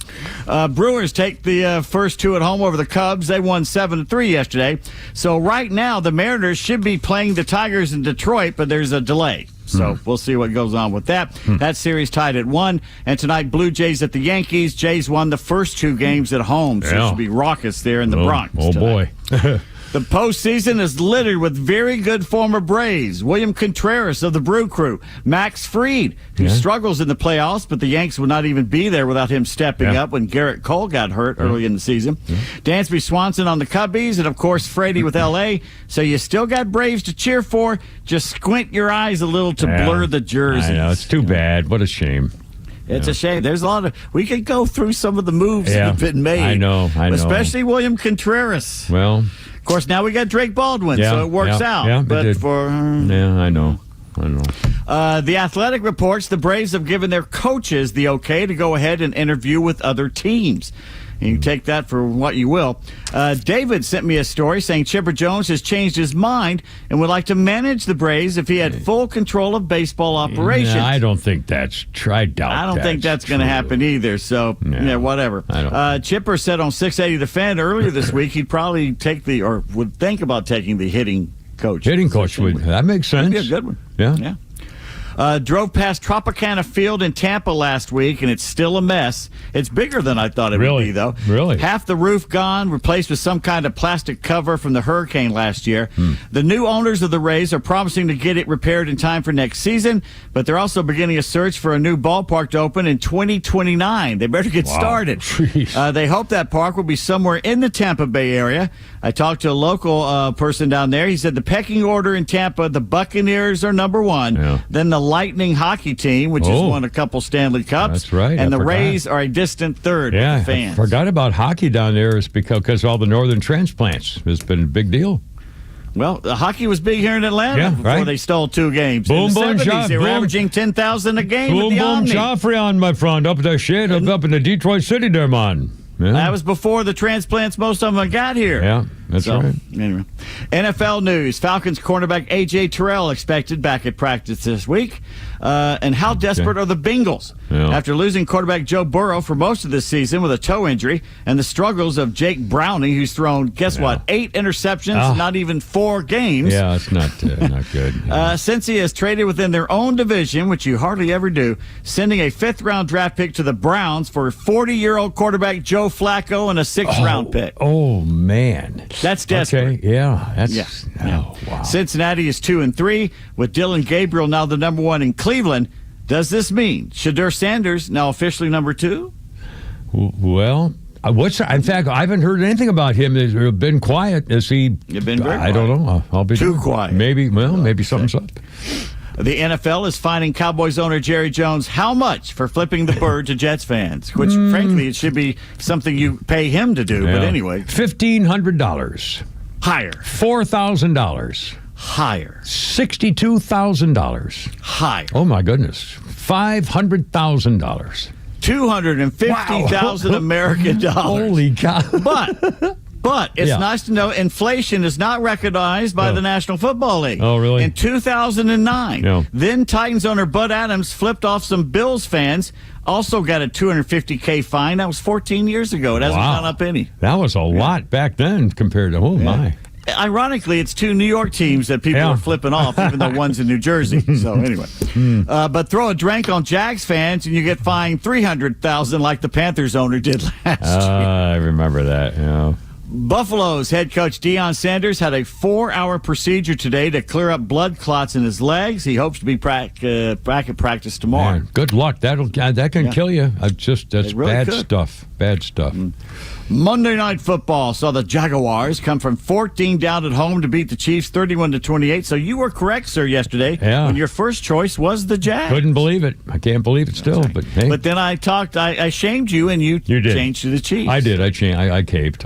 Cool. Brewers take the first two at home over the Cubs. They won 7-3 yesterday. So right now, the Mariners should be playing the Tigers in Detroit, but there's a delay. So we'll see what goes on with that. That series tied at 1. And tonight, Blue Jays at the Yankees. Jays won the first 2 games at home. So it should be raucous there in the Bronx. Oh, boy. The postseason is littered with very good former Braves. William Contreras of the Brew Crew. Max Fried, who struggles in the playoffs, but the Yanks would not even be there without him stepping up when Garrett Cole got hurt early in the season. Dansby Swanson on the Cubbies, and, of course, Freddie with L.A. So you still got Braves to cheer for. Just squint your eyes a little to blur the jerseys. I know. It's too bad. What a shame. It's a shame. There's a lot of. We could go through some of the moves that have been made. I know. Especially William Contreras. Well, of course, now we got Drake Baldwin, so it works out. Yeah, but I know. The Athletic reports the Braves have given their coaches the okay to go ahead and interview with other teams. You can take that for what you will. David sent me a story saying Chipper Jones has changed his mind and would like to manage the Braves if he had full control of baseball operations. I don't think that's true. I doubt I don't think that's going to happen either. So, whatever. Chipper said on 680 The Fan earlier this week he'd probably take would think about taking the hitting coach. Hitting coach that makes sense. That'd be a good one. Yeah. Drove past Tropicana Field in Tampa last week, and it's still a mess. It's bigger than I thought it would be, though. Really? Half the roof gone, replaced with some kind of plastic cover from the hurricane last year. The new owners of the Rays are promising to get it repaired in time for next season, but they're also beginning a search for a new ballpark to open in 2029. They better get started. They hope that park will be somewhere in the Tampa Bay area. I talked to a local person down there. He said the pecking order in Tampa, the Buccaneers are number 1, then the Lightning hockey team, which has won a couple Stanley Cups. That's right. And the Rays are a distant third with the fans. I forgot about hockey down there is because all the northern transplants. It's been a big deal. Well, the hockey was big here in Atlanta before they stole 2 games. Boom, in the boom, 70s, they were averaging 10,000 a game with the Omni. Joffrey, my friend, up there, up in the Detroit City there, man. Yeah. That was before the transplants, most of them got here. Yeah, that's right. Anyway, NFL news. Falcons cornerback A.J. Terrell expected back at practice this week. And how desperate are the Bengals? After losing quarterback Joe Burrow for most of this season with a toe injury and the struggles of Jake Browning, who's thrown, guess what, 8 interceptions, not even 4 games. Yeah, it's not good. Since he has traded within their own division, which you hardly ever do, sending a 5th-round draft pick to the Browns for 40-year-old quarterback Joe Flacco and a 6th-round pick. Oh, man. That's desperate. Okay, that's... Yeah. Oh, wow. Cincinnati is 2-3, with Dylan Gabriel now the number 1 in Cleveland. Does this mean Shadur Sanders now officially number 2? Well, in fact, I haven't heard anything about him. He's been quiet. Is he? You've been very quiet. I don't know. I'll be too quiet. Maybe something's up. The NFL is fining Cowboys owner Jerry Jones how much for flipping the bird to Jets fans? Which, frankly, it should be something you pay him to do. But anyway, $1,500 higher, $4,000 higher, $62,000 higher. Oh my goodness, $500,000, $250,000 American dollars. Holy cow! But it's nice to know inflation is not recognized by the National Football League. Oh, really? In 2009, then Titans owner Bud Adams flipped off some Bills fans, also got a $250K fine. That was 14 years ago. It hasn't gone up any. That was a lot back then compared to, my. Ironically, it's 2 New York teams that people are flipping off, even though one's in New Jersey. So anyway, but throw a drink on Jags fans and you get fined $300,000 like the Panthers owner did last year. I remember that. Yeah. Buffalo's head coach Deion Sanders had a 4-hour procedure today to clear up blood clots in his legs. He hopes to be back at practice tomorrow. Man, good luck. That can kill you. That's really bad stuff. Bad stuff. Monday Night Football saw the Jaguars come from 14 down at home to beat the Chiefs 31-28. So you were correct, sir, yesterday when your first choice was the Jags. Couldn't believe it. I can't believe it still. Right. But hey. But then I shamed you, and you did. Changed to the Chiefs. I did. I caved.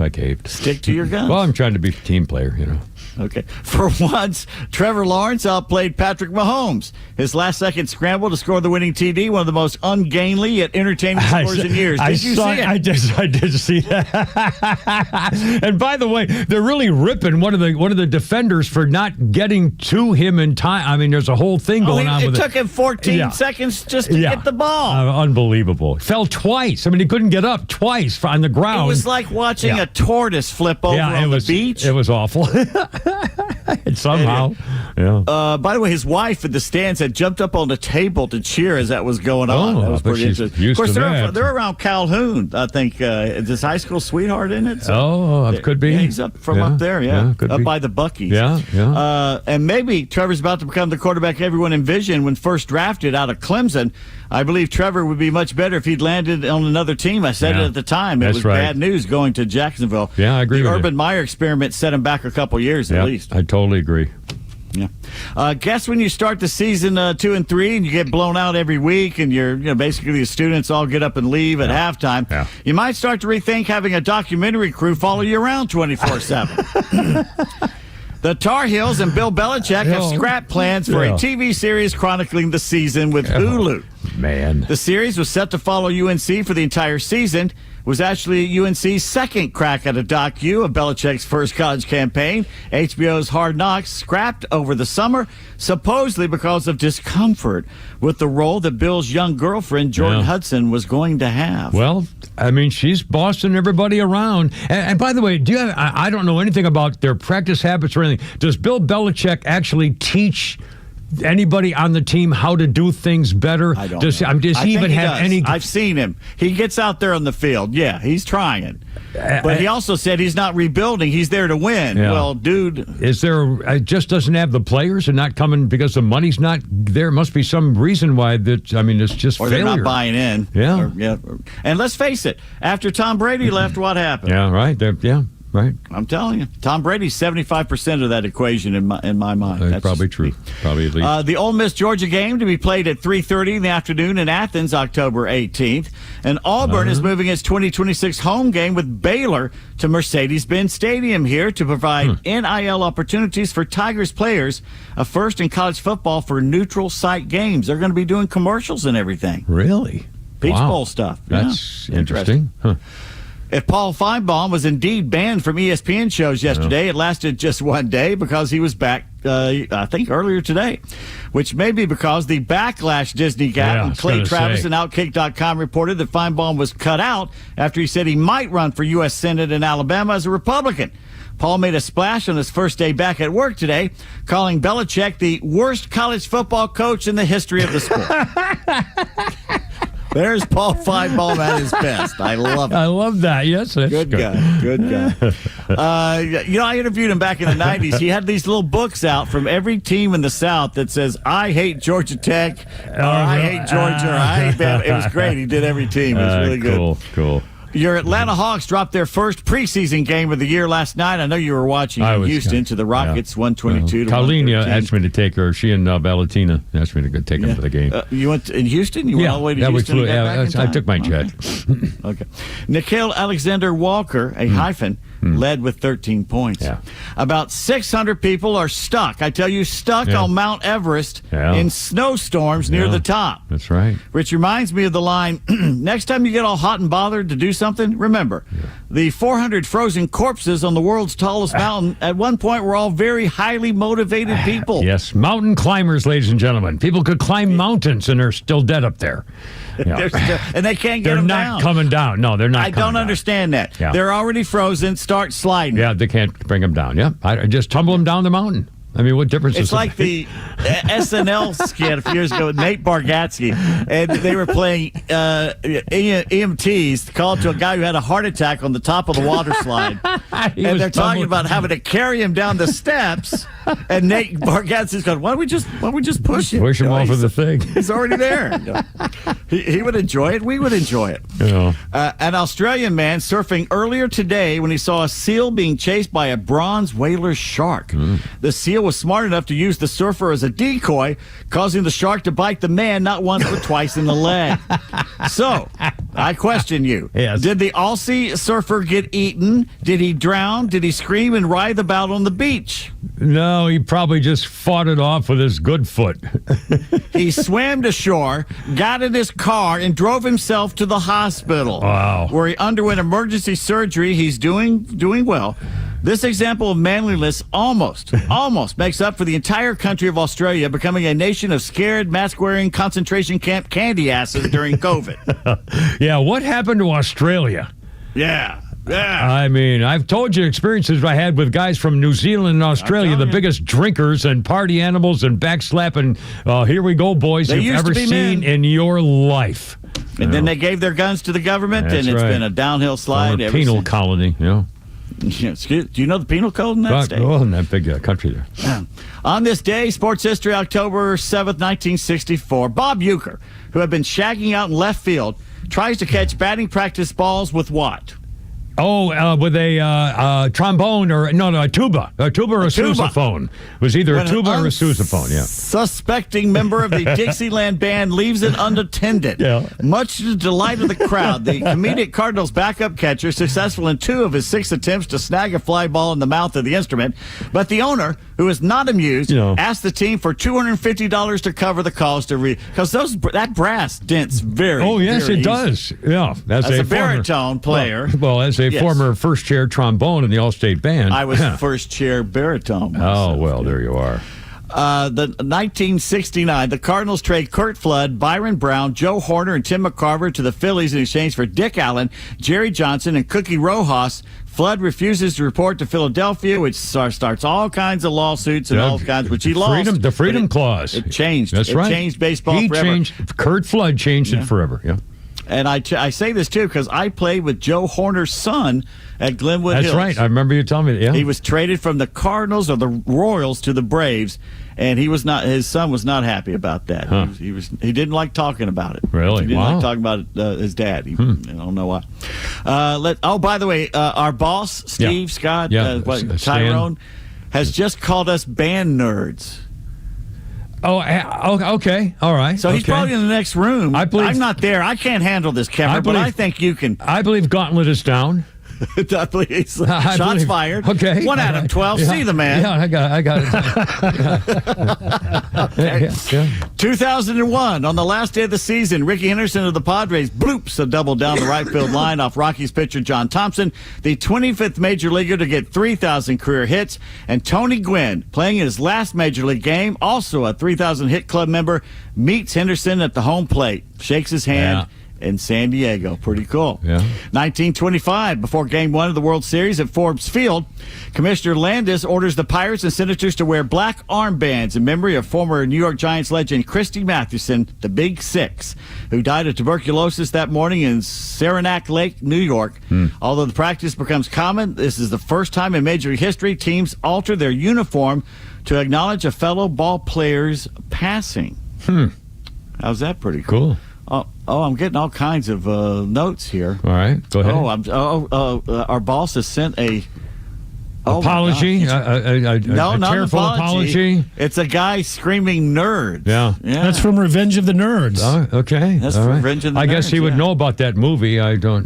Stick to your guns. Well, I'm trying to be a team player, Okay. For once, Trevor Lawrence outplayed Patrick Mahomes. His last-second scramble to score the winning TD, one of the most ungainly yet entertaining scores in years. Did you see it? I did see that. And by the way, they're really ripping one of the defenders for not getting to him in time. I mean, there's a whole thing going on with it. It took him 14 seconds just to get the ball. Unbelievable. Fell twice. I mean, he couldn't get up twice on the ground. It was like watching a tortoise flip over on the beach. It was awful. And somehow, by the way, his wife in the stands had jumped up on the table to cheer as that was going on. That was pretty interesting. Of course, they're around Calhoun. I think is his high school sweetheart in it. So could be. Yeah, he's up from up there. Could up be. by the Buc-ee's. Yeah. And maybe Trevor's about to become the quarterback everyone envisioned when first drafted out of Clemson. I believe Trevor would be much better if he'd landed on another team. I said it at the time. It was bad news going to Jacksonville. Yeah, I agree with you. The Urban Meyer experiment set him back a couple years at least. I totally agree. Yeah. Guess when you start the season 2 and 3 and you get blown out every week and you're basically the students all get up and leave at halftime, you might start to rethink having a documentary crew follow you around 24/7. The Tar Heels and Bill Belichick have scrapped plans for a TV series chronicling the season with Hulu. Man. The series was set to follow UNC for the entire season. It was actually UNC's second crack at a docu of Belichick's first college campaign. HBO's Hard Knocks scrapped over the summer, supposedly because of discomfort with the role that Bill's young girlfriend, Jordan Hudson, was going to have. Well, I mean, she's bossing everybody around. And by the way, I don't know anything about their practice habits or anything. Does Bill Belichick actually teach anybody on the team how to do things better? I don't know. Does he even have any? I've seen him. He gets out there on the field. Yeah, he's trying. But he also said he's not rebuilding. He's there to win. Yeah. Well, dude. Is there, it just doesn't have the players and not coming because the money's not there? Must be some reason why that, I mean, it's just or failure. They're not buying in. Yeah. And let's face it, after Tom Brady left, what happened? Yeah, right. Right. I'm telling you, Tom Brady's 75% of that equation in my mind. That's probably true. Probably at least. The Ole Miss Georgia game to be played at 3:30 in the afternoon in Athens, October 18th. And Auburn is moving its 2026 home game with Baylor to Mercedes-Benz Stadium here to provide NIL opportunities for Tigers players, a first in college football for neutral site games. They're going to be doing commercials and everything. Really? Peach Bowl stuff. That's interesting. Huh. If Paul Feinbaum was indeed banned from ESPN shows yesterday, it lasted just one day because he was back, I think, earlier today, which may be because the Backlash Disney got and Clay Travis and Outkick.com reported that Feinbaum was cut out after he said he might run for U.S. Senate in Alabama as a Republican. Paul made a splash on his first day back at work today, calling Belichick the worst college football coach in the history of the sport. There's Paul Feinbaum at his best. I love it. I love that. Yes, that's good guy. Good guy. I interviewed him back in the 90s. He had these little books out from every team in the South that says, I hate Georgia Tech, or I hate Georgia, or I hate Bama. It was great. He did every team. It was really good. Cool. Your Atlanta Hawks dropped their first preseason game of the year last night. I know you were watching Houston to the Rockets, 122 to 113. Carlina asked me to take her. She and Valentina asked me to go take them to the game. You went in Houston? You went all the way to Houston? We flew, I took my jet. Okay. Nikhil Alexander-Walker, a hyphen, led with 13 points. Yeah. About 600 people are stuck. I tell you, stuck on Mount Everest in snowstorms near the top. That's right. Which reminds me of the line, next time you get all hot and bothered to do something, remember, the 400 frozen corpses on the world's tallest mountain at one point were all very highly motivated people. Yes, mountain climbers, ladies and gentlemen. People could climb mountains and they're still dead up there. Yeah. And they can't get them down. They're not coming down. No, they're not I don't understand that. Yeah. They're already frozen. Start sliding. Yeah, they can't bring them down. Yeah, I just tumble them down the mountain. I mean, what difference It's like the SNL skit a few years ago with Nate Bargatze, and they were playing EMTs called to a guy who had a heart attack on the top of the water slide. And they're talking about having to carry him down the steps, and Nate Bargatze's going, why don't we just push him? Push him off of the thing. He's already there. He would enjoy it. We would enjoy it. An Australian man surfing earlier today when he saw a seal being chased by a bronze whaler shark. The seal was smart enough to use the surfer as a decoy, causing the shark to bite the man not once but twice in the leg. So, I question you. Yes. Did the Aussie surfer get eaten? Did he drown? Did he scream and writhe about on the beach? No, he probably just fought it off with his good foot. He swam to shore, got in his car, and drove himself to the hospital. Wow. Where he underwent emergency surgery. He's doing well. This example of manliness almost makes up for the entire country of Australia becoming a nation of scared, mask-wearing concentration camp candy asses during COVID. Yeah, what happened to Australia? Yeah. I mean, I've told you experiences I had with guys from New Zealand and Australia, the biggest drinkers and party animals and backslapping, here we go, boys, They you've used to ever be seen men. in your life. And then they gave their guns to the government, That's and it's right. been a downhill slide Former ever penal since. colony, you know. Do you know the penal code in that state? Oh, in that big country there. On this day, sports history, October 7th, 1964, Bob Uecker, who had been shagging out in left field, tries to catch batting practice balls with what? Oh, with a trombone or a tuba. A tuba or a sousaphone. It was either When a tuba or a sousaphone, yeah. Suspecting member of the Dixieland band leaves it unattended. Yeah. Much to the delight of the crowd, the comedic Cardinals backup catcher successful in 2 of his 6 attempts to snag a fly ball in the mouth of the instrument. But the owner, who is not amused, asked the team for $250 to cover the cost because that brass dents very. Oh, yes, very it easy. does. Yeah, As a baritone player. Well, as a former first chair trombone in the All-State Band. I was first chair baritone myself. Oh, well, there you are. The 1969, the Cardinals trade Curt Flood, Byron Brown, Joe Horner, and Tim McCarver to the Phillies in exchange for Dick Allen, Jerry Johnson, and Cookie Rojas. Flood refuses to report to Philadelphia, which starts all kinds of lawsuits and all kinds, which he lost. The freedom clause. It changed. That's right. It changed baseball forever. Curt Flood changed it forever, yeah. And I say this, too, because I played with Joe Horner's son at Glenwood Hills. That's right. I remember you telling me that, yeah. He was traded from the Cardinals or the Royals to the Braves, and his son was not happy about that. Huh. He didn't like talking about it. Really? He didn't Wow. like talking about it, his dad. I don't know why. By the way, our boss, Steve Scott, Tyrone, has just called us band nerds. Oh, okay. All right. So he's probably in the next room. I believe, I'm not there. I can't handle this, Kevin, but I think you can. I believe Gauntlet is down. Shots fired. Okay. 1 out of 12. Yeah. See the man. Yeah, I got it. Yeah. 2001, on the last day of the season, Ricky Henderson of the Padres bloops a double down the right field line off Rockies pitcher John Thompson, the 25th major leaguer to get 3,000 career hits. And Tony Gwynn, playing in his last major league game, also a 3,000 hit club member, meets Henderson at the home plate, shakes his hand. In San Diego. Pretty cool. Yeah. 1925, before Game 1 of the World Series at Forbes Field, Commissioner Landis orders the Pirates and Senators to wear black armbands in memory of former New York Giants legend Christy Mathewson, the Big Six, who died of tuberculosis that morning in Saranac Lake, New York. Although the practice becomes common, this is the first time in Major League history teams alter their uniform to acknowledge a fellow ball player's passing. How's that? Pretty cool. I'm getting all kinds of notes here. All right, go ahead. Our boss has sent a apology. A not tearful an apology. It's a guy screaming "nerds." Yeah. That's from Revenge of the Nerds. Okay, That's all right. Revenge of the I guess Nerds, he would know about that movie. I don't,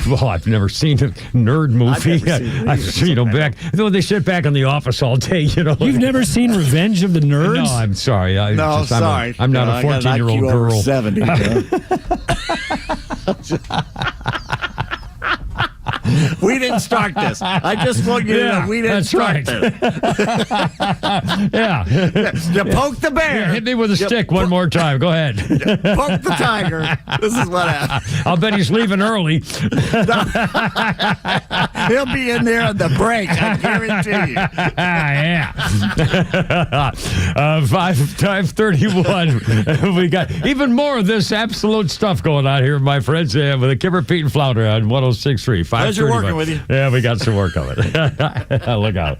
well, I've never seen a nerd movie. I've seen back. They sit back in the office all day. You've never seen Revenge of the Nerds? No, I'm sorry. Sorry. I'm not a 14-year-old girl. 70. We didn't start this. I just want you to know we didn't start this. Yeah. You poke the bear. Hit me with a stick one more time. Go ahead. Poke the tiger. This is what happened. I'll bet he's leaving early. He'll be in there at the break, I guarantee you. Yeah. 5:31. We got even more of this absolute stuff going on here, my friends, with the Kimmer, Pete, and Flounder on 106.3. Pleasure working with you. Yeah, we got some work of it. Look out.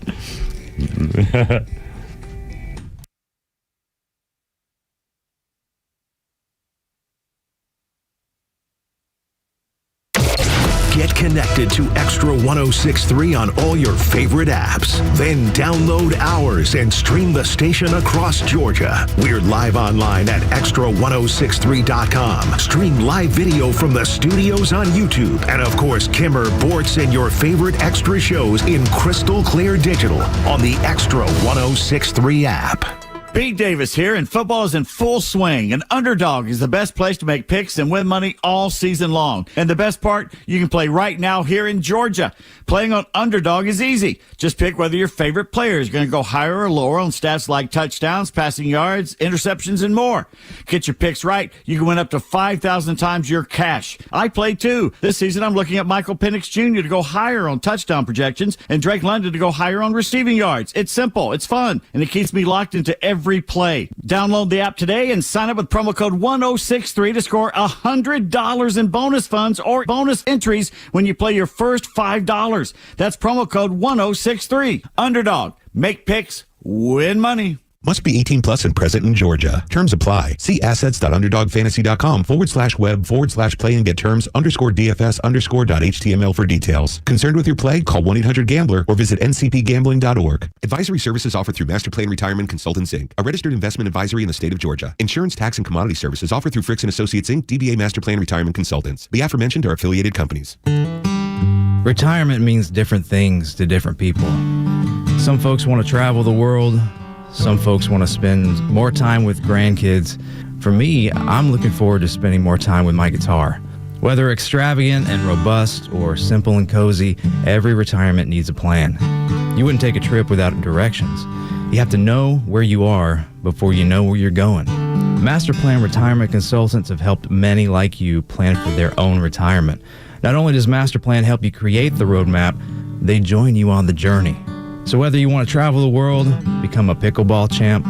Get Get connected to Extra 106.3 on all your favorite apps. Then download ours and stream the station across Georgia. We're live online at extra1063.com. Stream live video from the studios on YouTube. And of course, Kimmer, Bortz, and your favorite Extra shows in crystal clear digital on the Extra 106.3 app. Pete Davis here, and football is in full swing. An Underdog is the best place to make picks and win money all season long. And the best part, you can play right now here in Georgia. Playing on Underdog is easy. Just pick whether your favorite player is going to go higher or lower on stats like touchdowns, passing yards, interceptions, and more. Get your picks right, you can win up to 5,000 times your cash. I play too. This season, I'm looking at Michael Penix Jr. to go higher on touchdown projections and Drake London to go higher on receiving yards. It's simple, it's fun, and it keeps me locked into every play. Download the app today and sign up with promo code 1063 to score $100 in bonus funds or bonus entries when you play your first $5. That's promo code 1063. Underdog. Make picks, win money. Must be 18 plus and present in Georgia. Terms apply. See assets.underdogfantasy.com/web/play and get terms _DFS_.html for details. Concerned with your play? Call 1-800-GAMBLER or visit ncpgambling.org. Advisory services offered through Master Plan Retirement Consultants, Inc., a registered investment advisory in the state of Georgia. Insurance, tax, and commodity services offered through Fricks & Associates, Inc., DBA Master Plan Retirement Consultants. The aforementioned are affiliated companies. Retirement means different things to different people. Some folks want to travel the world. Some folks want to spend more time with grandkids. For me, I'm looking forward to spending more time with my guitar. Whether extravagant and robust or simple and cozy, every retirement needs a plan. You wouldn't take a trip without directions. You have to know where you are before you know where you're going. Master Plan Retirement Consultants have helped many like you plan for their own retirement. Not only does Master Plan help you create the roadmap, they join you on the journey. So whether you want to travel the world, become a pickleball champ,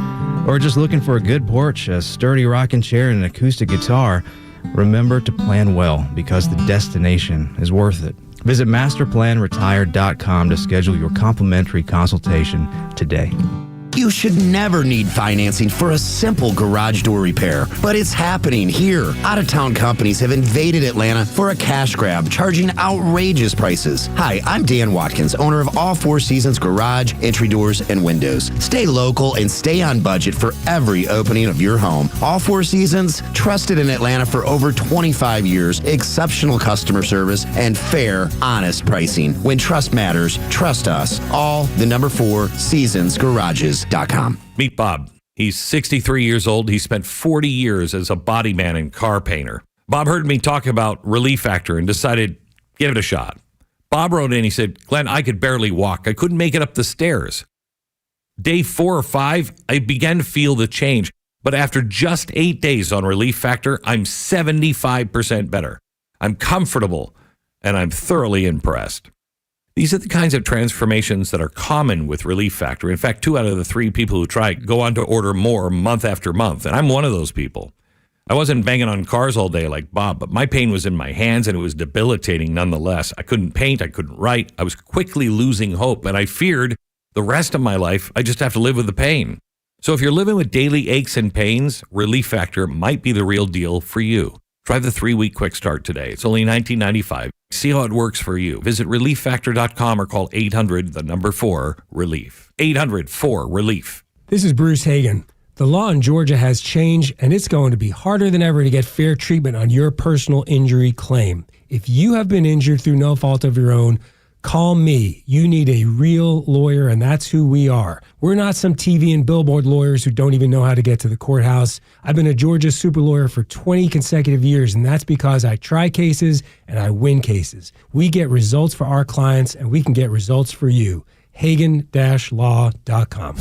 or just looking for a good porch, a sturdy rocking chair, and an acoustic guitar, remember to plan well because the destination is worth it. Visit masterplanretire.com to schedule your complimentary consultation today. You should never need financing for a simple garage door repair, but it's happening here. Out-of-town companies have invaded Atlanta for a cash grab, charging outrageous prices. Hi, I'm Dan Watkins, owner of All Four Seasons Garage, Entry Doors, and Windows. Stay local and stay on budget for every opening of your home. All Four Seasons, trusted in Atlanta for over 25 years, exceptional customer service, and fair, honest pricing. When trust matters, trust us. All the number 4 Seasons Garages. Meet Bob. He's 63 years old. He spent 40 years as a body man and car painter. Bob heard me talk about Relief Factor and decided, give it a shot. Bob wrote in, he said, Glenn, I could barely walk. I couldn't make it up the stairs. Day 4 or 5, I began to feel the change. But after just 8 days on Relief Factor, I'm 75% better. I'm comfortable, and I'm thoroughly impressed. These are the kinds of transformations that are common with Relief Factor. In fact, 2 out of the 3 people who try it go on to order more month after month, and I'm one of those people. I wasn't banging on cars all day like Bob, but my pain was in my hands, and it was debilitating nonetheless. I couldn't paint, I couldn't write, I was quickly losing hope, and I feared the rest of my life I just have to live with the pain. So if you're living with daily aches and pains, Relief Factor might be the real deal for you. Try the 3-week quick start today. It's only $19.95. See how it works for you. Visit ReliefFactor.com or call 800-4-RELIEF. 800-4-RELIEF. This is Bruce Hagan. The law in Georgia has changed, and it's going to be harder than ever to get fair treatment on your personal injury claim. If you have been injured through no fault of your own, call me. You need a real lawyer, and that's who we are. We're not some TV and billboard lawyers who don't even know how to get to the courthouse. I've been a Georgia super lawyer for 20 consecutive years, and that's because I try cases and I win cases. We get results for our clients, and we can get results for you. Hagan-law.com.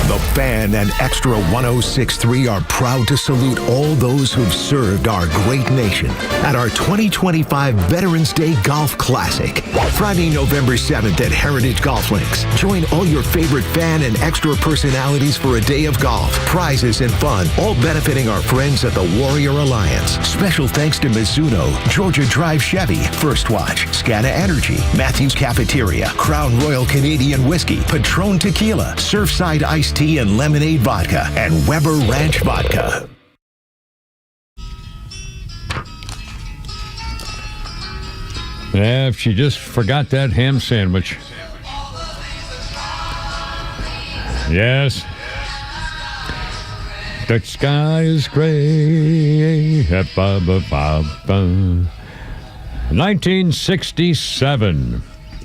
The Fan and Extra 106.3 are proud to salute all those who've served our great nation at our 2025 Veterans Day Golf Classic. Friday, November 7th at Heritage Golf Links. Join all your favorite Fan and Extra personalities for a day of golf, prizes, and fun, all benefiting our friends at the Warrior Alliance. Special thanks to Mizuno, Georgia Drive Chevy, First Watch, Scana Energy, Matthews Cafeteria, Crown Royal Canadian Whiskey, Patron Tequila, Surfside Iced Tea and Lemonade Vodka, and Weber Ranch Vodka. Yeah, if she just forgot that ham sandwich. Yes. The sky is gray. 1967.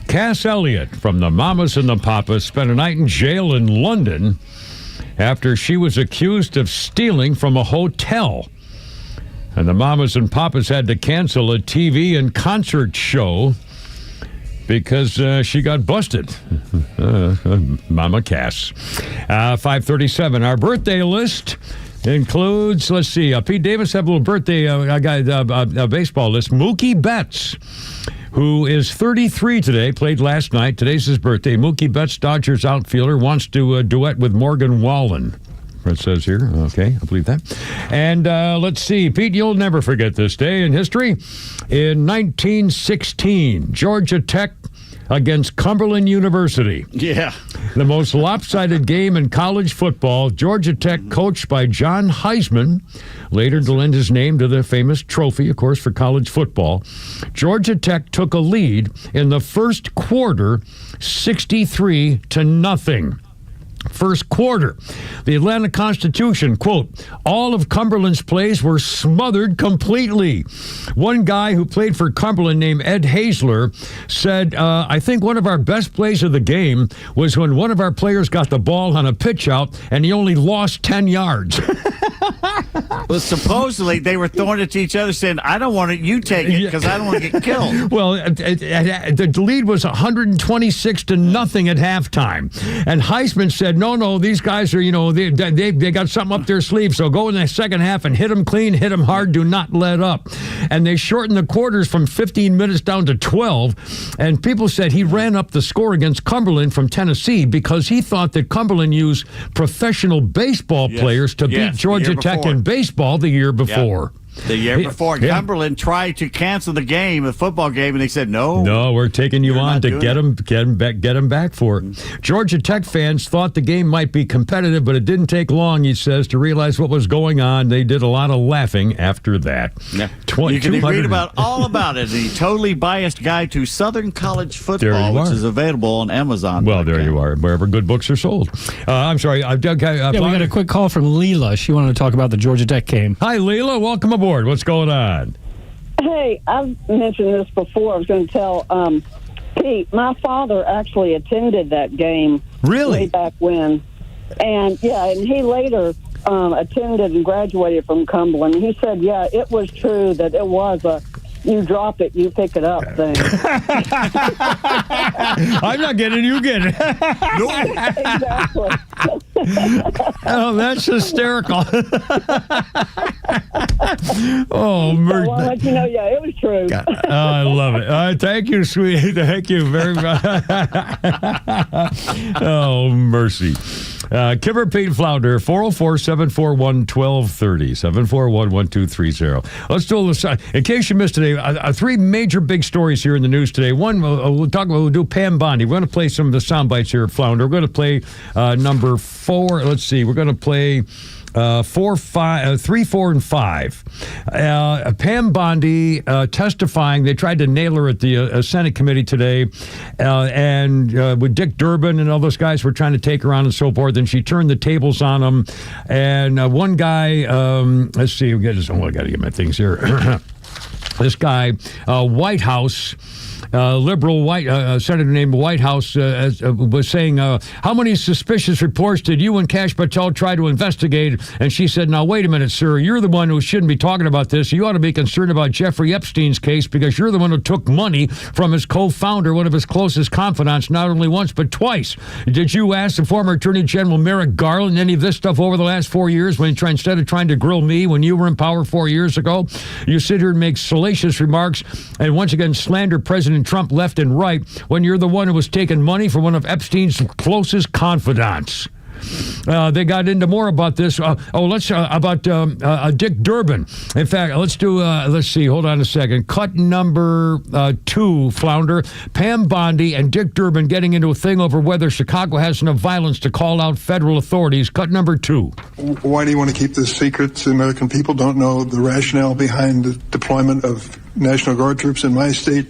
Cass Elliot from the Mamas and the Papas spent a night in jail in London after she was accused of stealing from a hotel. And the Mamas and Papas had to cancel a TV and concert show because she got busted. Mama Cass. 537. Our birthday list includes, let's see, Pete Davis had a little birthday baseball list. Mookie Betts, who is 33 today, played last night. Today's his birthday. Mookie Betts, Dodgers outfielder, wants to duet with Morgan Wallen. It says here. Okay, I believe that. And let's see. Pete, you'll never forget this day in history. In 1916, Georgia Tech against Cumberland University. Yeah. The most lopsided game in college football. Georgia Tech, coached by John Heisman, later to lend his name to the famous trophy, of course, for college football. Georgia Tech took a lead in the first quarter, 63-0. First quarter. The Atlanta Constitution, quote, all of Cumberland's plays were smothered completely. One guy who played for Cumberland named Ed Hazler said, I think one of our best plays of the game was when one of our players got the ball on a pitch out and he only lost 10 yards. Well, supposedly they were throwing it to each other saying, I don't want it, you take it because I don't want to get killed. Well, the lead was 126-0 at halftime. And Heisman said, no, these guys are, they got something up their sleeve. So go in the second half and hit them clean, hit them hard, do not let up. And they shortened the quarters from 15 minutes down to 12. And people said he ran up the score against Cumberland from Tennessee because he thought that Cumberland used professional baseball players to beat Georgia Tech in baseball the year before. The year before, Cumberland tried to cancel the game, the football game, and they said, no, we're taking you on to get them back for it. Georgia Tech fans thought the game might be competitive, but it didn't take long, he says, to realize what was going on. They did a lot of laughing after that. Yeah. You can read about all about it. The totally biased guide to Southern College football, which is available on Amazon. Well, there you are, wherever good books are sold. I'm sorry. We got a quick call from Leela. She wanted to talk about the Georgia Tech game. Hi, Leela. Welcome aboard. What's going on? Hey, I've mentioned this before. I was going to tell Pete, my father actually attended that game way back when. And, and he later attended and graduated from Cumberland. He said, it was true that it was a you drop it, you pick it up thing. I'm not getting it, you get it. Exactly. Oh, that's hysterical. Oh, Mercy. I'll let you know, it was true. Oh, I love it. Thank you, sweetie. Thank you very much. Oh, mercy. Kimmer, Pete, Flounder, 404-741-1230, 741-1230. Let's do a little, in case you missed today, three major big stories here in the news today. One, we'll do Pam Bondi. We're going to play some of the sound bites here, Flounder. We're going to play number 4. Let's see. We're going to play 3, 4, and 5. Pam Bondi testifying. They tried to nail her at the Senate committee today, and with Dick Durbin and all those guys were trying to take her on and so forth. And she turned the tables on them. And one guy, let's see, I got to get my things here. This guy, White House. Liberal senator named White House was saying, how many suspicious reports did you and Kash Patel try to investigate? And she said, now, wait a minute, sir. You're the one who shouldn't be talking about this. You ought to be concerned about Jeffrey Epstein's case because you're the one who took money from his co-founder, one of his closest confidants, not only once but twice. Did you ask the former Attorney General Merrick Garland any of this stuff over the last 4 years when instead of trying to grill me when you were in power 4 years ago? You sit here and make salacious remarks and once again slander President Trump left and right when you're the one who was taking money from one of Epstein's closest confidants. They got into more about this. About Dick Durbin. In fact, let's see, hold on a second. Cut number 2, Flounder. Pam Bondi and Dick Durbin getting into a thing over whether Chicago has enough violence to call out federal authorities. Cut number 2. Why do you want to keep this secret? The American people don't know the rationale behind the deployment of National Guard troops in my state.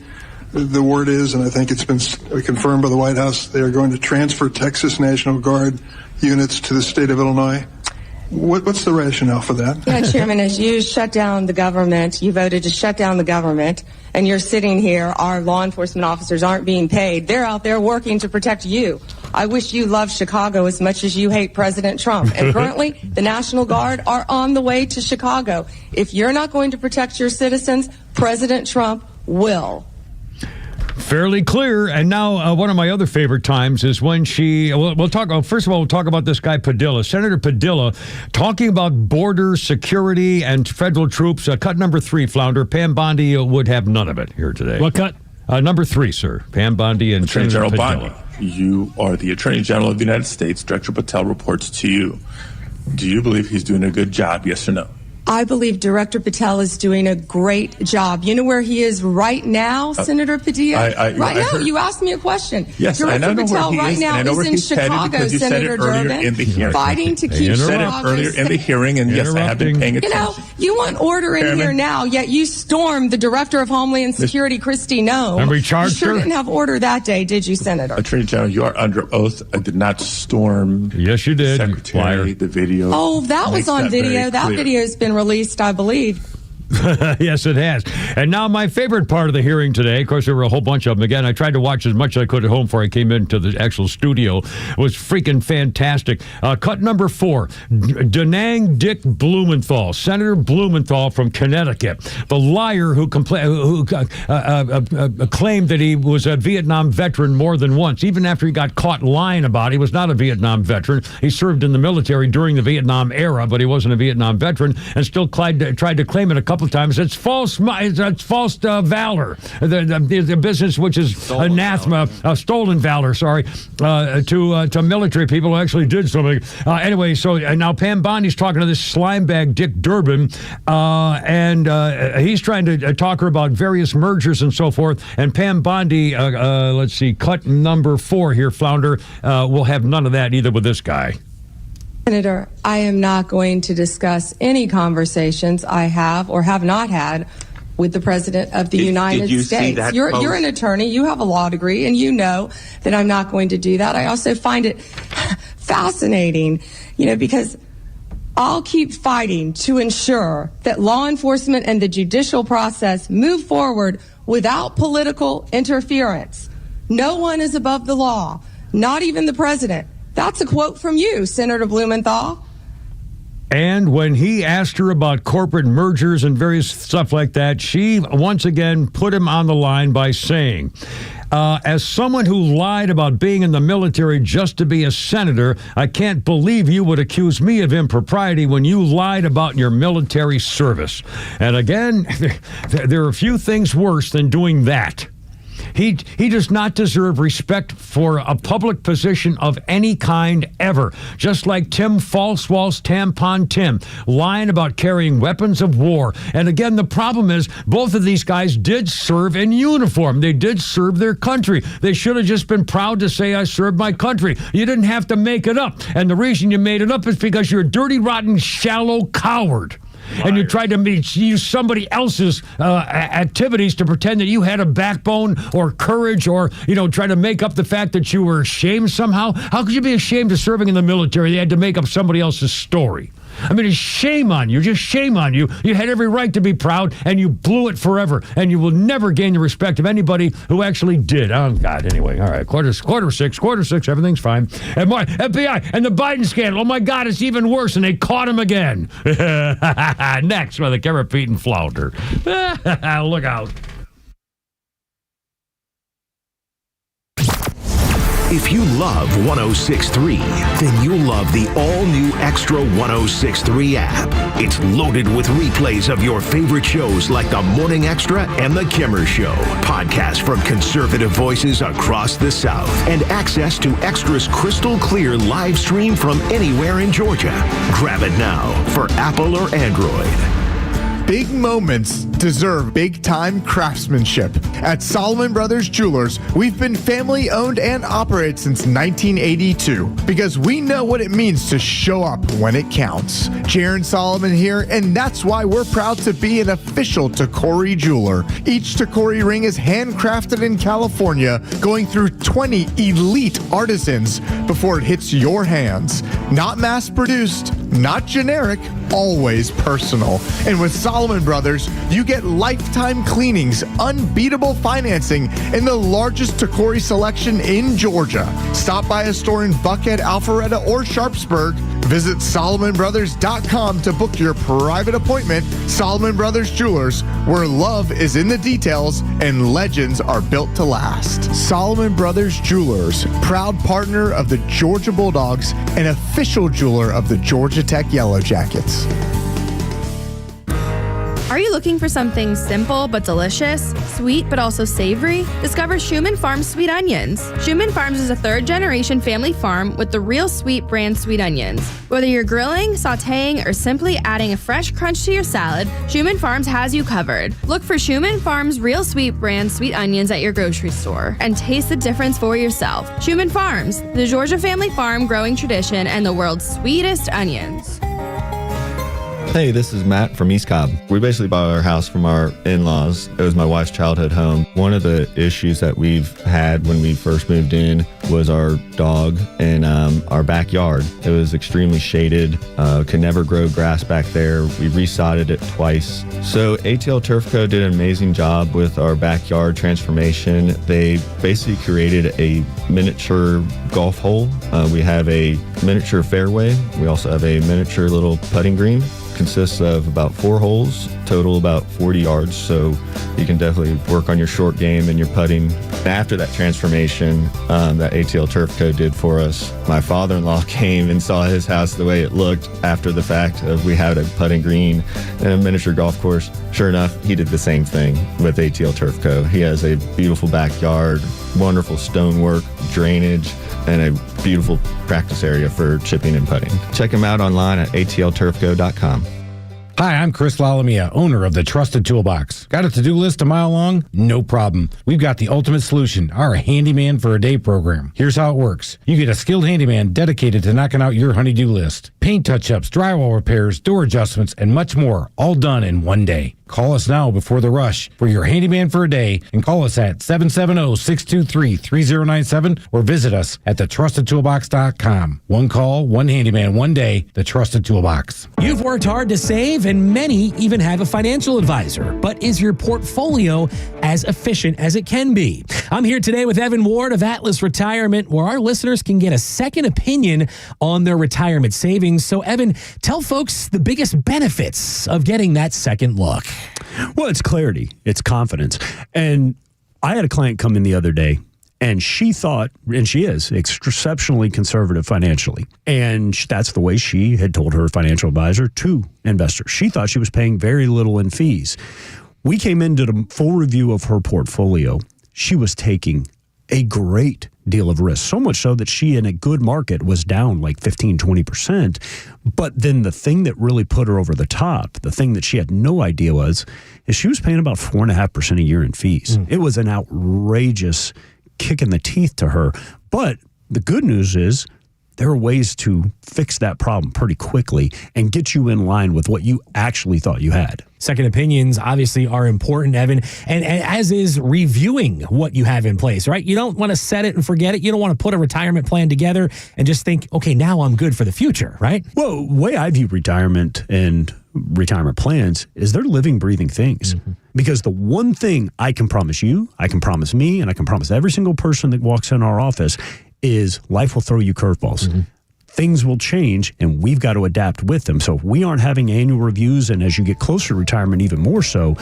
The word is, and I think it's been confirmed by the White House, they are going to transfer Texas National Guard units to the state of Illinois. What's the rationale for that? Yeah, Chairman, as you shut down the government, you voted to shut down the government, and you're sitting here, our law enforcement officers aren't being paid. They're out there working to protect you. I wish you loved Chicago as much as you hate President Trump. And currently, the National Guard are on the way to Chicago. If you're not going to protect your citizens, President Trump will. Fairly clear. And now one of my other favorite times is when we'll talk about this guy Padilla, Senator Padilla, talking about border security and federal troops. Cut number 3, Flounder. Pam Bondi would have none of it here today. What cut? Number 3, sir. Pam Bondi and Attorney Senator General Padilla. Bondi, you are the Attorney General of the United States. Director Patel reports to you. Do you believe he's doing a good job, yes or no? I believe Director Patel is doing a great job. You know where he is right now, Senator Padilla? Right now, you asked me a question. Yes, Director I know Patel where he right is, now and I know where is in he's headed Chicago, because you Senator said it earlier Durbin, in the hearing. fighting to keep You said it Chicago earlier in the hearing, and yes, I have been paying attention. You know, you want order in here now, yet you stormed the Director of Homeland Security, Kristi Noem. And we charged you sure her? didn't have order that day, did you, Senator? Attorney General, you are under oath. I did not storm. Yes, you did. Secretary, the video. Oh, that was on video. That video has been released, I believe. Yes, it has. And now my favorite part of the hearing today, of course, there were a whole bunch of them. Again, I tried to watch as much as I could at home before I came into the actual studio. It was freaking fantastic. Cut number 4, Denang Dick Blumenthal, Senator Blumenthal from Connecticut, the liar who claimed that he was a Vietnam veteran more than once, even after he got caught lying about it. He was not a Vietnam veteran. He served in the military during the Vietnam era, but he wasn't a Vietnam veteran, and still tried to claim it a couple of times. It's false valor. The business which is stolen anathema, stolen valor, to military people who actually did something. Anyway, so now Pam Bondi's talking to this slimebag Dick Durbin, and he's trying to talk her about various mergers and so forth. And Pam Bondi, let's see, cut number 4 here, Flounder, will have none of that either with this guy. Senator, I am not going to discuss any conversations I have or have not had with the President of the United States. You're an attorney, you have a law degree, and you know that I'm not going to do that. I also find it fascinating, because I'll keep fighting to ensure that law enforcement and the judicial process move forward without political interference. No one is above the law, not even the President. That's a quote from you, Senator Blumenthal. And when he asked her about corporate mergers and various stuff like that, she once again put him on the line by saying, as someone who lied about being in the military just to be a senator, I can't believe you would accuse me of impropriety when you lied about your military service. And again, there are a few things worse than doing that. He does not deserve respect for a public position of any kind ever. Just like Tim Falsewalls Tampon Tim, lying about carrying weapons of war. And again, the problem is both of these guys did serve in uniform. They did serve their country. They should have just been proud to say, I served my country. You didn't have to make it up. And the reason you made it up is because you're a dirty, rotten, shallow coward. And you tried to use somebody else's activities to pretend that you had a backbone or courage or, try to make up the fact that you were ashamed somehow. How could you be ashamed of serving in the military? They had to make up somebody else's story. I mean, it's shame on you, just shame on you. You had every right to be proud, and you blew it forever, and you will never gain the respect of anybody who actually did. Oh, God, anyway. All right, quarter six, everything's fine. And more, FBI and the Biden scandal. Oh, my God, it's even worse, and they caught him again. Next, with the Kimmer, Pete, and Flounder. Look out. If you love 106.3, then you'll love the all-new Extra 106.3 app. It's loaded with replays of your favorite shows like The Morning Extra and The Kimmer Show, podcasts from conservative voices across the South, and access to Extra's crystal clear live stream from anywhere in Georgia. Grab it now for Apple or Android. Big moments deserve big-time craftsmanship. At Solomon Brothers Jewelers, we've been family-owned and operated since 1982 because we know what it means to show up when it counts. Jaron Solomon here, and that's why we're proud to be an official Tacori jeweler. Each Tacori ring is handcrafted in California, going through 20 elite artisans before it hits your hands. Not mass-produced, not generic, always personal. And with Solomon Brothers, you get lifetime cleanings, unbeatable financing, and the largest Tacori selection in Georgia. Stop by a store in Buckhead, Alpharetta, or Sharpsburg. Visit SolomonBrothers.com to book your private appointment. Solomon Brothers Jewelers, where love is in the details and legends are built to last. Solomon Brothers Jewelers, proud partner of the Georgia Bulldogs and official jeweler of the Georgia Tech Yellow Jackets. Are you looking for something simple but delicious, sweet but also savory? Discover Schumann Farms Sweet Onions. Schumann Farms is a third-generation family farm with the Real Sweet brand sweet onions. Whether you're grilling, sautéing, or simply adding a fresh crunch to your salad, Schumann Farms has you covered. Look for Schumann Farms Real Sweet brand sweet onions at your grocery store and taste the difference for yourself. Schumann Farms, the Georgia family farm growing tradition and the world's sweetest onions. Hey, this is Matt from East Cobb. We basically bought our house from our in-laws. It was my wife's childhood home. One of the issues that we've had when we first moved in was our dog in our backyard. It was extremely shaded, could never grow grass back there. We resodded it twice. So ATL Turf Co. did an amazing job with our backyard transformation. They basically created a miniature golf hole. We have a miniature fairway. We also have a miniature little putting green. Consists of about 4 holes, total about 40 yards, so you can definitely work on your short game and your putting. After that transformation that ATL Turf Co. did for us, my father-in-law came and saw his house the way it looked after the fact of we had a putting green and a miniature golf course. Sure enough, he did the same thing with ATL Turf Co. He has a beautiful backyard, wonderful stonework, drainage, and a beautiful practice area for chipping and putting. Check him out online at atlturfco.com. Hi, I'm Chris Lalamia, owner of the Trusted Toolbox. Got a to-do list a mile long? No problem. We've got the ultimate solution, our Handyman for a Day program. Here's how it works. You get a skilled handyman dedicated to knocking out your honey-do list. Paint touch-ups, drywall repairs, door adjustments, and much more, all done in one day. Call us now before the rush for your Handyman for a Day and call us at 770-623-3097 or visit us at thetrustedtoolbox.com. One call, one handyman, one day, the Trusted Toolbox. You've worked hard to save and many even have a financial advisor. But is your portfolio as efficient as it can be? I'm here today with Evan Ward of Atlas Retirement, where our listeners can get a second opinion on their retirement savings. So Evan, tell folks the biggest benefits of getting that second look. Well, it's clarity. It's confidence. And I had a client come in the other day, and she thought, and she is, exceptionally conservative financially. And that's the way she had told her financial advisor to investors. She thought she was paying very little in fees. We came into the full review of her portfolio. She was taking a great deal of risk, so much so that she, in a good market, was down like 15-20%. But then the thing that really put her over the top, the thing that she had no idea is she was paying about 4.5% a year in fees. It was an outrageous kick in the teeth to her. But the good news is there are ways to fix that problem pretty quickly and get you in line with what you actually thought you had. Second opinions obviously are important, Evan, and as is reviewing what you have in place, right? You don't want to set it and forget it. You don't want to put a retirement plan together and just think, okay, now I'm good for the future, right? Well, the way I view retirement and retirement plans is they're living, breathing things. Because the one thing I can promise you, I can promise me, and I can promise every single person that walks in our office is life will throw you curveballs. Things will change, and we've got to adapt with them. So if we aren't having annual reviews, and as you get closer to retirement even more so,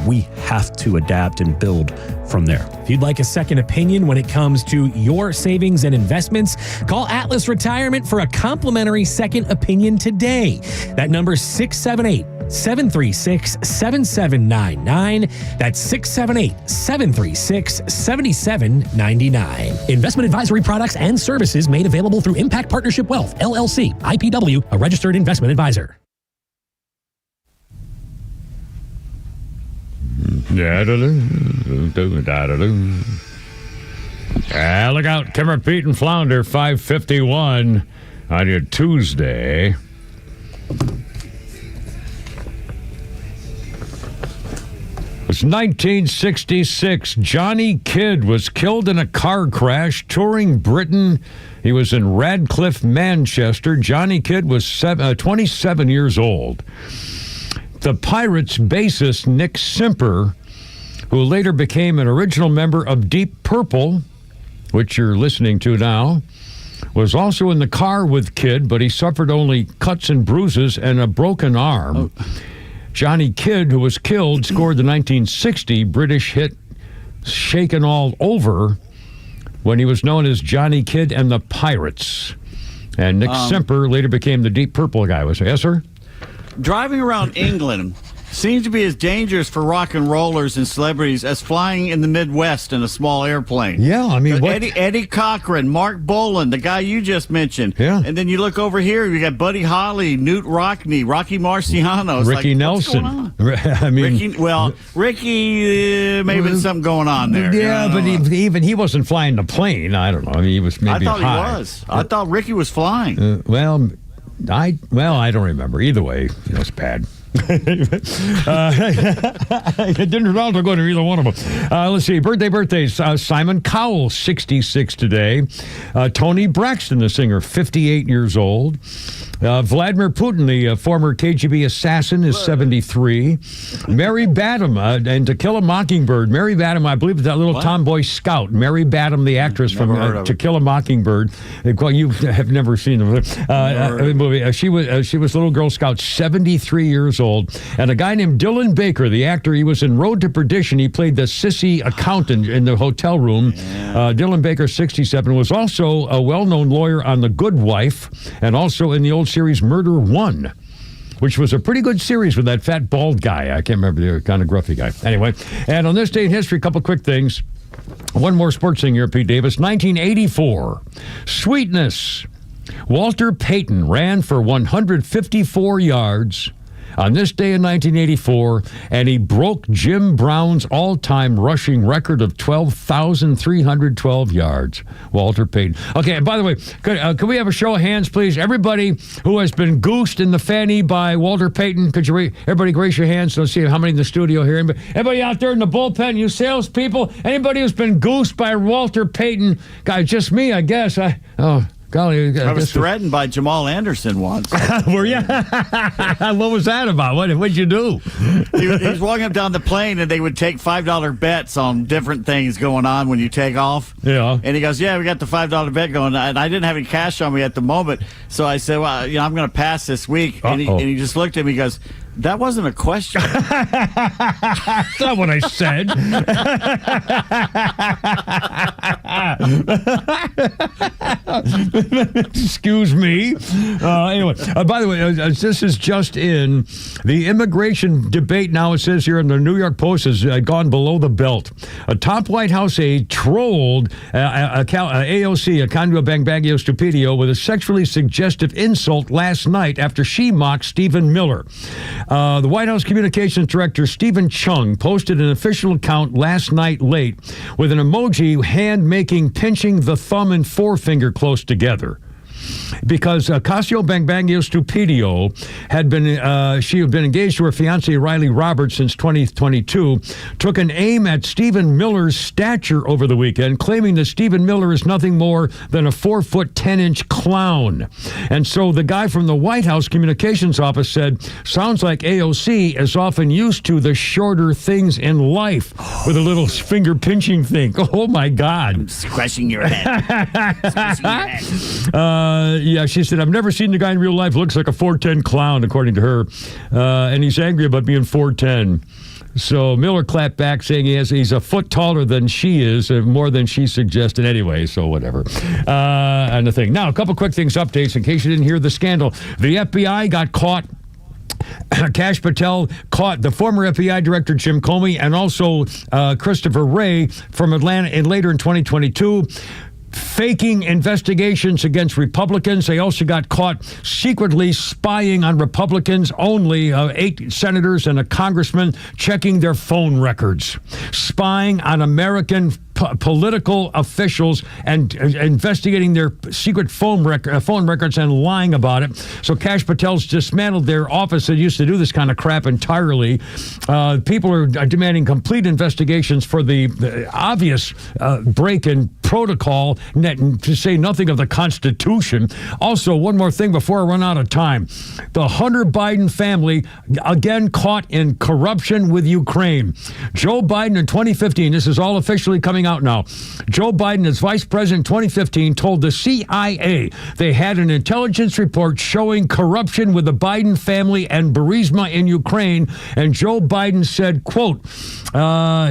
we have to adapt and build from there. If you'd like a second opinion when it comes to your savings and investments, call Atlas Retirement for a complimentary second opinion today. That number is 678-736-7799. That's 678-736-7799. Investment advisory products and services made available through Impact Partnership Wealth, LLC, IPW, a registered investment advisor. Look out, Kimmer, Pete, and Flounder, 5:51 on your Tuesday. It's 1966. Johnny Kidd was killed in a car crash touring Britain. He was in Radcliffe, Manchester. Johnny Kidd was 27 years old. The Pirates bassist Nick Simper, who later became an original member of Deep Purple, which you're listening to now, was also in the car with Kidd, but he suffered only cuts and bruises and a broken arm. Johnny Kidd, who was killed, scored the 1960 British hit Shaken All Over when he was known as Johnny Kidd and the Pirates. And Nick Simper later became the Deep Purple guy. Yes, sir? Driving around England seems to be as dangerous for rock and rollers and celebrities as flying in the Midwest in a small airplane. Yeah, I mean, Eddie Cochran, Mark Bolan, the guy you just mentioned. Yeah. And then you look over here, you got Buddy Holly, Newt Rockney, Rocky Marciano. It's Ricky like, Nelson. What's going on? I mean, Ricky, maybe something going on there. Yeah, but he wasn't flying the plane. I don't know. I mean, he was maybe I thought high. he was. I thought Ricky was flying. I don't remember. Either way, it's bad. It didn't result to go to either one of them. Let's see. Birthdays. Simon Cowell, 66 today. Tony Braxton, the singer, 58 years old. Vladimir Putin, the former KGB assassin, is 73. Mary Badham, and To Kill a Mockingbird. Mary Badham, I believe, is that little tomboy scout. Mary Badham, the actress from To Kill a Mockingbird. Well, you have never seen the movie. She was a little Girl Scout, 73 years old. And a guy named Dylan Baker, the actor, he was in Road to Perdition. He played the sissy accountant in the hotel room. Dylan Baker, 67, was also a well-known lawyer on The Good Wife and also in the old series Murder One, which was a pretty good series with that fat bald guy. I can't remember, the kind of gruffy guy. Anyway, and on this day in history, a couple quick things. One more sports thing here, Pete Davis. 1984, Sweetness. Walter Payton ran for 154 yards on this day in 1984, and he broke Jim Brown's all-time rushing record of 12,312 yards. Walter Payton. Okay, and by the way, could we have a show of hands, please? Everybody who has been goosed in the fanny by Walter Payton, could you everybody raise your hands? Let's see how many in the studio here. Everybody out there in the bullpen, you salespeople, anybody who's been goosed by Walter Payton? Guys, just me, I guess. Golly, I was threatened by Jamal Anderson once. Were you? What was that about? What'd you do? He was walking up down the plane, and they would take $5 bets on different things going on when you take off. Yeah. And he goes, "Yeah, we got the $5 bet going." And I didn't have any cash on me at the moment, so I said, "Well, I'm going to pass this week." And he just looked at me, and goes, "That wasn't a question." That's not what I said. Excuse me. Anyway, by the way, this is just in. The immigration debate now, it says here in the New York Post, has gone below the belt. A top White House aide trolled AOC, Acandio Bangbaggio Stupidio, with a sexually suggestive insult last night after she mocked Stephen Miller. The White House Communications Director, Stephen Chung, posted an official account last night late with an emoji hand pinching the thumb and forefinger close together. Because Acacio Bangbaggio Stupidio had been engaged to her fiancé Riley Roberts since 2022, took an aim at Stephen Miller's stature over the weekend, claiming that Stephen Miller is nothing more than a 4'10" clown. And so the guy from the White House Communications Office said, "Sounds like AOC is often used to the shorter things in life," with a little finger pinching thing. Oh my God! I'm scratching your head. Scratching your head. Yeah, she said, "I've never seen the guy in real life. Looks like a 4'10" clown," according to her. And he's angry about being 4'10". So Miller clapped back, saying he's a foot taller than she is, more than she suggested anyway, so whatever. And the thing. Now, a couple quick updates, in case you didn't hear the scandal. The FBI got caught. Kash Patel caught the former FBI director Jim Comey and also Christopher Wray from Atlanta later in 2022. faking investigations against Republicans. They also got caught secretly spying on Republicans. Only 8 senators and a congressman checking their phone records, spying on American political officials and investigating their secret phone records and lying about it. So Kash Patel's dismantled their office that used to do this kind of crap entirely. People are demanding complete investigations for the obvious break in protocol, to say nothing of the Constitution. Also, one more thing before I run out of time. The Hunter Biden family again caught in corruption with Ukraine. Joe Biden in 2015, this is all officially coming out now. Joe Biden, as vice president in 2015, told the CIA they had an intelligence report showing corruption with the Biden family and Burisma in Ukraine. And Joe Biden said, quote,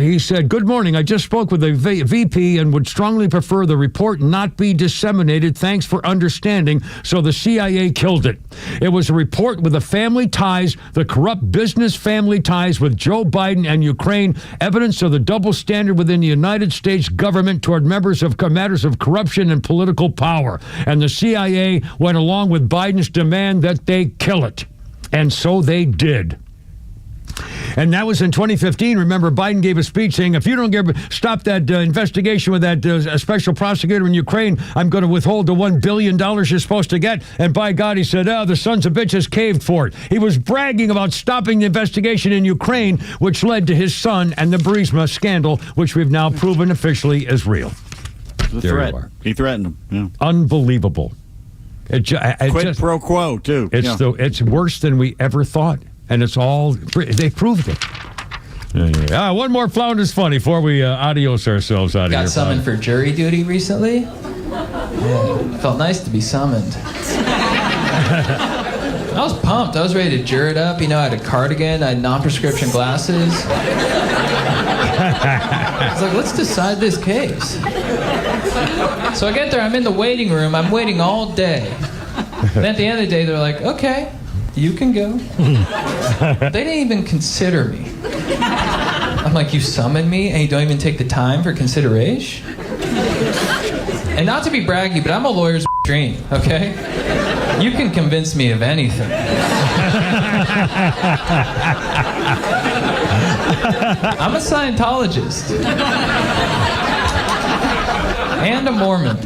he said, "Good morning. I just spoke with the VP and would strongly prefer the report not be disseminated. Thanks for understanding." So the CIA killed it. It was a report with the family ties, the corrupt business family ties with Joe Biden and Ukraine, evidence of the double standard within the United States government toward members of matters of corruption and political power. And the CIA went along with Biden's demand that they kill it. And so they did. And that was in 2015. Remember, Biden gave a speech saying, if you don't stop that investigation with that special prosecutor in Ukraine, I'm going to withhold the $1 billion you're supposed to get. And by God, he said, the sons of bitches caved for it. He was bragging about stopping the investigation in Ukraine, which led to his son and the Burisma scandal, which we've now proven officially is real. There you are. He threatened him. Yeah. Unbelievable. Quid pro quo, too. It's worse than we ever thought. And it's all, they proved it. One more Flounders Funny before we adios ourselves out of here. Got summoned for jury duty recently. Yeah, felt nice to be summoned. I was pumped. I was ready to jur it up. I had a cardigan. I had non-prescription glasses. I was like, let's decide this case. So I get there. I'm in the waiting room. I'm waiting all day. And at the end of the day, they're like, okay, you can go. They didn't even consider me. I'm like, you summoned me and you don't even take the time for consideration? And not to be braggy, but I'm a lawyer's dream, okay? You can convince me of anything. I'm a Scientologist. And a Mormon.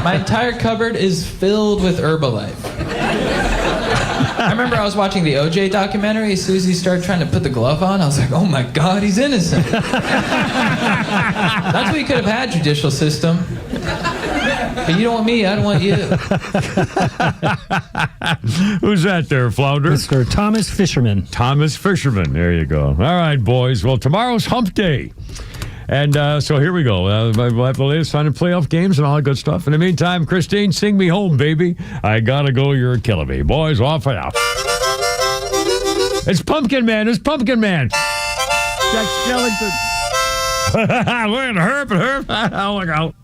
My entire cupboard is filled with Herbalife. I remember I was watching the OJ documentary. As soon as he started trying to put the glove on, I was like, oh my God, he's innocent. That's what you could have had, judicial system. But you don't want me, I don't want you. Who's that there, Flounder? Mr. Thomas Fisherman. Thomas Fisherman, there you go. All right, boys. Well, tomorrow's hump day. And so here we go. We'll have the latest on the playoff games and all that good stuff. In the meantime, Christine, sing me home, baby. I gotta go, you're killing me. Boys, off and out. It's Pumpkin Man. It's Pumpkin Man. Jack Skellington. We're in Herb and Herb. Oh, look out.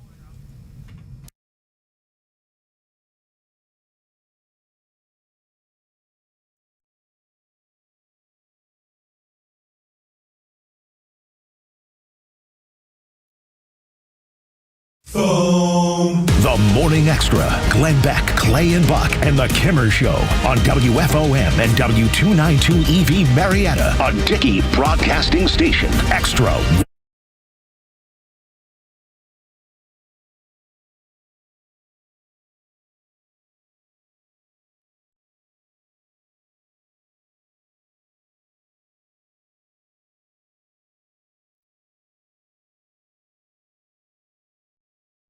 The Morning Extra. Glenn Beck, Clay and Buck, and The Kimmer Show on WFOM and W292 EV Marietta, a Dickey Broadcasting Station. Extra